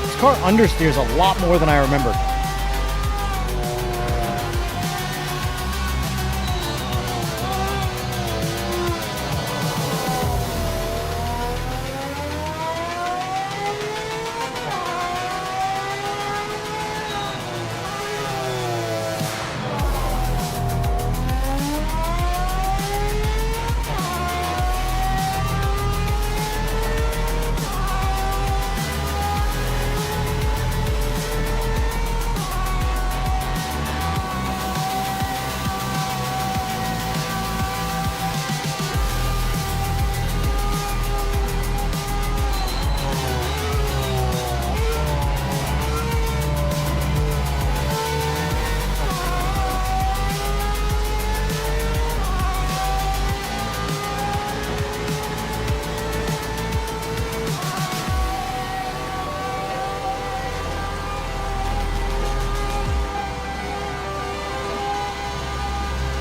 This car understeers a lot more than I remembered.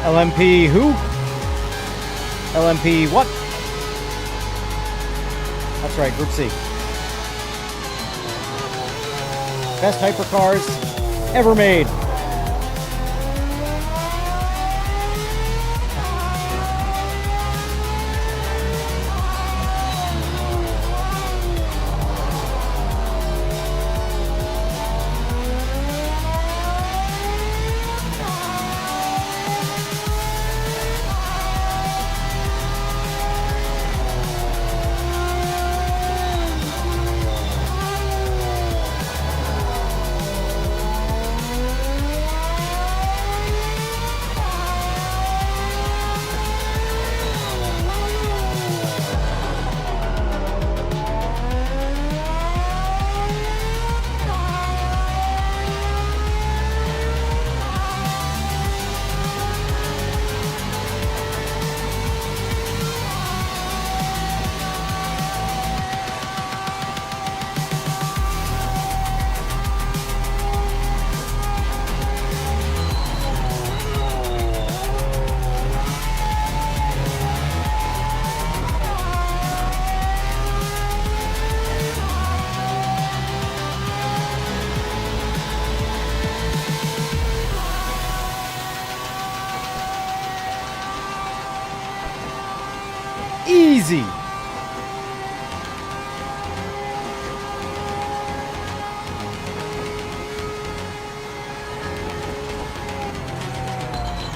LMP who? LMP what? That's right, Group C. Best hypercars ever made. Easy.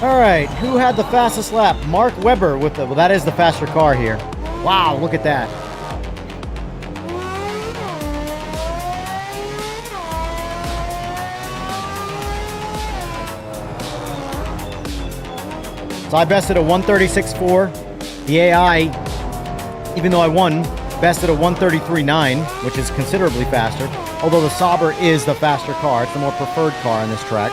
All right, who had the fastest lap? Mark Webber with the... Well, that is the faster car here. Wow, look at that. So I bested a 136.4. The AI, even though I won, bested a 133.9, which is considerably faster. Although the Sauber is the faster car. It's the more preferred car on this track.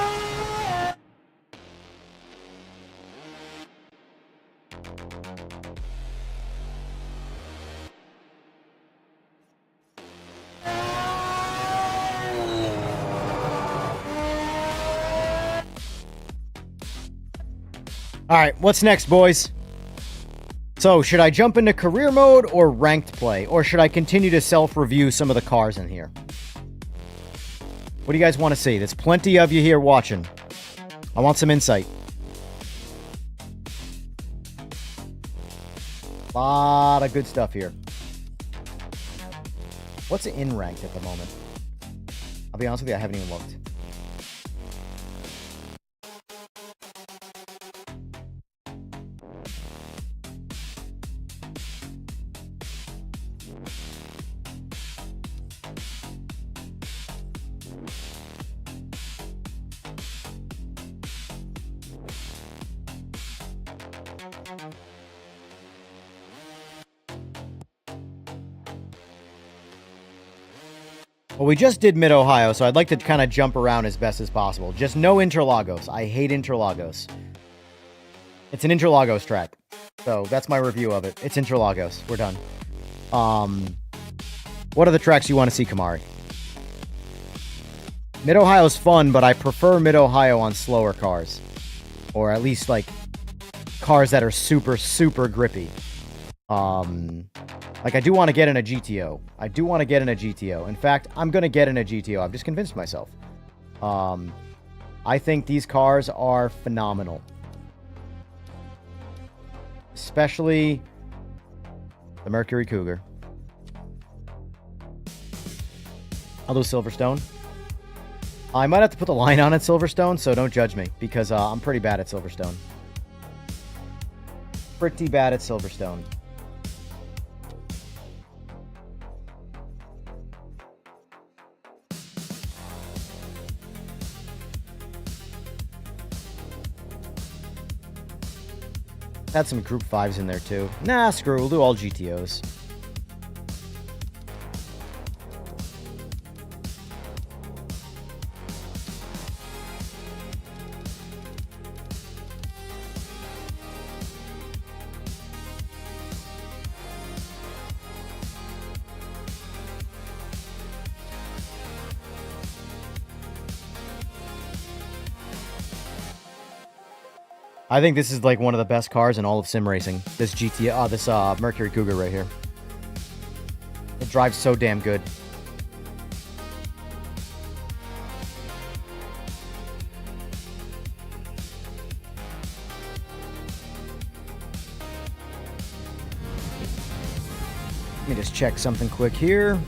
All right, what's next, boys? So, should I jump into career mode or ranked play? Or should I continue to self-review some of the cars in here? What do you guys want to see? There's plenty of you here watching. I want some insight. A lot of good stuff here. What's in ranked at the moment? I'll be honest with you, I haven't even looked. Well, we just did Mid-Ohio, so I'd like to kind of jump around as best as possible. Just no Interlagos. I hate Interlagos. It's an Interlagos track. So that's my review of it. It's Interlagos. We're done. What are the tracks you want to see, Kamari? Mid-Ohio's fun, but I prefer Mid-Ohio on slower cars. Or at least, like, cars that are super, super grippy. Like, I do want to get in a GTO. I do want to get in a GTO. In fact, I'm going to get in a GTO. I've just convinced myself. I think these cars are phenomenal. Especially the Mercury Cougar. I'll do Silverstone. I might have to put the line on at Silverstone, so don't judge me. Because I'm pretty bad at Silverstone. Pretty bad at Silverstone. Had some Group 5s in there, too. Nah, screw it. We'll do all GTOs. I think this is like one of the best cars in all of sim racing. This this Mercury Cougar right here. It drives so damn good. Let me just check something quick here.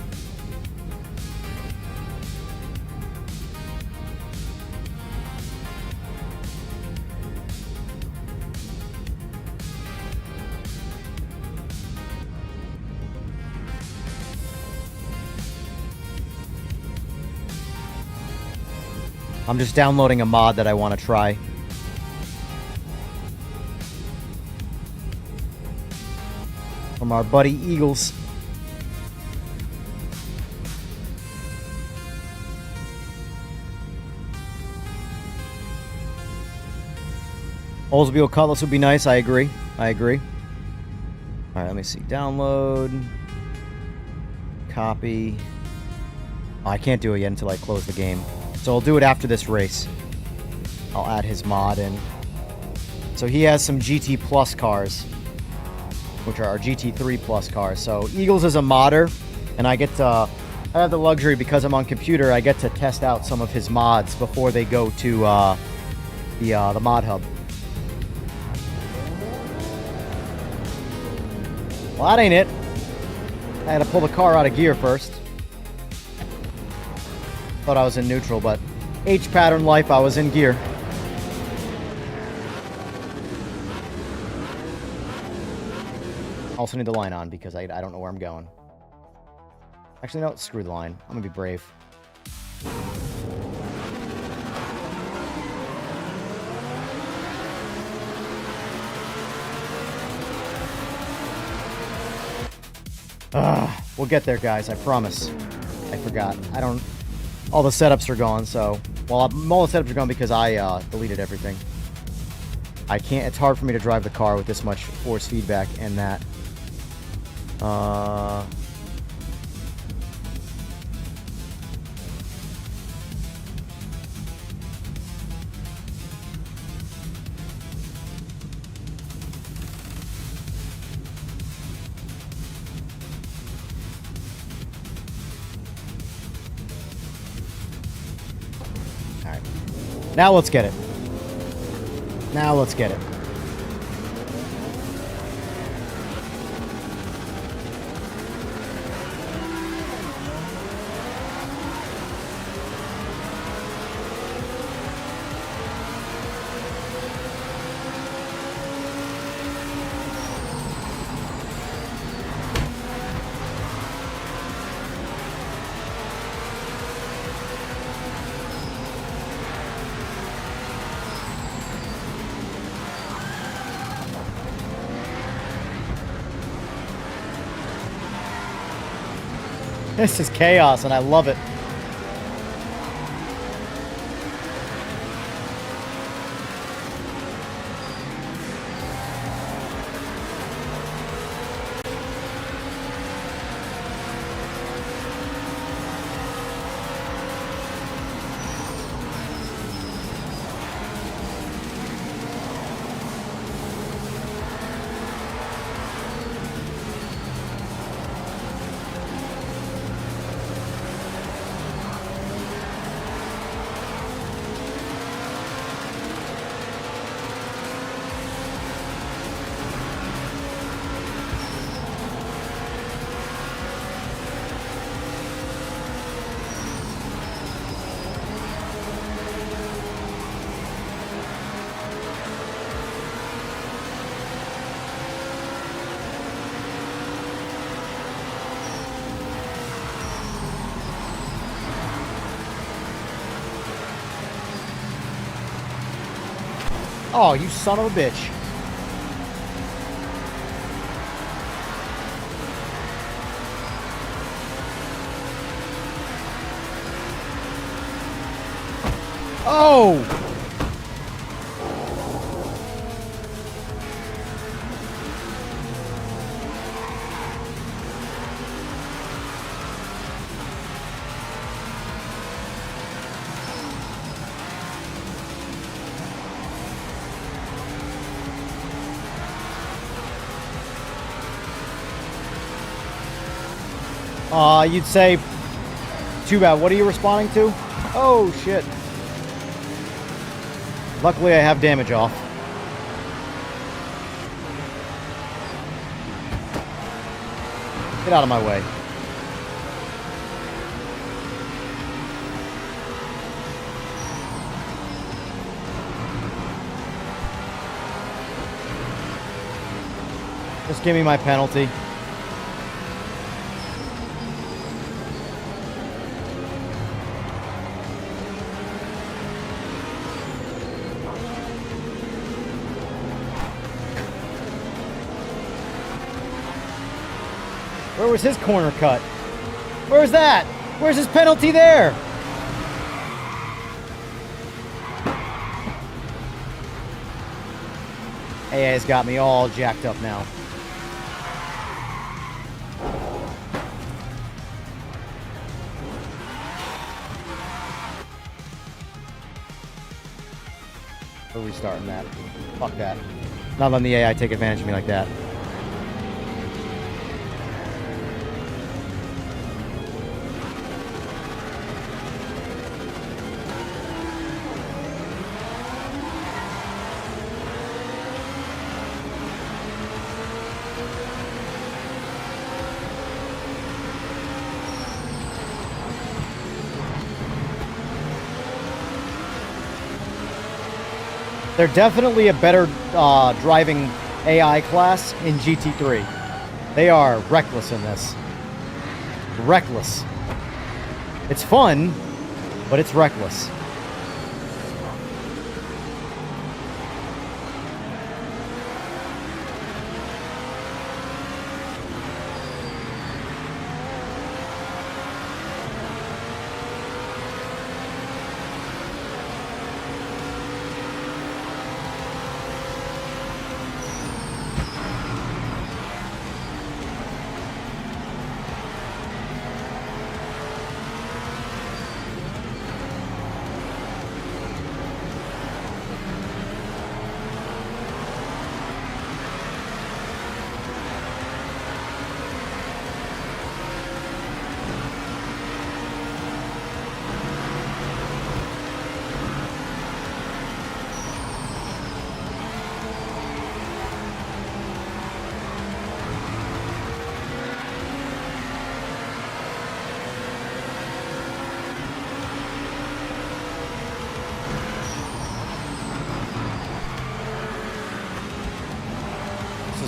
I'm just downloading a mod that I want to try. From our buddy Eagles. Oldsmobile Cutlass would be nice. I agree. I agree. All right, let me see. Download. Copy. Oh, I can't do it yet until I close the game. So I'll do it after this race. I'll add his mod in. So he has some GT Plus cars, which are our GT3 Plus cars. So Eagles is a modder, and I get to, I have the luxury, because I'm on computer, I get to test out some of his mods before they go to the mod hub. Well, that ain't it. I had to pull the car out of gear first. Thought I was in neutral, but H-pattern life, I was in gear. Also need the line on because I don't know where I'm going. Actually, no, screw the line. I'm gonna be brave. We'll get there, guys. I promise. I forgot. I don't... All the setups are gone, so... Well, all the setups are gone because I deleted everything. I can't... It's hard for me to drive the car with this much force feedback and that. Alright. Now let's get it. Now let's get it. This is chaos, and I love it. Oh, you son of a bitch. Oh! You'd say, too bad. What are you responding to? Oh, shit. Luckily, I have damage off. Get out of my way. Just give me my penalty. Where was his corner cut? Where's that? Where's his penalty there? AI's got me all jacked up now. We're restarting that. Fuck that. Not letting the AI take advantage of me like that. They're definitely a better driving AI class in GT3. They are reckless in this. Reckless. It's fun, but it's reckless.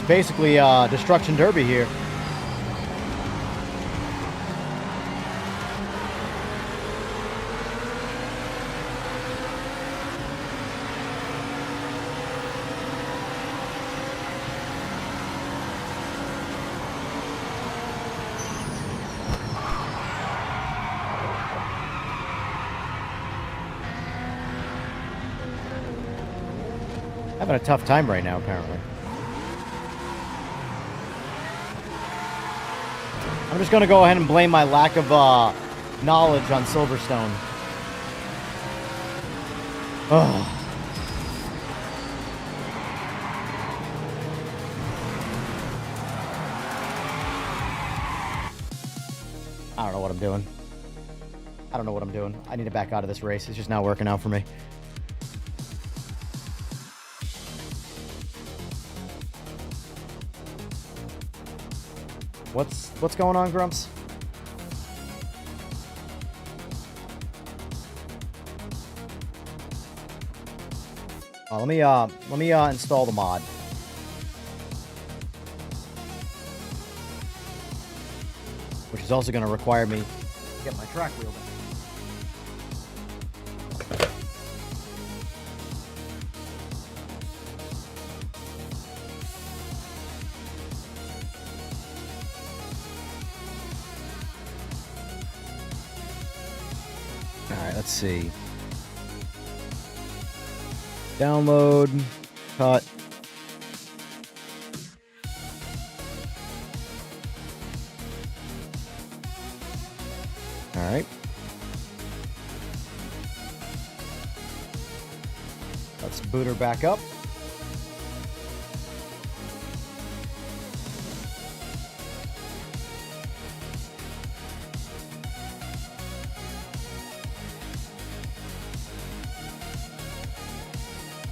Basically Destruction Derby here. Having a tough time right now, apparently. I'm just going to go ahead and blame my lack of knowledge on Silverstone. Ugh. I don't know what I'm doing. I don't know what I'm doing. I need to back out of this race. It's just not working out for me. What's going on, Grumps? Let me install the mod. Which is also going to require me to get my track wheel back. Let's see. Download, cut. All right. Let's boot her back up.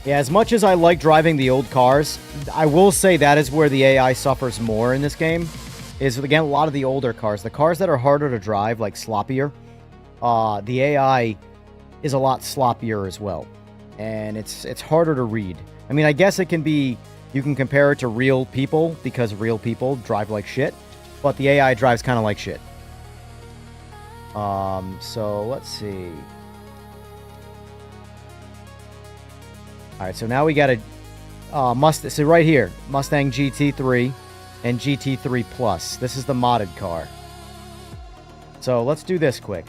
Yeah, as much as I like driving the old cars, I will say that is where the AI suffers more in this game. Is, again, a lot of the older cars. The cars that are harder to drive, like sloppier, the AI is a lot sloppier as well. And it's harder to read. I mean, I guess it can be, you can compare it to real people, because real people drive like shit. But the AI drives kind of like shit. So, let's see. Alright, so now we got a so right here, Mustang GT3 and GT3 Plus. This is the modded car. So let's do this quick.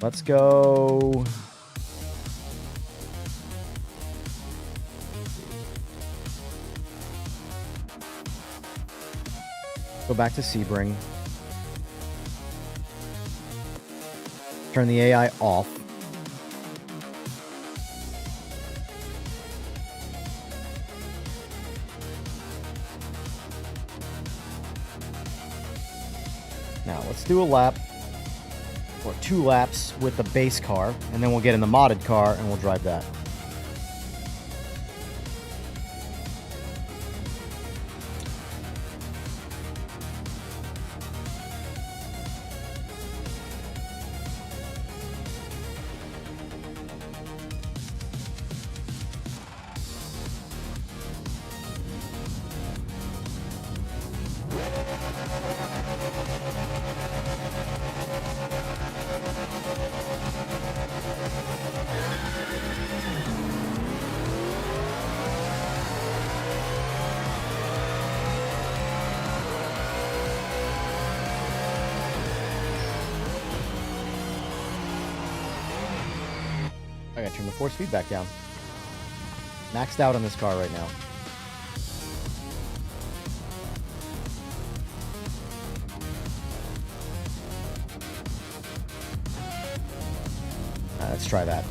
Let's go. Go back to Sebring. Turn the AI off. Now let's do a lap or 2 laps with the base car, and then we'll get in the modded car and we'll drive that. I gotta turn the force feedback down. Maxed out on this car right now. Let's try that.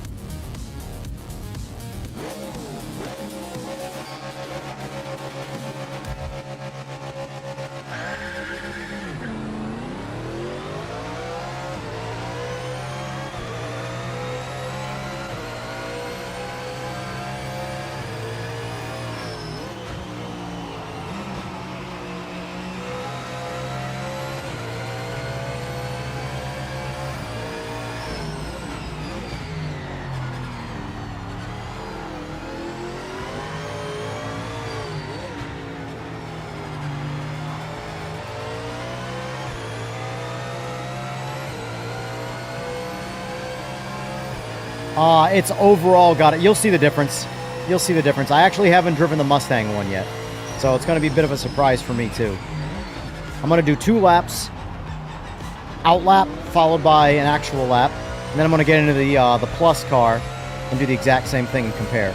It's overall got it. You'll see the difference. You'll see the difference. I actually haven't driven the Mustang one yet, so it's going to be a bit of a surprise for me too. I'm going to do 2 laps, out lap followed by an actual lap, and then I'm going to get into the Plus car and do the exact same thing and compare.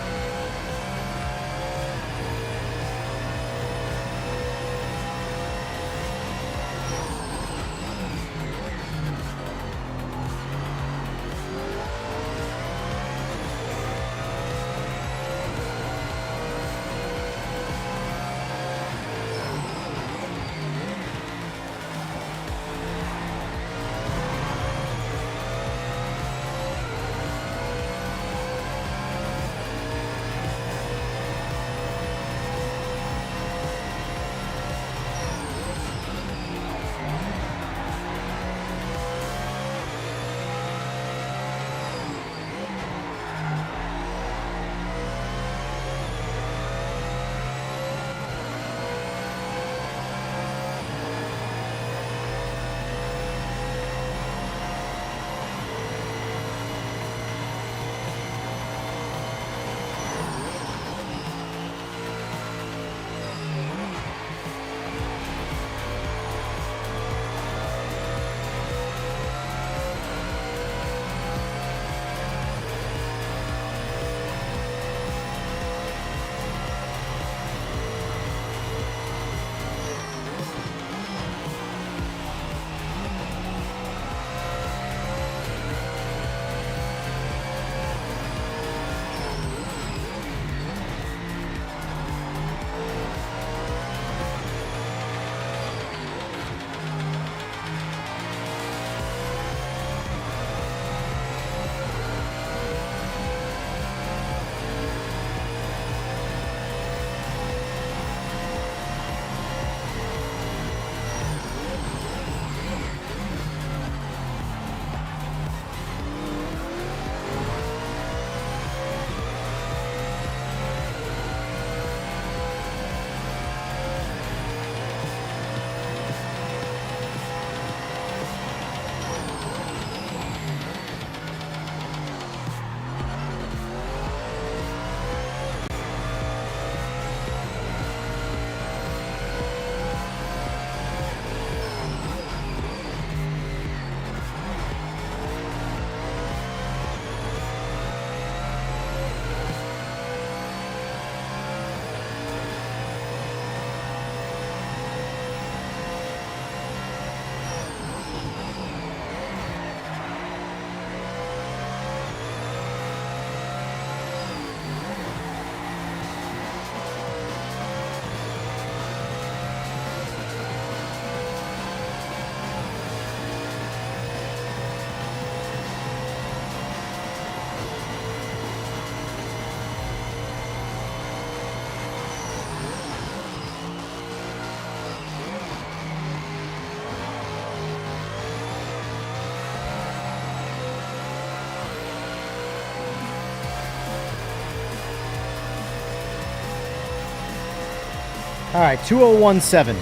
All right, 2017.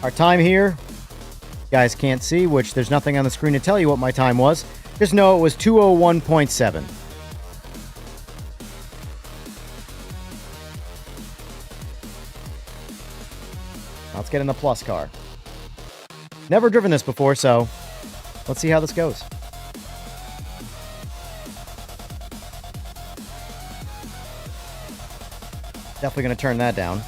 Our time here, you guys can't see, which there's nothing on the screen to tell you what my time was. Just know it was 201.7. Let's get in the Plus car. Never driven this before, so let's see how this goes. Definitely going to turn that down.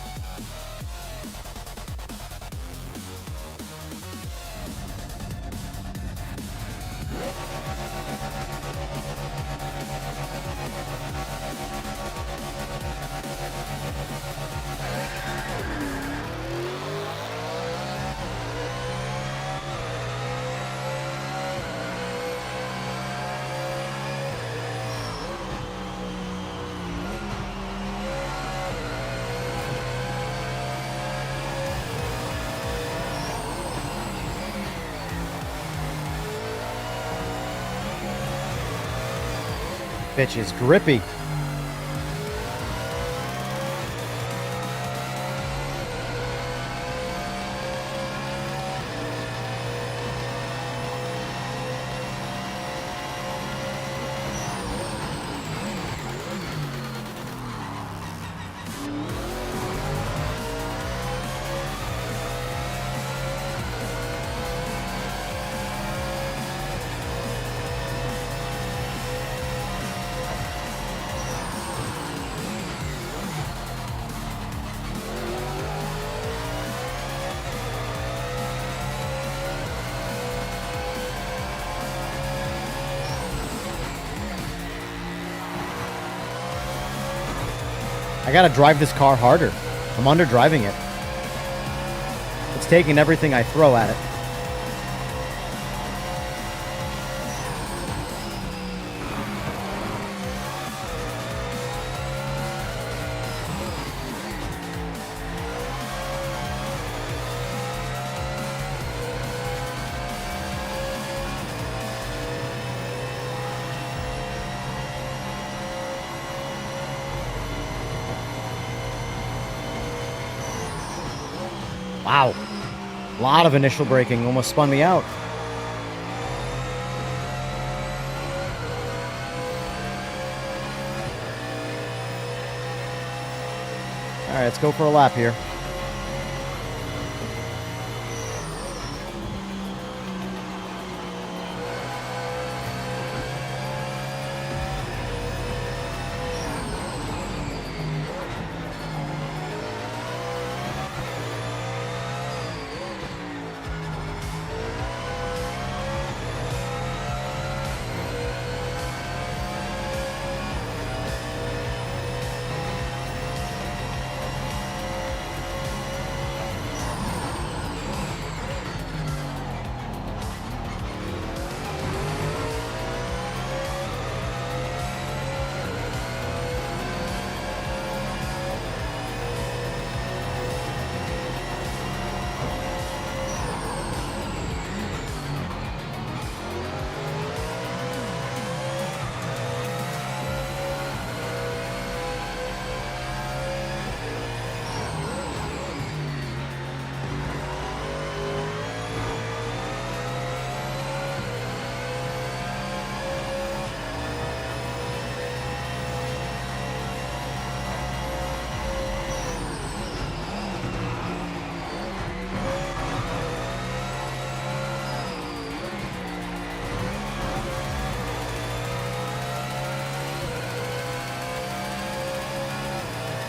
Bitch is grippy. I gotta drive this car harder. I'm under driving it. It's taking everything I throw at it. Wow. A lot of initial braking. Almost spun me out. Alright, let's go for a lap here.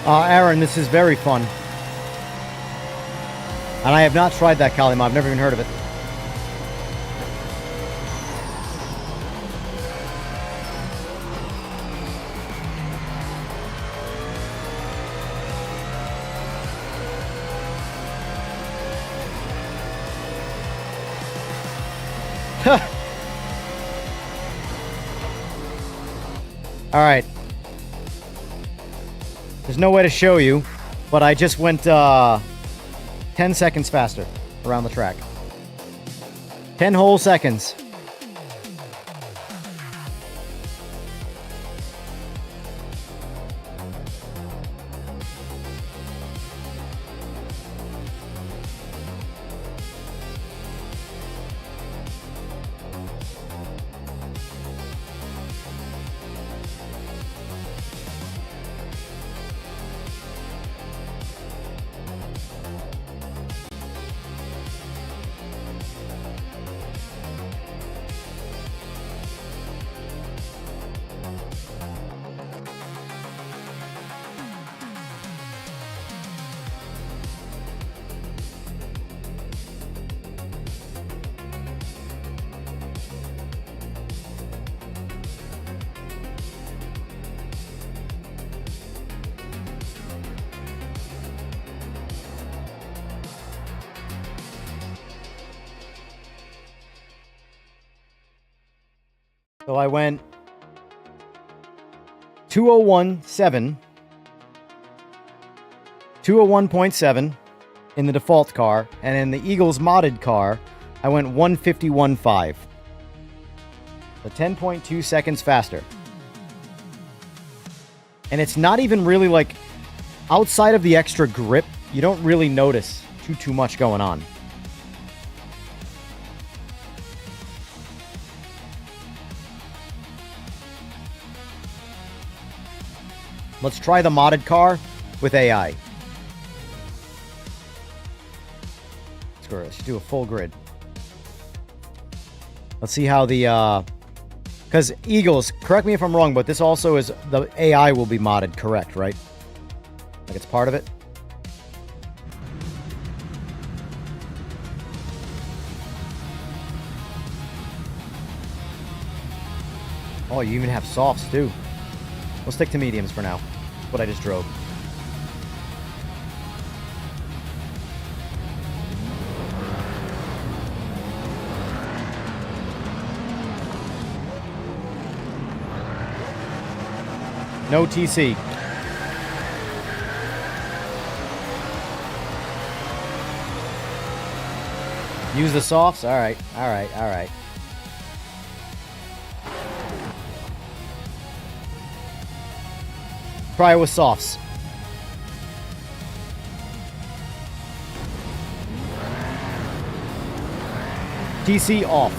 Aaron, this is very fun. And I have not tried that Kalima. I've never even heard of it. All right. There's no way to show you, but I just went 10 seconds faster around the track. 10 whole seconds. So I went 201.7, 201.7 in the default car, and in the Eagles modded car, I went 151.5. So 10.2 seconds faster. And it's not even really like, outside of the extra grip, you don't really notice too much going on. Let's try the modded car with AI. Screw it, let's do a full grid. Let's see how the, because Eagles, correct me if I'm wrong, but this also is, the AI will be modded, correct, right? Like it's part of it? Oh, you even have softs, too. We'll stick to mediums for now. What I just drove. No TC. Use the softs? Alright, alright, alright. Try it with softs. TC off.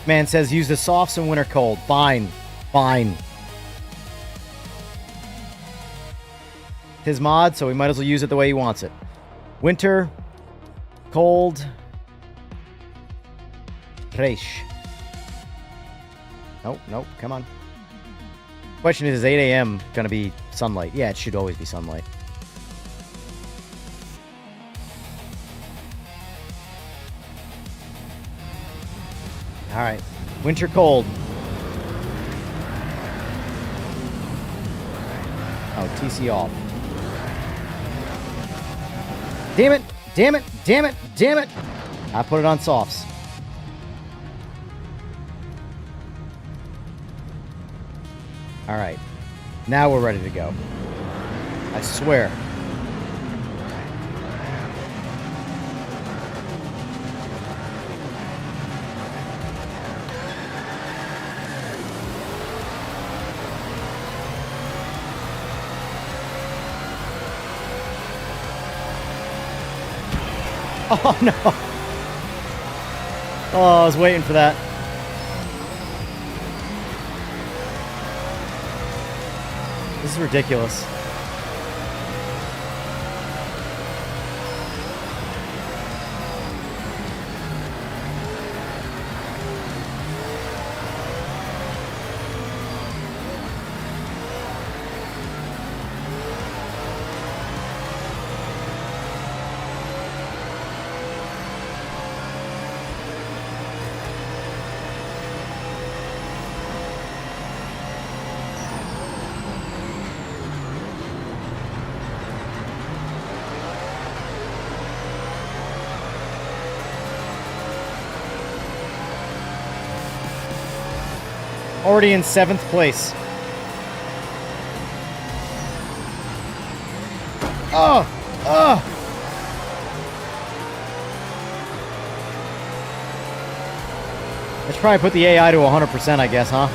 Man says use the softs in winter cold. Fine. Fine. His mod, so we might as well use it the way he wants it. Winter. Cold. Fresh. Nope, nope, come on. Question is 8 a.m. gonna be sunlight? Yeah, it should always be sunlight. Alright. Winter cold. Oh, TC off. Damn it! Damn it! Damn it! Damn it! I put it on softs. Alright. Now we're ready to go. I swear. Oh, no. Oh, I was waiting for that. This is ridiculous. Already in 7th place. Oh! Oh! I should probably put the AI to 100%, I guess, huh?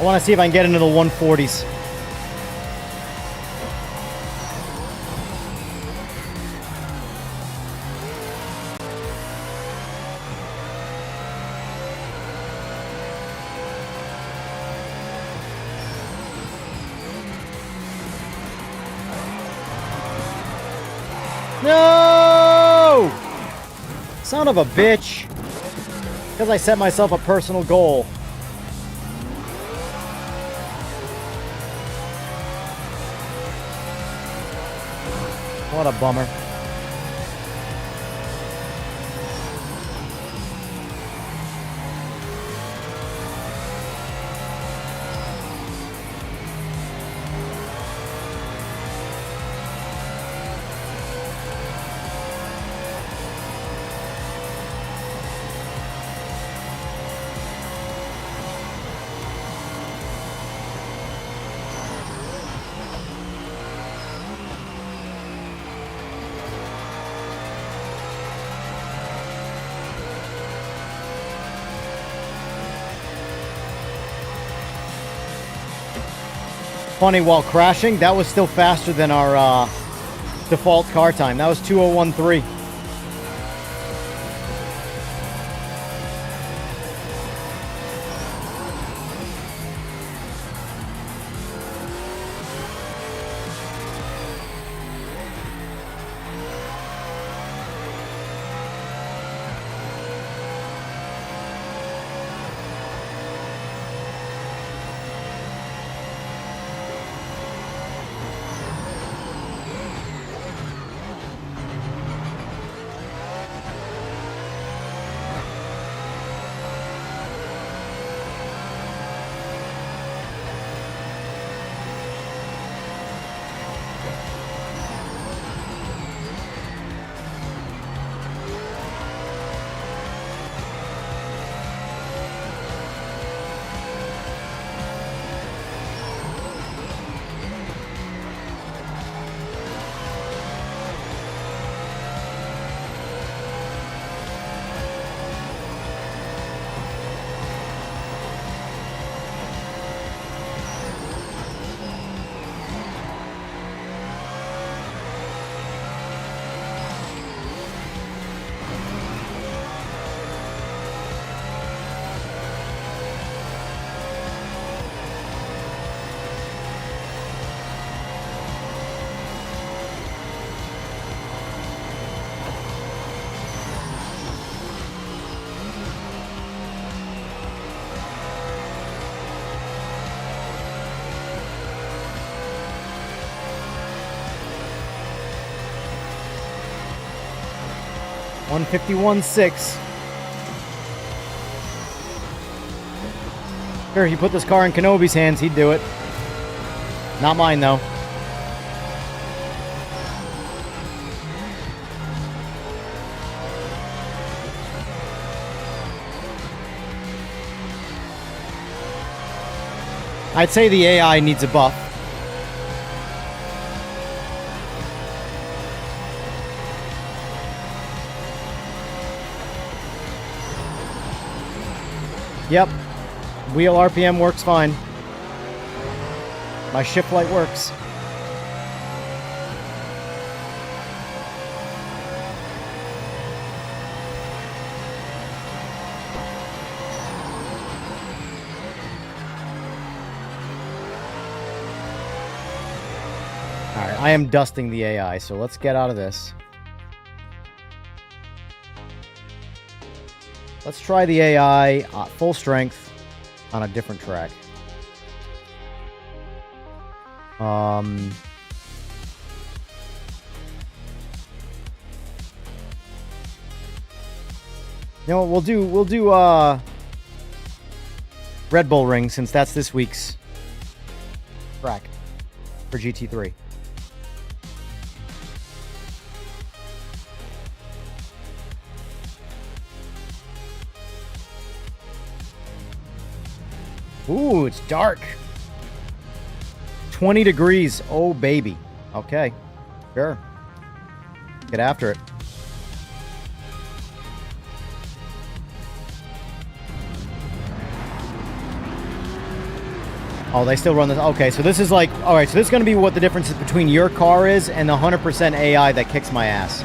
I want to see if I can get into the 140s. No! Son of a bitch. Because I set myself a personal goal. What a bummer. Funny, while crashing, that was still faster than our default car time. That was 2013. $151.6. Sure, he put this car in Kenobi's hands, he'd do it. Not mine, though. I'd say the AI needs a buff. Yep. Wheel RPM works fine. My shift light works. Alright, I am dusting the AI, so let's get out of this. Let's try the AI full strength on a different track. You know what, we'll do Red Bull Ring, since that's this week's track for GT3. Ooh, it's dark. 20 degrees. Oh, baby. Okay. Sure. Get after it. Oh, they still run this. Okay, so this is like, all right, so this is going to be what the difference between your car is and the 100% AI that kicks my ass.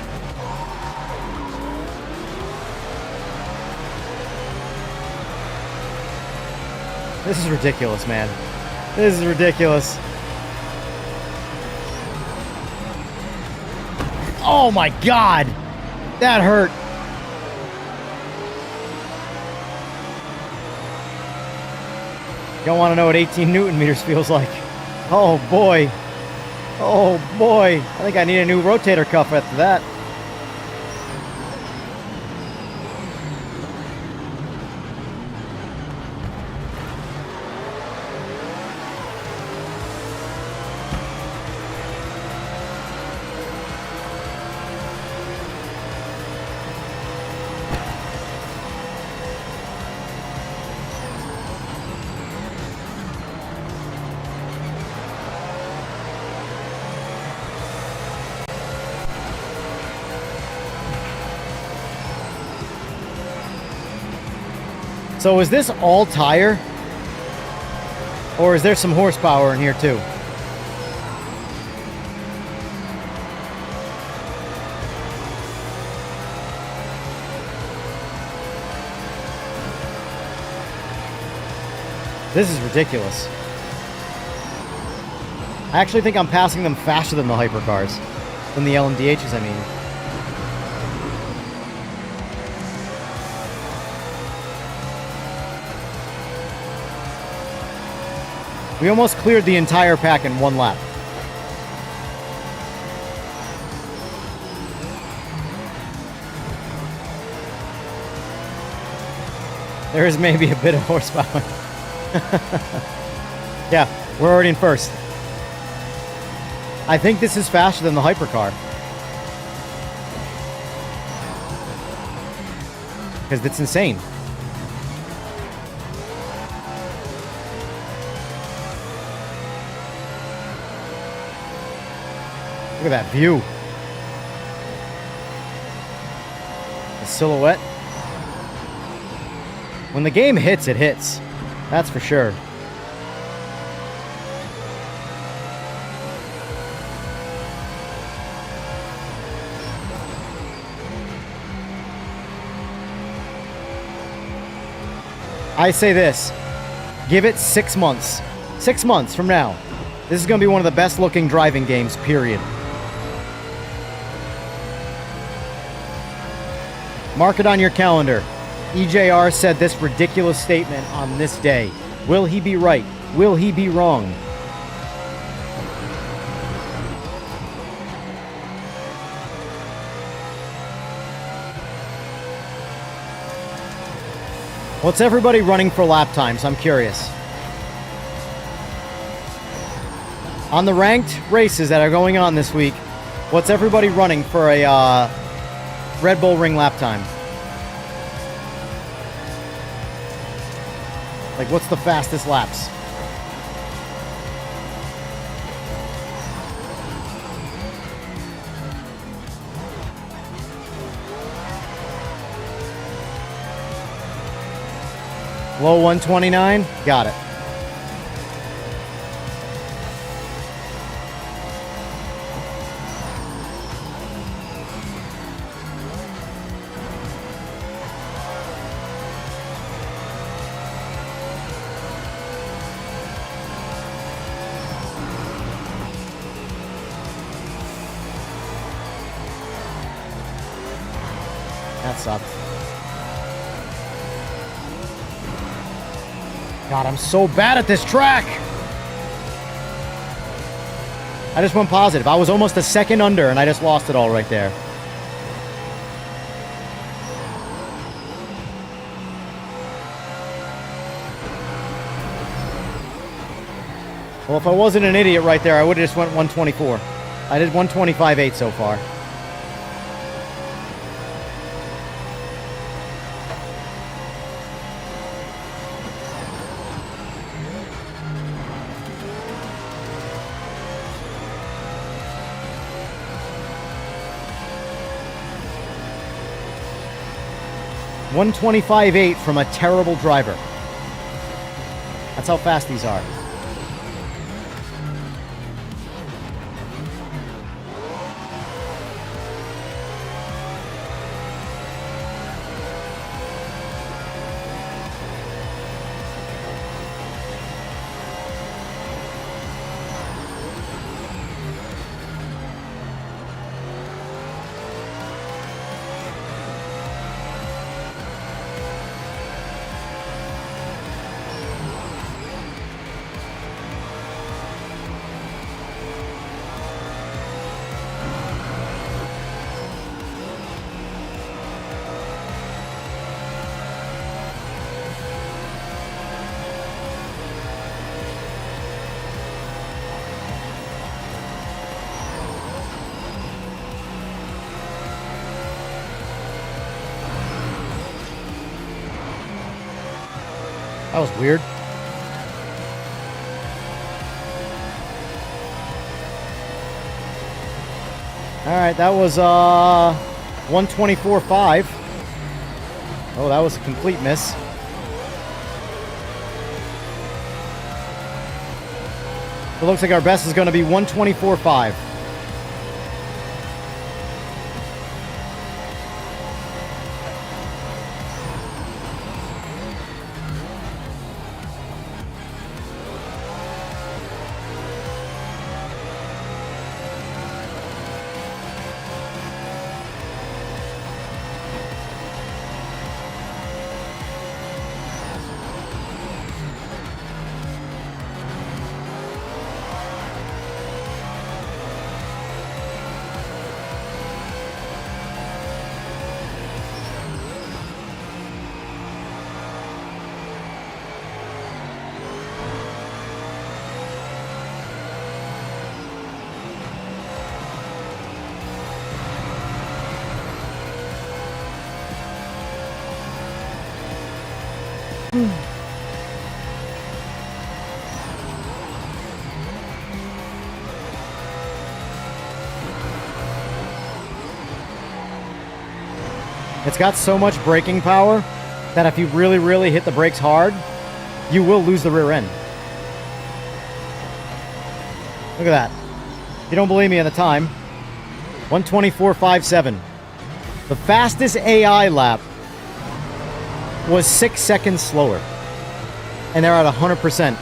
This is ridiculous, man. This is ridiculous. Oh my God! That hurt. Don't want to know what 18 Newton meters feels like. Oh boy. Oh boy. I think I need a new rotator cuff after that. So is this all tire? Or is there some horsepower in here too? This is ridiculous. I actually think I'm passing them faster than the hypercars. Than the LMDHs, I mean. We almost cleared the entire pack in one lap. There is maybe a bit of horsepower. Yeah, we're already in first. I think this is faster than the hypercar. Because it's insane. Look at that view. The silhouette. When the game hits, it hits. That's for sure. I say this. Give it 6 months. 6 months from now. This is going to be one of the best looking driving games, period. Mark it on your calendar. EJR said this ridiculous statement on this day. Will he be right? Will he be wrong? What's everybody running for lap times? I'm curious. On the ranked races that are going on this week, what's everybody running for a Red Bull Ring lap time? Like, what's the fastest laps? Low 129? Got it. That sucked. God, I'm so bad at this track. I just went positive. I was almost a second under, and I just lost it all right there. Well, if I wasn't an idiot right there, I would have just went 124. I did 125.8 so far. $125.8 from a terrible driver. That's how fast these are. That was weird. Alright, that was 124.5. Oh, that was a complete miss. It looks like our best is going to be 124.5. It's got so much braking power that if you really, really hit the brakes hard, you will lose the rear end. Look at that. If you don't believe me on the time, 124.57. The fastest AI lap was 6 seconds slower. And they're at 100%.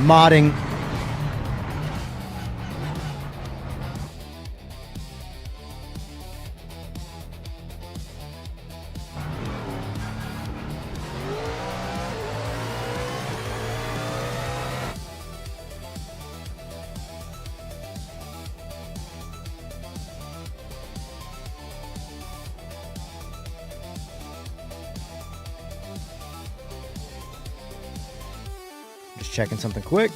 Modding. Just checking something quick.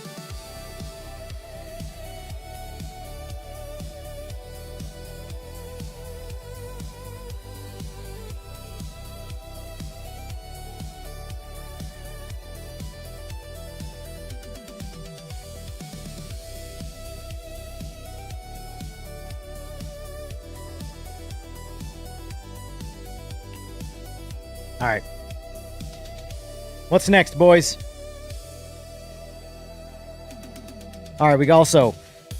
All right. What's next, boys? All right, we also...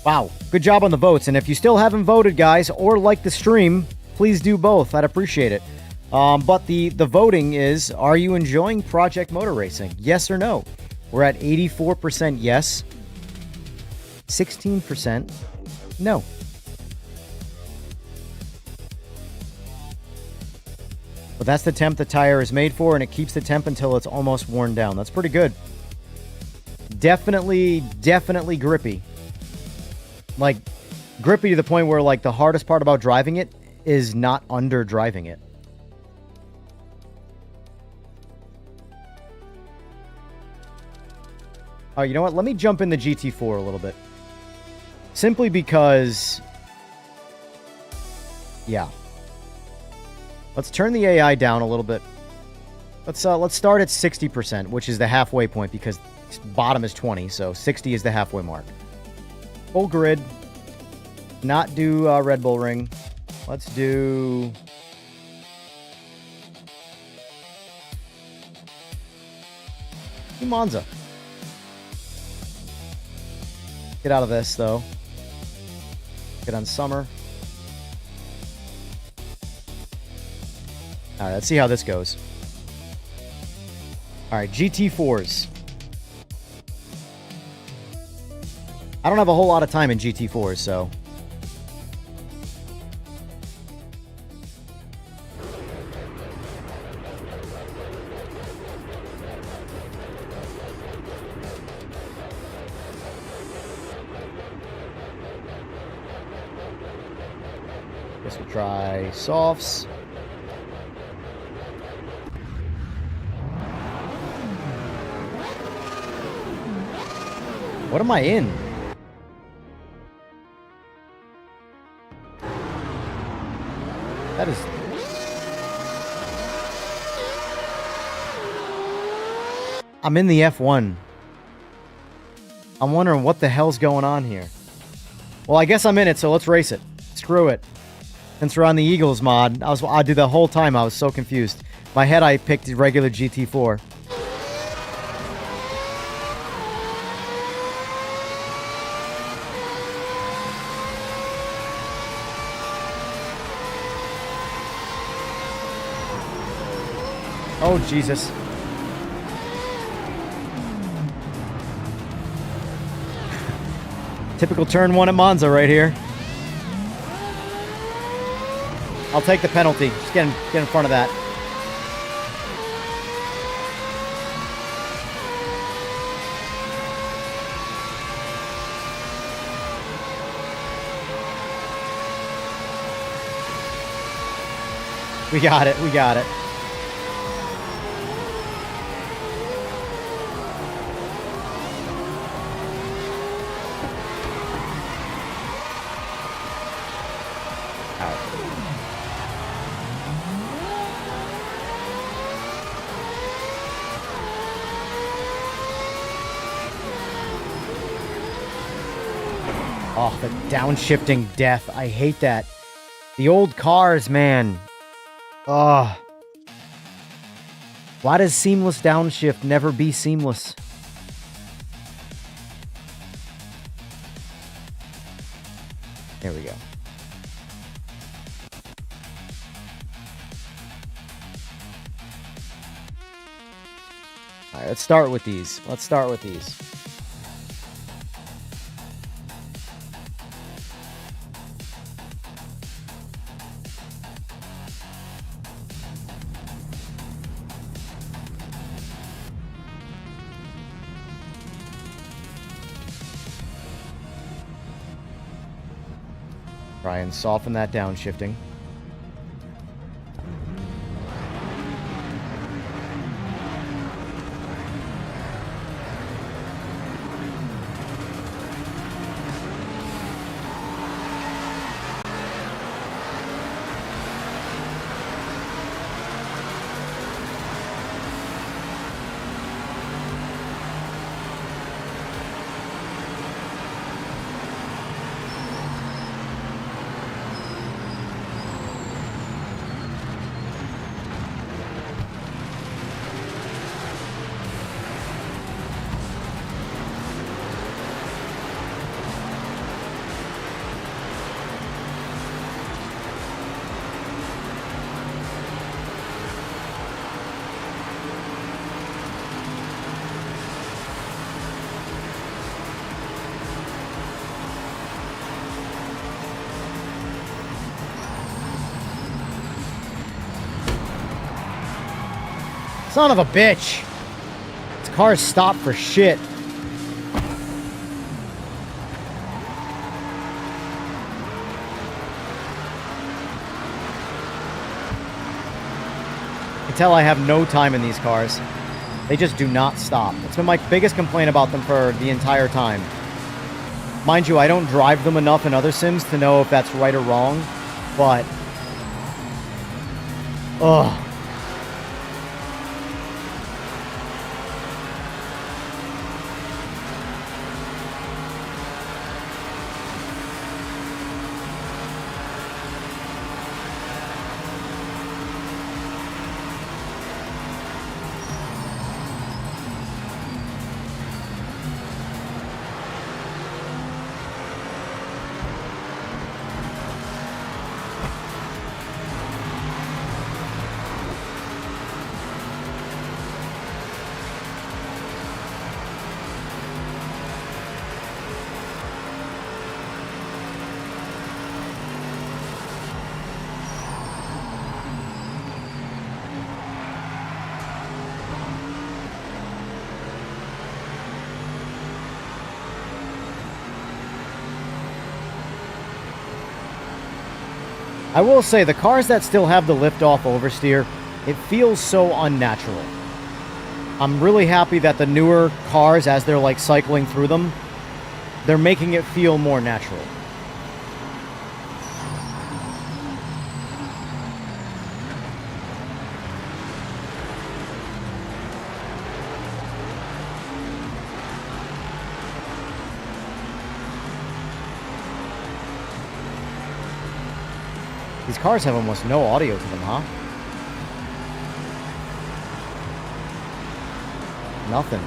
Wow, good job on the votes. And if you still haven't voted, guys, or like the stream, please do both. I'd appreciate it. But the voting is, are you enjoying Project Motor Racing? Yes or no? We're at 84% yes. 16% no. But that's the temp the tire is made for, and it keeps the temp until it's almost worn down. That's pretty good. Definitely grippy. Like, grippy to the point where, like, the hardest part about driving it is not under driving it. Oh, you know what? Let me jump in the GT4 a little bit. Simply because... Yeah. Let's turn the AI down a little bit. Let's start at 60%, which is the halfway point, because bottom is 20, so 60 is the halfway mark. Full grid. Not do Red Bull Ring. Let's do... Monza. Get out of this, though. Get on summer. Alright, let's see how this goes. Alright, GT4s. I don't have a whole lot of time in GT4s, so... Guess we'll try softs. What am I in? That is... I'm in the F1. I'm wondering what the hell's going on here. Well, I guess I'm in it, so let's race it. Screw it. Since we're on the Eagles mod, I did the whole time. I was so confused. My head, I picked regular GT4. Oh, Jesus. Typical turn 1 at Monza right here. I'll take the penalty. Just get in front of that. We got it. We got it. Oh, the downshifting death. I hate that. The old cars, man. Ugh. Why does seamless downshift never be seamless? There we go. All right, let's start with these. Let's start with these. Try and soften that downshifting. Son of a bitch! This car's stopped for shit. I can tell I have no time in these cars. They just do not stop. It's been my biggest complaint about them for the entire time. Mind you, I don't drive them enough in other sims to know if that's right or wrong, but... Ugh. I will say, the cars that still have the lift-off oversteer, it feels so unnatural. I'm really happy that the newer cars, as they're like cycling through them, they're making it feel more natural. These cars have almost no audio to them, huh? Nothing.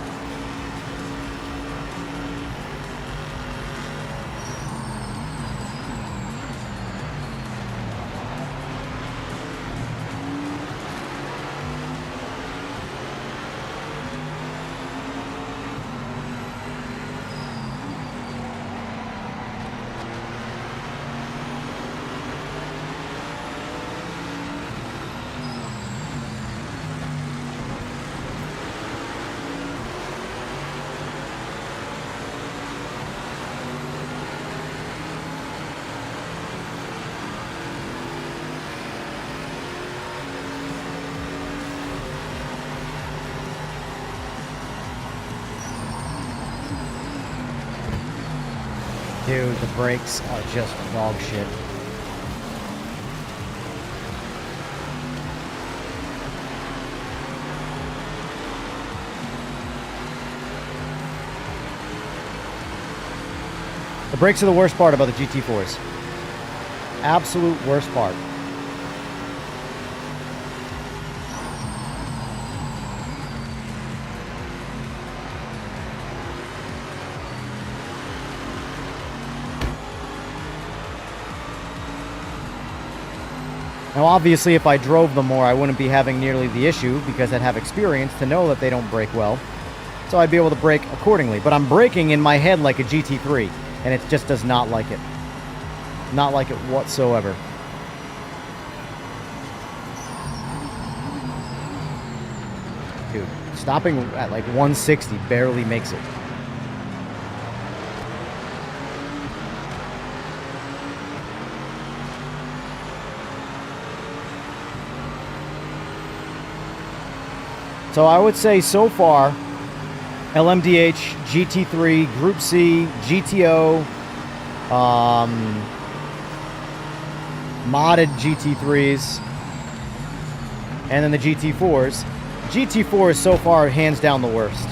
Dude, the brakes are just dog shit. The brakes are the worst part about the GT4s. Absolute worst part. Now, obviously, if I drove them more, I wouldn't be having nearly the issue because I'd have experience to know that they don't brake well. So I'd be able to brake accordingly. But I'm braking in my head like a GT3, and it just does not like it. Not like it whatsoever. Dude, stopping at like 160 barely makes it. So I would say so far, LMDH, GT3, Group C, GTO, modded GT3s, and then the GT4s. GT4 is so far hands down the worst.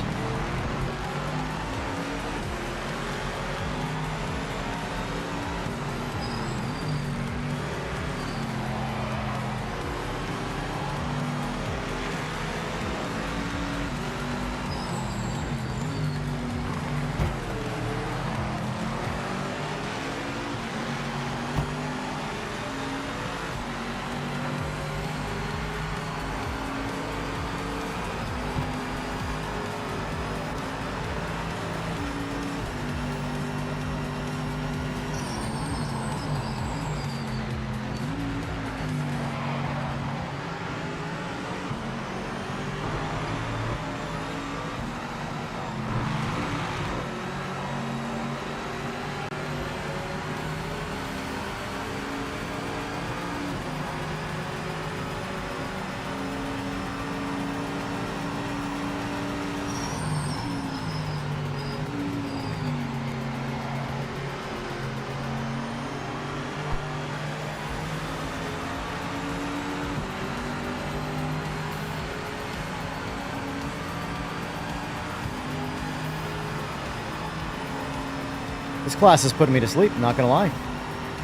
This class is putting me to sleep, not gonna lie.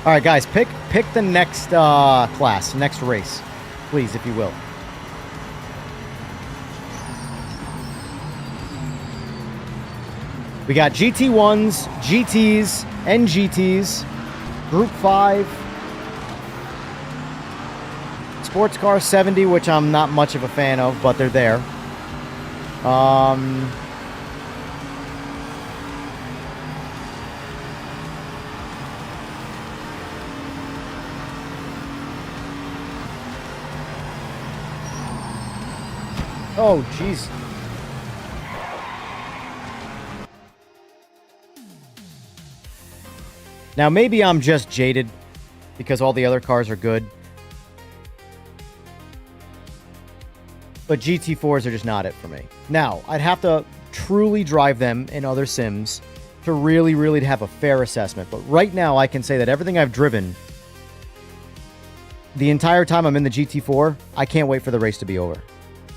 All right, guys, pick the next class, next race, please, if you will. We got GT1s, GTs, NGTs, Group 5, Sports Car 70, which I'm not much of a fan of, but they're there. Oh, jeez. Now, maybe I'm just jaded because all the other cars are good. But GT4s are just not it for me. Now, I'd have to truly drive them in other sims to really have a fair assessment. But right now, I can say that everything I've driven, the entire time I'm in the GT4, I can't wait for the race to be over.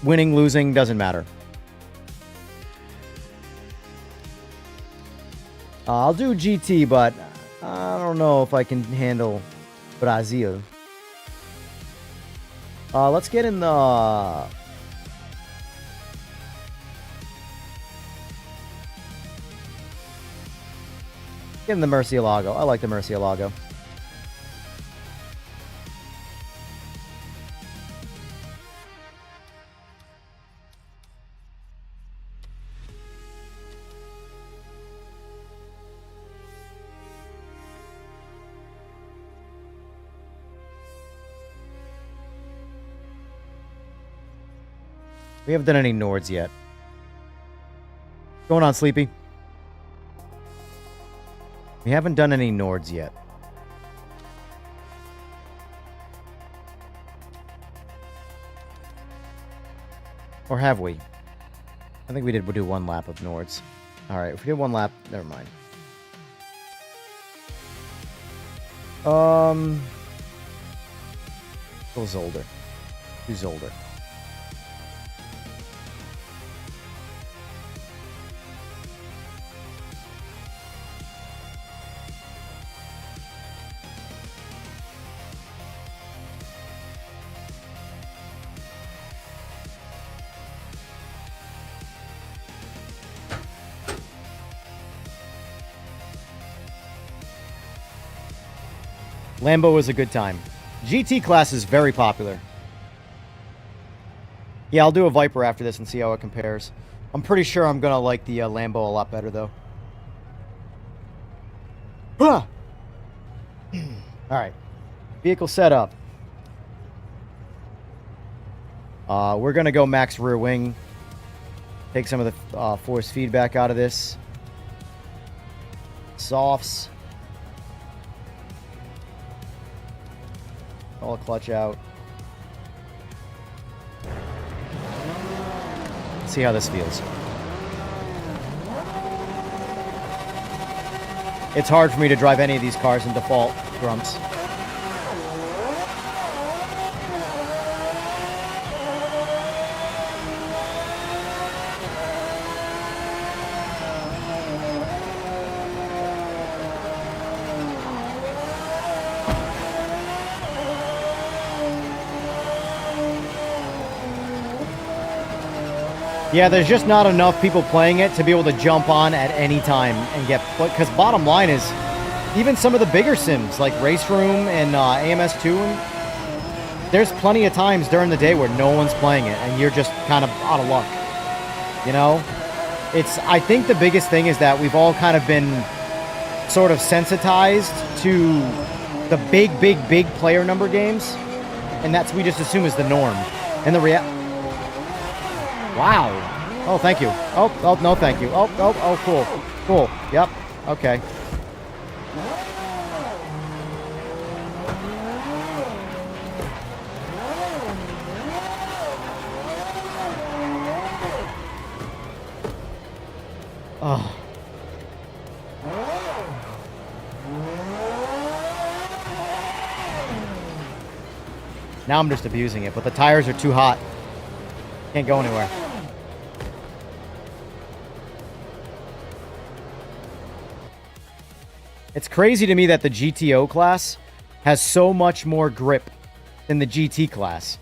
Winning, losing, doesn't matter. I'll do GT, but I don't know if I can handle Brazil. Let's get in the... Get in the Murcielago. I like the Murcielago. We haven't done any Nords yet. What's going on, Sleepy? We haven't done any Nords yet. Or have we? I think we did do one lap of Nords. Alright, if we did one lap, never mind. Go Zolder. Do Zolder. Lambo is a good time. GT class is very popular. Yeah, I'll do a Viper after this and see how it compares. I'm pretty sure I'm going to like the Lambo a lot better, though. Alright. Vehicle setup. We're going to go max rear wing. Take some of the force feedback out of this. Softs. All clutch out. Let's see how this feels. It's hard for me to drive any of these cars in default grumps. Yeah, there's just not enough people playing it to be able to jump on at any time and get... Because bottom line is, even some of the bigger sims, like Race Room and AMS2, there's plenty of times during the day where no one's playing it, and you're just kind of out of luck. You know? I think the biggest thing is that we've all kind of been sort of sensitized to the big player number games, and that's we just assume is the norm. And the Wow. Oh, thank you. Oh, no, thank you. Oh, cool. Cool. Yep. Okay. Oh. Now I'm just abusing it, but the tires are too hot. Can't go anywhere. It's crazy to me that the GTO class has so much more grip than the GT class.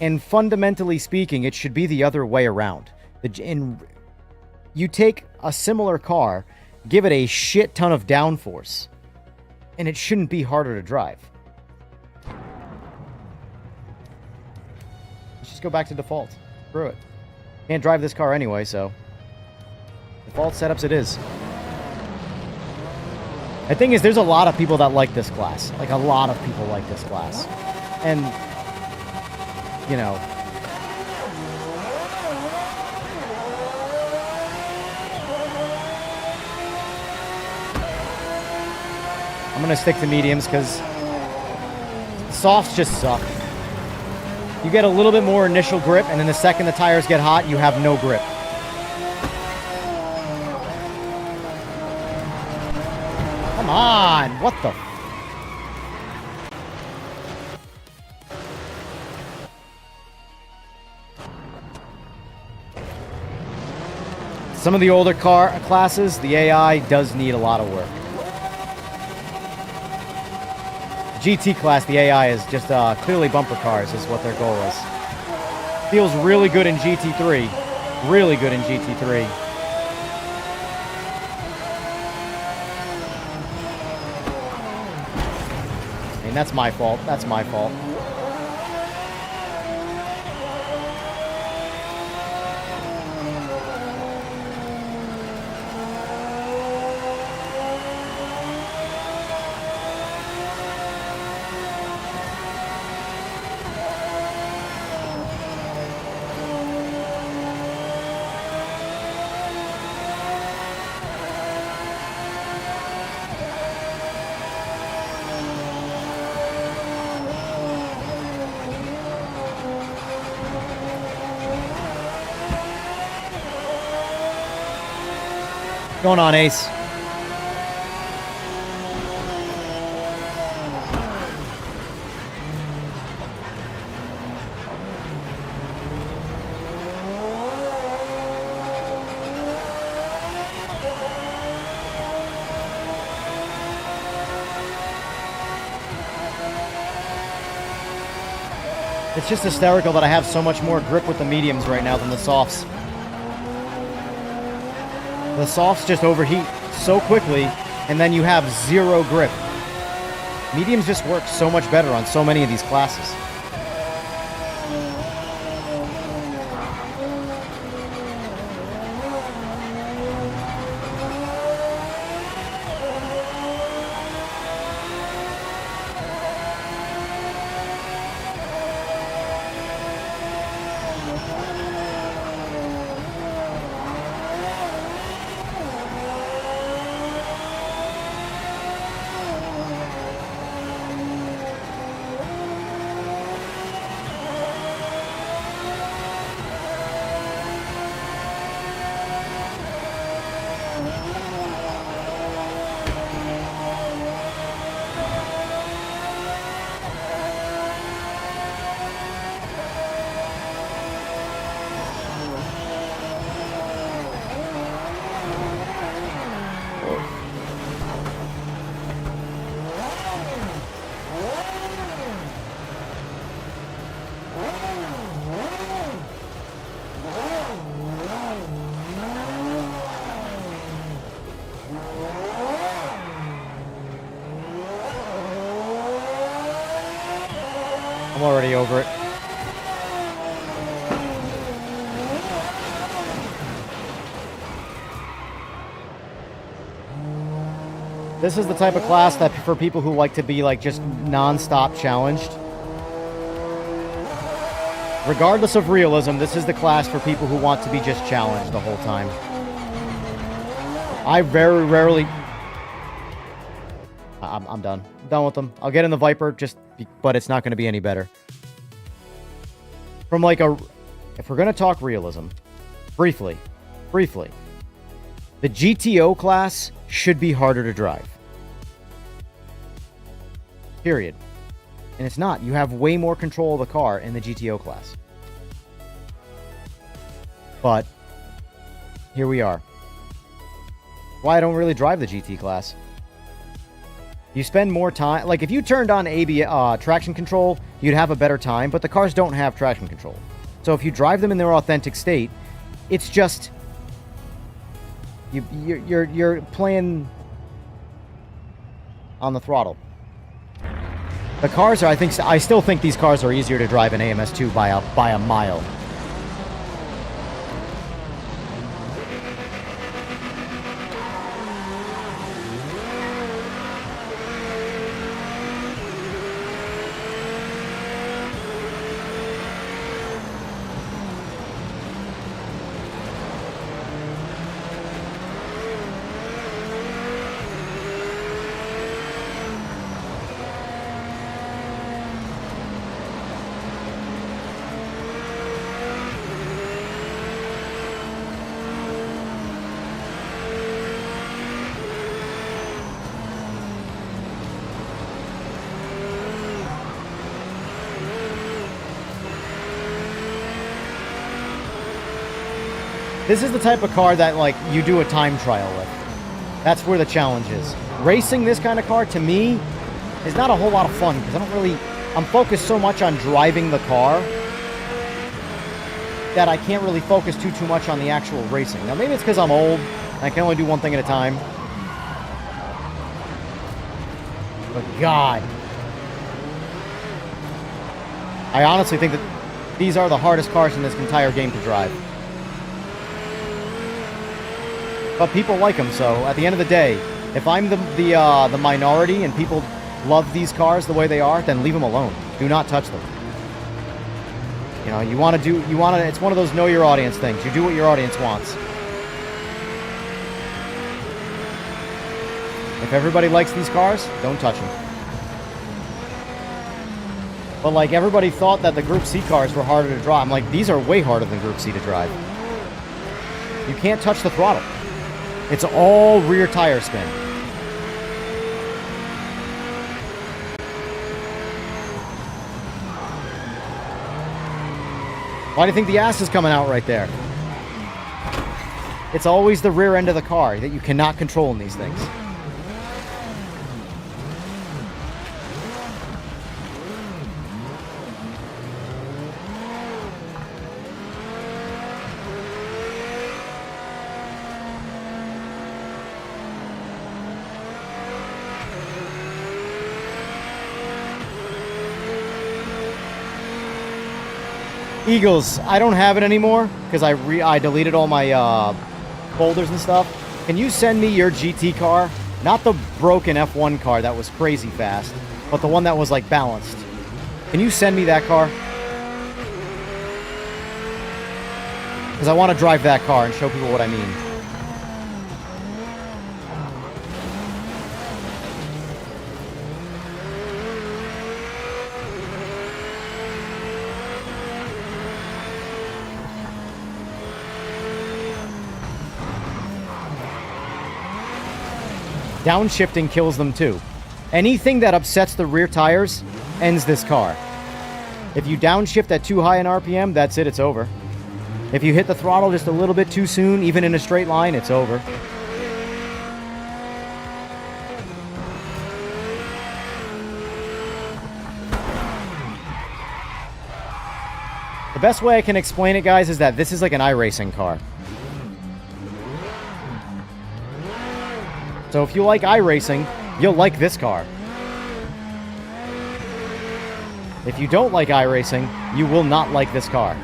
And fundamentally speaking, it should be the other way around. You take a similar car, give it a shit ton of downforce, and it shouldn't be harder to drive. Let's just go back to default. Screw it. Can't drive this car anyway, so default setups it is. The thing is, there's a lot of people that like this class. Like, a lot of people like this class. And, you know... I'm going to stick to mediums, because softs just suck. You get a little bit more initial grip, and then the second the tires get hot, you have no grip. Come on! What the... Some of the older car classes, the AI does need a lot of work. GT class, the AI is just clearly bumper cars is what their goal is. Feels really good in GT3. Really good in GT3. I mean, that's my fault. That's my fault. Going on, Ace. It's just hysterical that I have so much more grip with the mediums right now than the softs. The softs just overheat so quickly, and then you have zero grip. Mediums just work so much better on so many of these classes. I'm already over it. This is the type of class that for people who like to be like just non-stop challenged. Regardless of realism, this is the class for people who want to be just challenged the whole time. I very rarely... I'm done. I'm done with them. I'll get in the Viper, but it's not going to be any better. From like a... If we're going to talk realism, briefly, the GTO class should be harder to drive. Period. And it's not. You have way more control of the car in the GTO class. But here we are. Why I don't really drive the GT class. You spend more time... Like, if you turned on traction control, you'd have a better time, but the cars don't have traction control. So if you drive them in their authentic state, it's just... You're playing on the throttle. The cars are, I still think these cars are easier to drive in AMS2 by a mile. This is the type of car that, like, you do a time trial with. That's where the challenge is. Racing this kind of car, to me, is not a whole lot of fun because I'm focused so much on driving the car that I can't really focus too much on the actual racing. Now, maybe it's because I'm old and I can only do one thing at a time. But God, I honestly think that these are the hardest cars in this entire game to drive. But people like them, so at the end of the day, if I'm the minority and people love these cars the way they are, then leave them alone. Do not touch them. You know, it's one of those know your audience things. You do what your audience wants. If everybody likes these cars, don't touch them. But like everybody thought that the Group C cars were harder to drive. I'm like, these are way harder than Group C to drive. You can't touch the throttle. It's all rear tire spin. Why do you think the ass is coming out right there? It's always the rear end of the car that you cannot control in these things. Eagles, I don't have it anymore because I deleted all my folders and stuff. Can you send me your GT car? Not the broken F1 car that was crazy fast, but the one that was like balanced. Can you send me that car? Because I want to drive that car and show people what I mean. Downshifting kills them too. Anything that upsets the rear tires ends this car. If you downshift at too high an RPM, that's it, it's over. If you hit the throttle just a little bit too soon, even in a straight line, it's over. The best way I can explain it, guys, is that this is like an iRacing car. So if you like iRacing, you'll like this car. If you don't like iRacing, you will not like this car.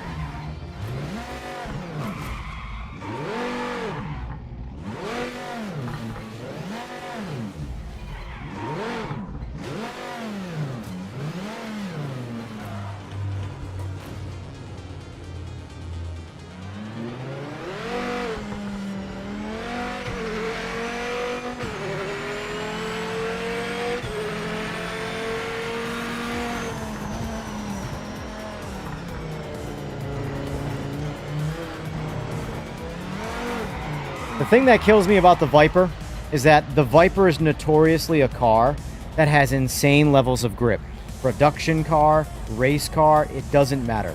The thing that kills me about the Viper is that the Viper is notoriously a car that has insane levels of grip. Production car, race car, it doesn't matter.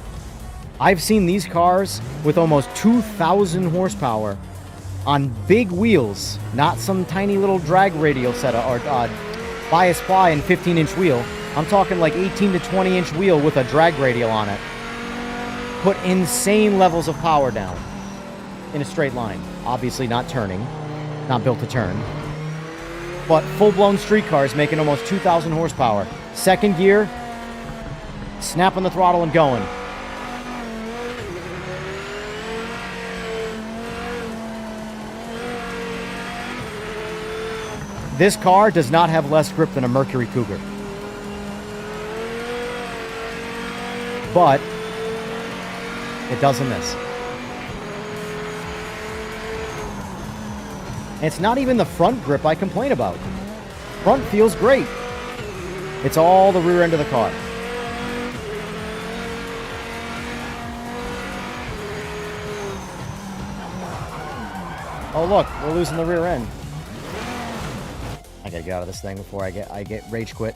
I've seen these cars with almost 2,000 horsepower on big wheels, not some tiny little drag radial setup or bias ply and 15-inch wheel. I'm talking like 18 to 20-inch wheel with a drag radial on it. Put insane levels of power down in a straight line. Obviously not turning, not built to turn. But full-blown street cars making almost 2,000 horsepower. Second gear, snapping the throttle and going. This car does not have less grip than a Mercury Cougar. But it does in this. And it's not even the front grip I complain about. Front feels great. It's all the rear end of the car. Oh look, we're losing the rear end. I gotta get out of this thing before I get rage quit.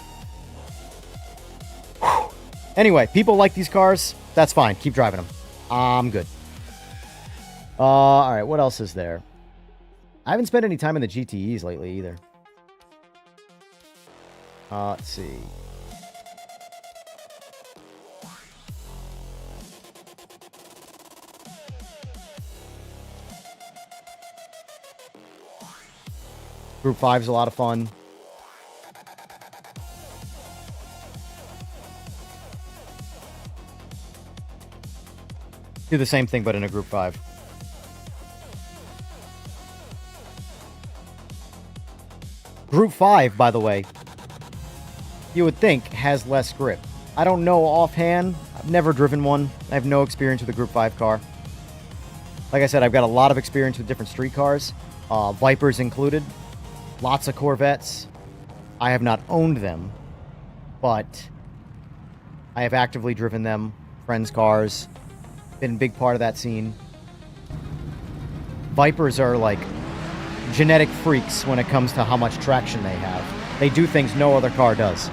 Whew. Anyway, people like these cars. That's fine. Keep driving them. I'm good. All right, what else is there? I haven't spent any time in the GTEs lately either. Let's see. Group 5 is a lot of fun. Do the same thing, but in a group 5. Group 5, by the way, you would think has less grip. I don't know offhand. I've never driven one. I have no experience with a Group 5 car. Like I said, I've got a lot of experience with different street cars, Vipers included, lots of Corvettes. I have not owned them, but I have actively driven them, friends' cars, been a big part of that scene. Vipers are like genetic freaks when it comes to how much traction they have. They do things no other car does.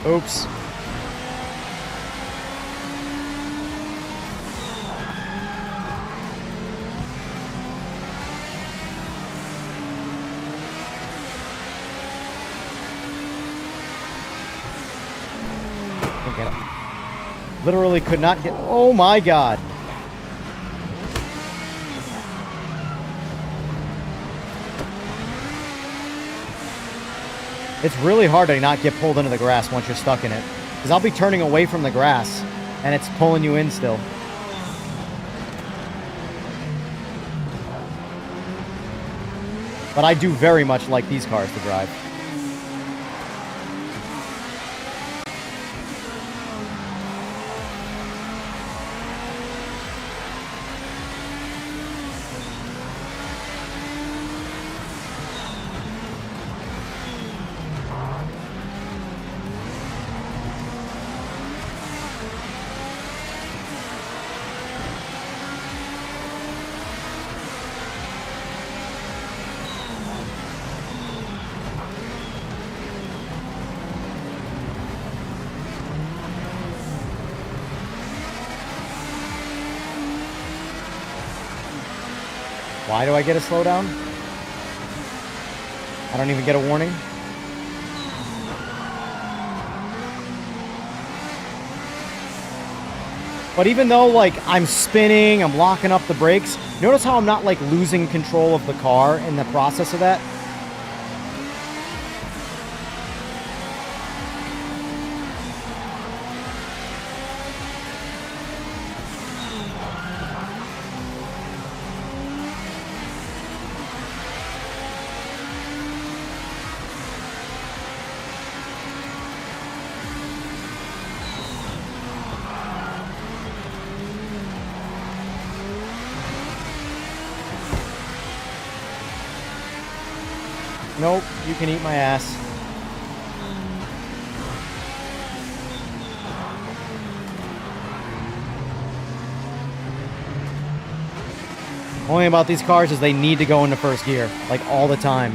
Oops. Can't get it. Literally could not get... Oh my god. It's really hard to not get pulled into the grass once you're stuck in it. Because I'll be turning away from the grass, and it's pulling you in still. But I do very much like these cars to drive. Why do I get a slowdown? I don't even get a warning. But even though, like, I'm spinning, I'm locking up the brakes, notice how I'm not, like, losing control of the car in the process of that? Nope, you can eat my ass. Only about these cars is they need to go into first gear, like all the time.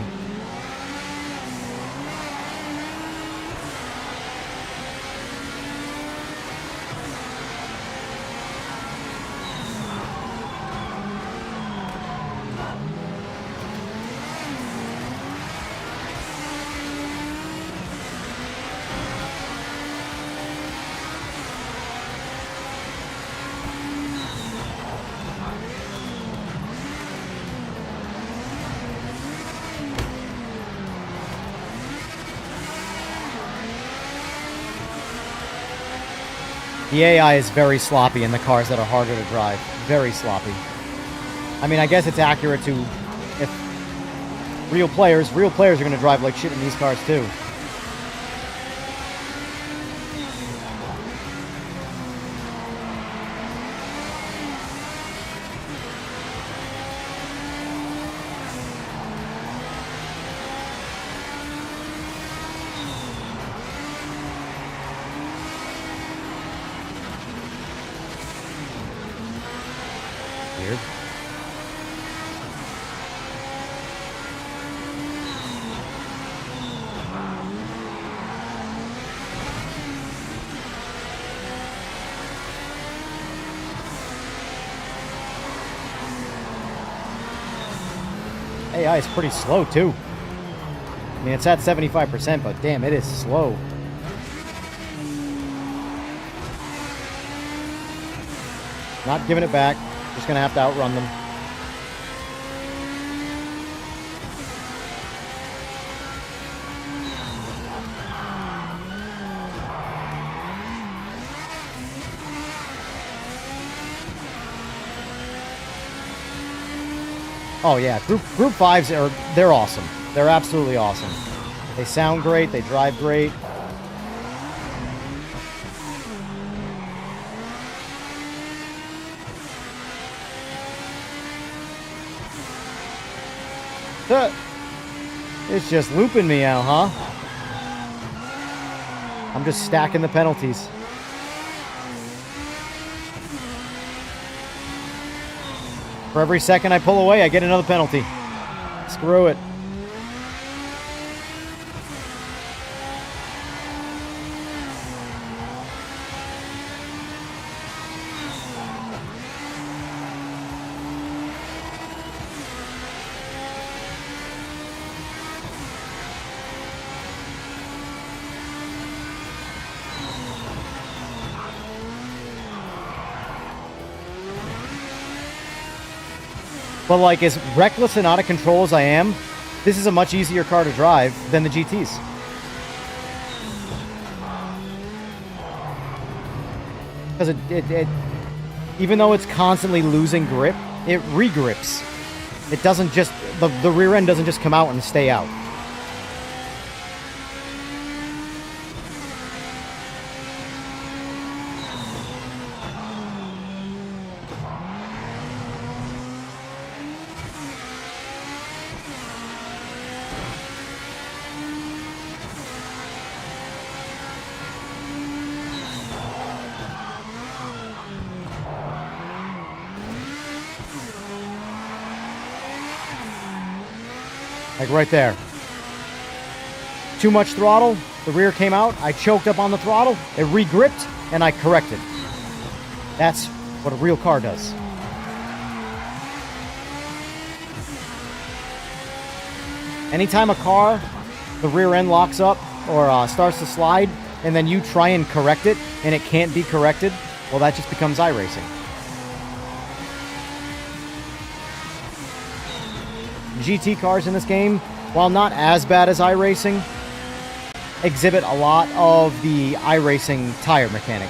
The AI is very sloppy in the cars that are harder to drive. Very sloppy. I mean, I guess it's accurate to... If real players are going to drive like shit in these cars too. weird. AI is pretty slow, too. I mean, it's at 75%, but damn, it is slow. Not giving it back. Just gonna have to outrun them. Oh yeah, Group 5s they're awesome. They're absolutely awesome. They sound great, they drive great. It's just looping me out, huh? I'm just stacking the penalties. For every second I pull away, I get another penalty. Screw it. But like, as reckless and out of control as I am, this is a much easier car to drive than the GTs. Because it even though it's constantly losing grip, it regrips. It doesn't just, the rear end doesn't just come out and stay out. Like right there. Too much throttle, the rear came out, I choked up on the throttle, it regripped, and I corrected. That's what a real car does. Anytime a car, the rear end locks up or starts to slide, and then you try and correct it, and it can't be corrected, well, that just becomes iRacing. GT cars in this game, while not as bad as iRacing, exhibit a lot of the iRacing tire mechanic.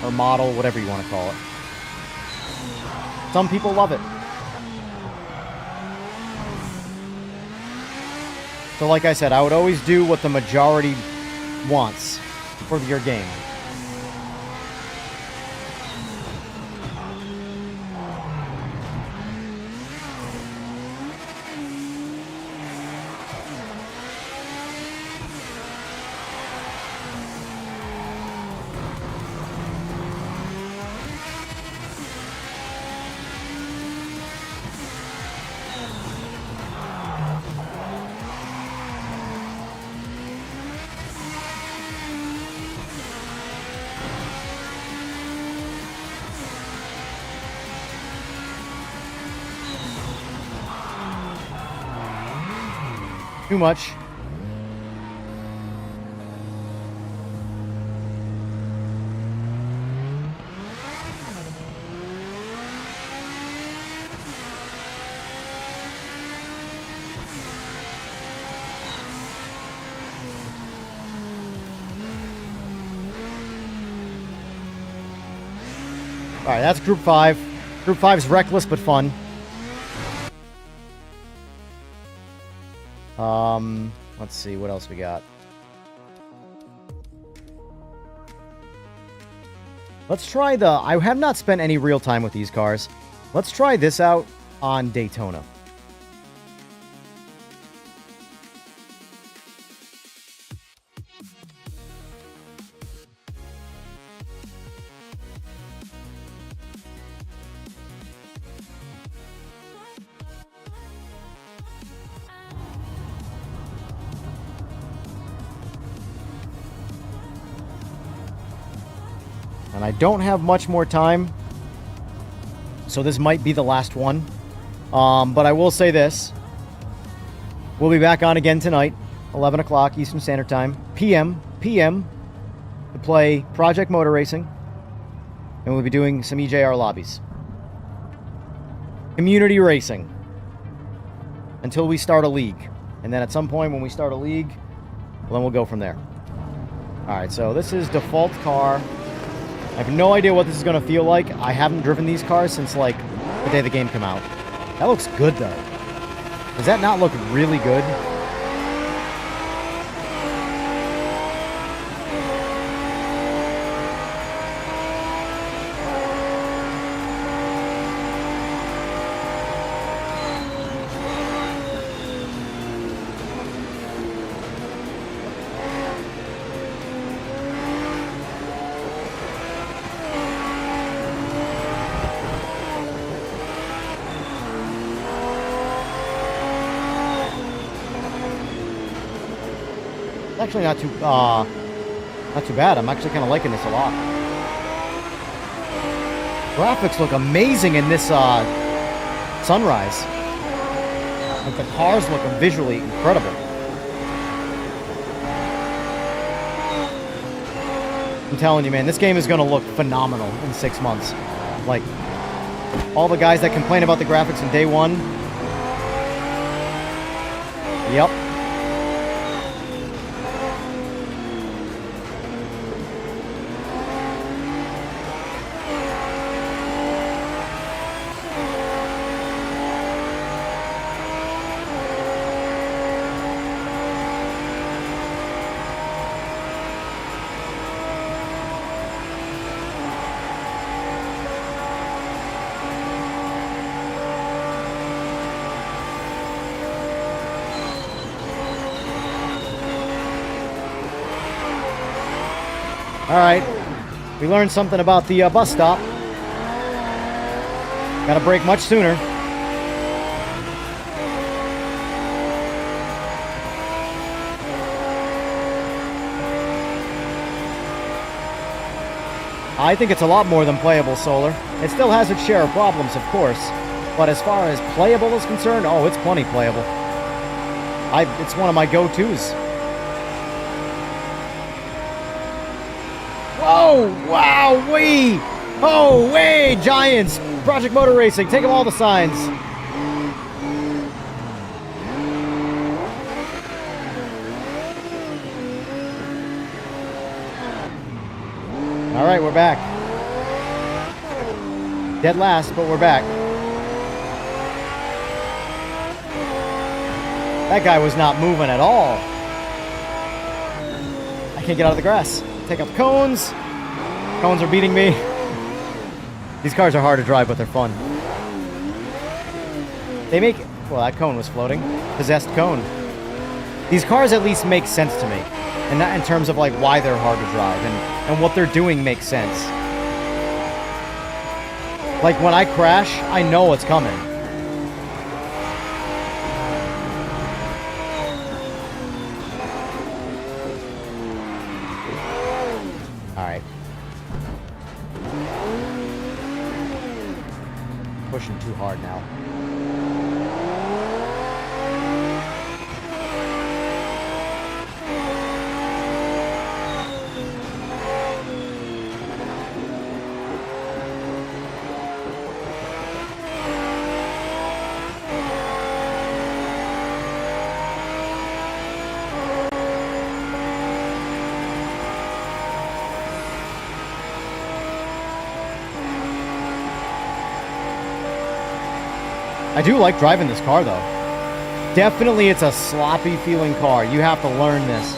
Or model, whatever you want to call it. Some people love it. So like I said, I would always do what the majority wants for your game. Too much. All right, that's Group 5. Group 5 is reckless but fun. Let's see, what else we got? Let's try I have not spent any real time with these cars. Let's try this out on Daytona. And I don't have much more time, so this might be the last one. But I will say this. We'll be back on again tonight, 11 o'clock Eastern Standard Time, PM, to play Project Motor Racing. And we'll be doing some EJR lobbies. Community racing. Until we start a league. And then at some point when we start a league, well, then we'll go from there. Alright, so this is default car. I have no idea what this is going to feel like. I haven't driven these cars since, like, the day the game came out. That looks good, though. Does that not look really good? Actually not too bad. I'm actually kind of liking this a lot. Graphics look amazing in this sunrise. Like the cars look visually incredible. I'm telling you, man, this game is going to look phenomenal in 6 months. Like, all the guys that complain about the graphics in day one. Yep. Alright, we learned something about the bus stop. Gotta brake much sooner. I think it's a lot more than playable, Solar. It still has its share of problems, of course. But as far as playable is concerned, oh, it's plenty playable. It's one of my go-tos. Whoa! Wow! Wee! Oh, way! Giants! Project Motor Racing. Take them all the signs. All right, we're back. Dead last, but we're back. That guy was not moving at all. I can't get out of the grass. Take out the cones. Cones are beating me. These cars are hard to drive, but they're fun. They make... Well, that cone was floating. Possessed cone. These cars at least make sense to me. And not in terms of, like, why they're hard to drive. And what they're doing makes sense. Like, when I crash, I know what's coming. Alright. Pushing too hard now. I do like driving this car, though. Definitely, it's a sloppy feeling car. You have to learn this.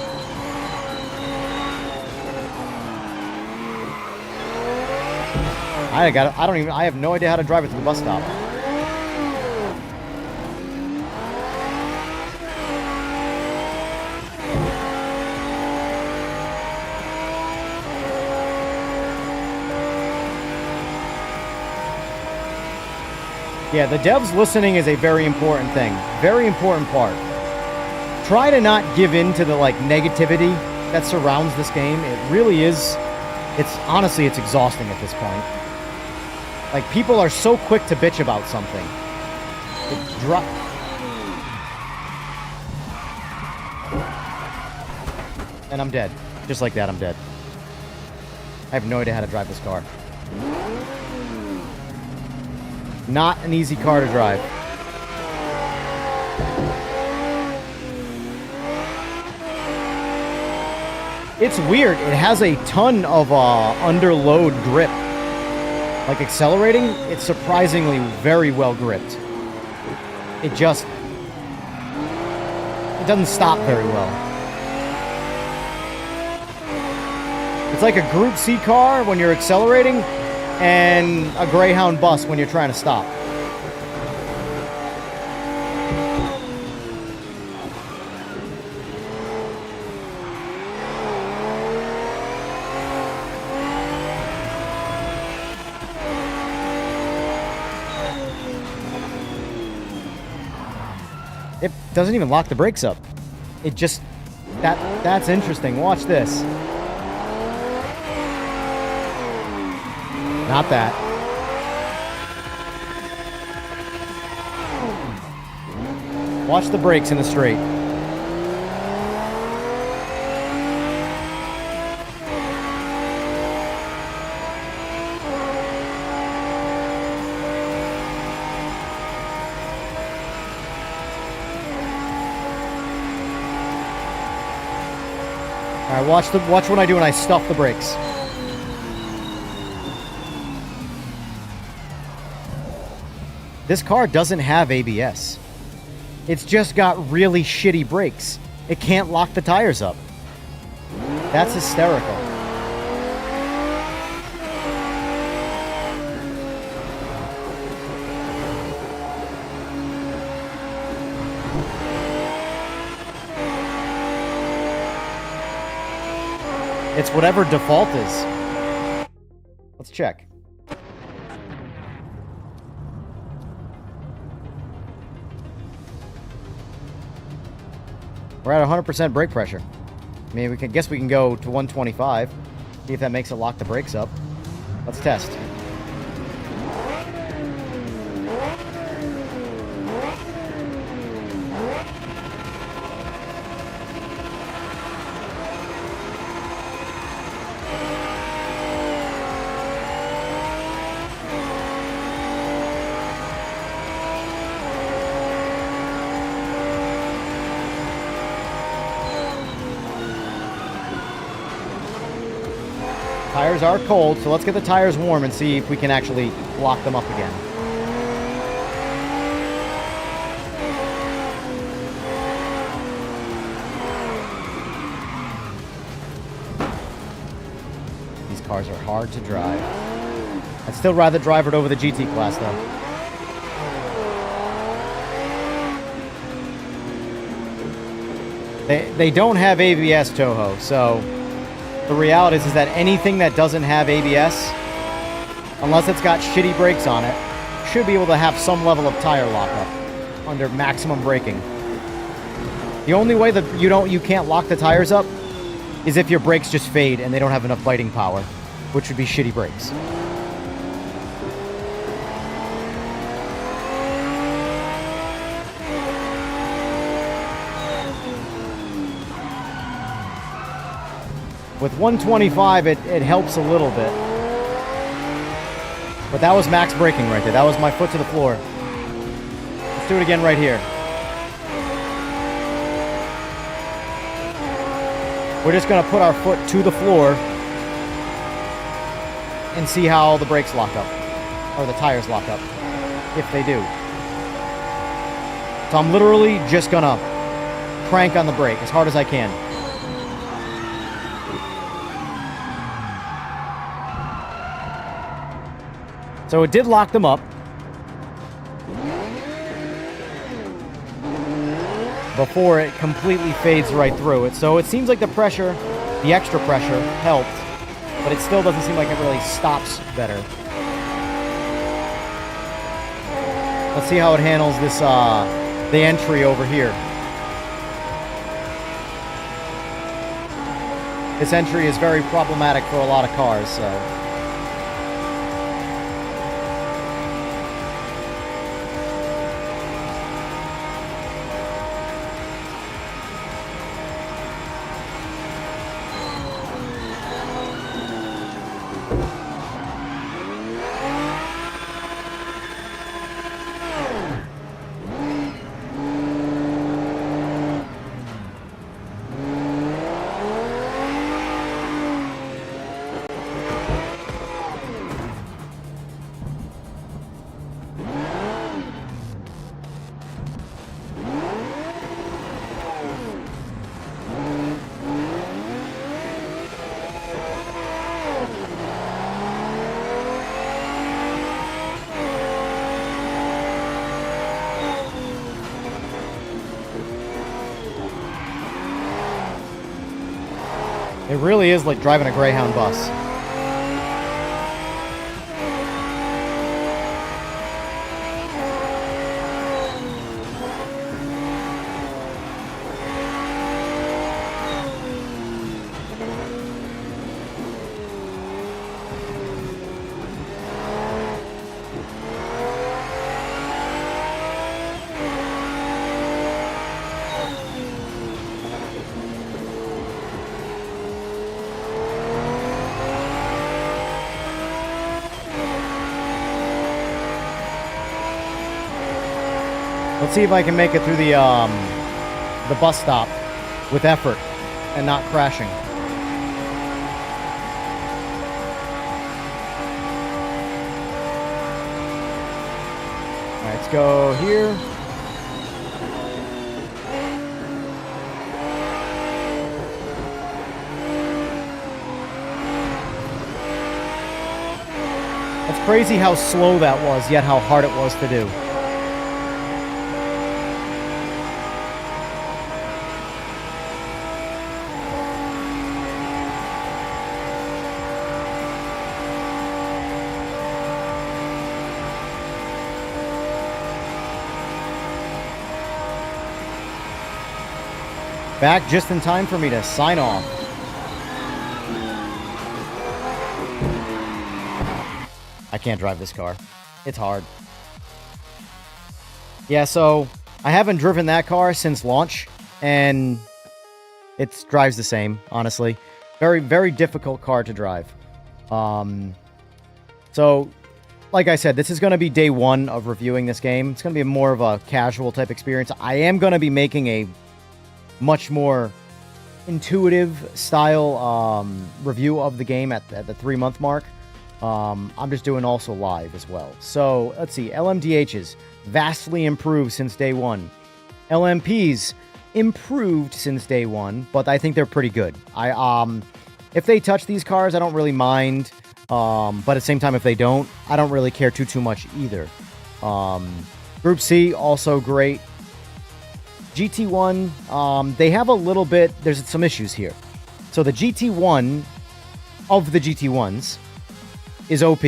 I have no idea how to drive it to the bus stop. Yeah, the devs listening is a very important thing. Very important part. Try to not give in to the, like, negativity that surrounds this game. It really is Honestly, it's exhausting at this point. Like, people are so quick to bitch about something. And I'm dead. Just like that, I'm dead. I have no idea how to drive this car. Not an easy car to drive. It's weird. It has a ton of underload grip. Like accelerating, it's surprisingly very well gripped. It doesn't stop very well. It's like a Group C car when you're accelerating and a Greyhound bus when you're trying to stop. It doesn't even lock the brakes up. It just... That's interesting. Watch this. Not that. Watch the brakes in the straight. All right, watch what I do when I stuff the brakes. This car doesn't have ABS. It's just got really shitty brakes. It can't lock the tires up. That's hysterical. It's whatever default is. Let's check. We're at 100% brake pressure. I mean, guess we can go to 125. See if that makes it lock the brakes up. Let's test. Tires are cold, so let's get the tires warm and see if we can actually lock them up again. These cars are hard to drive. I'd still rather drive it over the GT class, though. They don't have ABS, Toho, so... The reality is that anything that doesn't have ABS, unless it's got shitty brakes on it, should be able to have some level of tire lockup under maximum braking. The only way that you can't lock the tires up is if your brakes just fade and they don't have enough biting power, which would be shitty brakes. With 125, it helps a little bit. But that was max braking right there. That was my foot to the floor. Let's do it again right here. We're just going to put our foot to the floor and see how the brakes lock up. Or the tires lock up. If they do. So I'm literally just going to crank on the brake as hard as I can. So it did lock them up. Before it completely fades right through it. So it seems like the pressure, the extra pressure, helped. But it still doesn't seem like it really stops better. Let's see how it handles this, the entry over here. This entry is very problematic for a lot of cars, so... It really is like driving a Greyhound bus. Let's see if I can make it through the bus stop with effort and not crashing. All right, let's go here. It's crazy how slow that was, yet how hard it was to do. Back just in time for me to sign off. I can't drive this car. It's hard. Yeah, so I haven't driven that car since launch, and it drives the same, honestly. Very, very difficult car to drive. So, like I said, this is going to be day one of reviewing this game. It's going to be more of a casual type experience. I am going to be making a much more intuitive style review of the game at the 3-month mark. I'm just doing also live as well. So let's see, LMDHs vastly improved since day one. LMPs improved since day one, but I think they're pretty good. If they touch these cars, I don't really mind. But at the same time, if they don't, I don't really care too much either. Group C also great. GT1, they have a little bit, there's some issues here. So the GT1 of the GT1s is OP.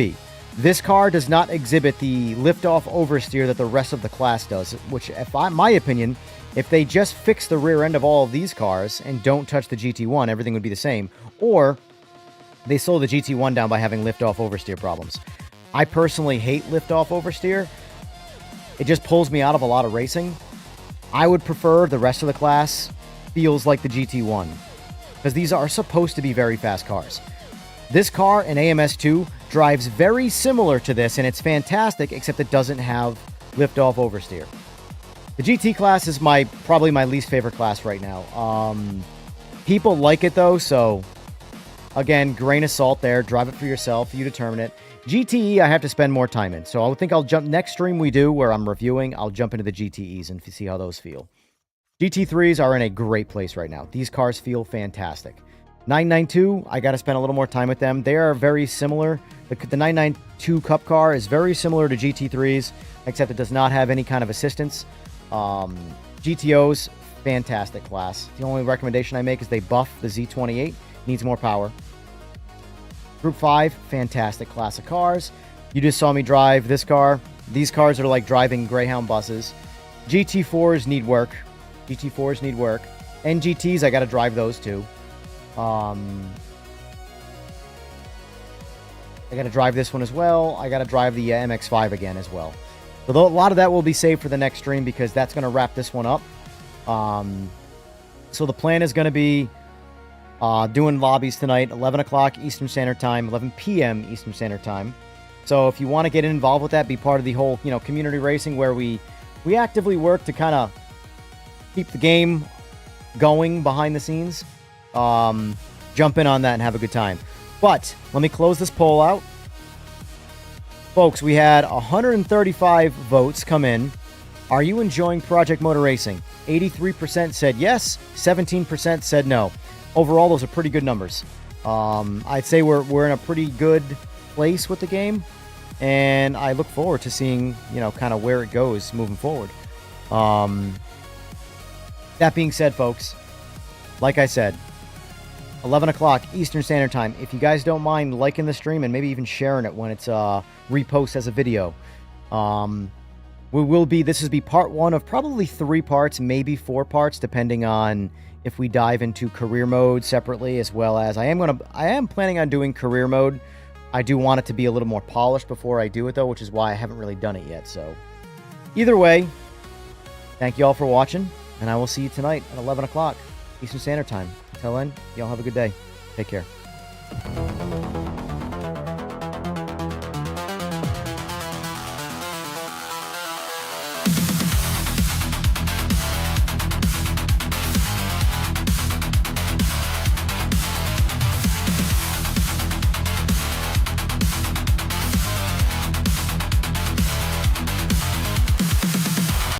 This car does not exhibit the liftoff oversteer that the rest of the class does, which, my opinion, if they just fix the rear end of all of these cars and don't touch the GT1, everything would be the same. Or they slow the GT1 down by having liftoff oversteer problems. I personally hate liftoff oversteer. It just pulls me out of a lot of racing. I would prefer the rest of the class feels like the GT1, because these are supposed to be very fast cars. This car in AMS2 drives very similar to this, and it's fantastic, except it doesn't have liftoff oversteer. The GT class is probably my least favorite class right now. People like it though, so again, grain of salt there. Drive it for yourself. You determine it. GTE, I have to spend more time in. So I think I'll jump next stream we do where I'm reviewing. I'll jump into the GTEs and see how those feel. GT3s are in a great place right now. These cars feel fantastic. 992, I got to spend a little more time with them. They are very similar. The 992 Cup car is very similar to GT3s, except it does not have any kind of assistance. GTOs, fantastic class. The only recommendation I make is they buff the Z28. Needs more power. Group 5, fantastic class of cars. You just saw me drive this car. These cars are like driving Greyhound buses. GT4s need work. GT4s need work. NGTs, I got to drive those too. I got to drive this one as well. I got to drive the MX-5 again as well. So a lot of that will be saved for the next stream because that's going to wrap this one up. So the plan is going to be doing lobbies tonight, 11 o'clock Eastern Standard Time, 11 p.m. Eastern Standard Time. So if you want to get involved with that, be part of the whole, community racing where we actively work to kind of keep the game going behind the scenes, jump in on that and have a good time. But let me close this poll out. Folks, we had 135 votes come in. Are you enjoying Project Motor Racing? 83% said yes, 17% said no. Overall, those are pretty good numbers. I'd say we're in a pretty good place with the game, and I look forward to seeing, kind of where it goes moving forward. That being said, folks, like I said, 11 o'clock Eastern Standard Time. If you guys don't mind liking the stream and maybe even sharing it when it's repost as a video. This will be part 1 of probably 3 parts, maybe 4 parts, depending on if we dive into career mode separately, as well as I am planning on doing career mode. I do want it to be a little more polished before I do it, though, which is why I haven't really done it yet. So either way, thank you all for watching, and I will see you tonight at 11 o'clock Eastern Standard Time. Until then, y'all have a good day. Take care.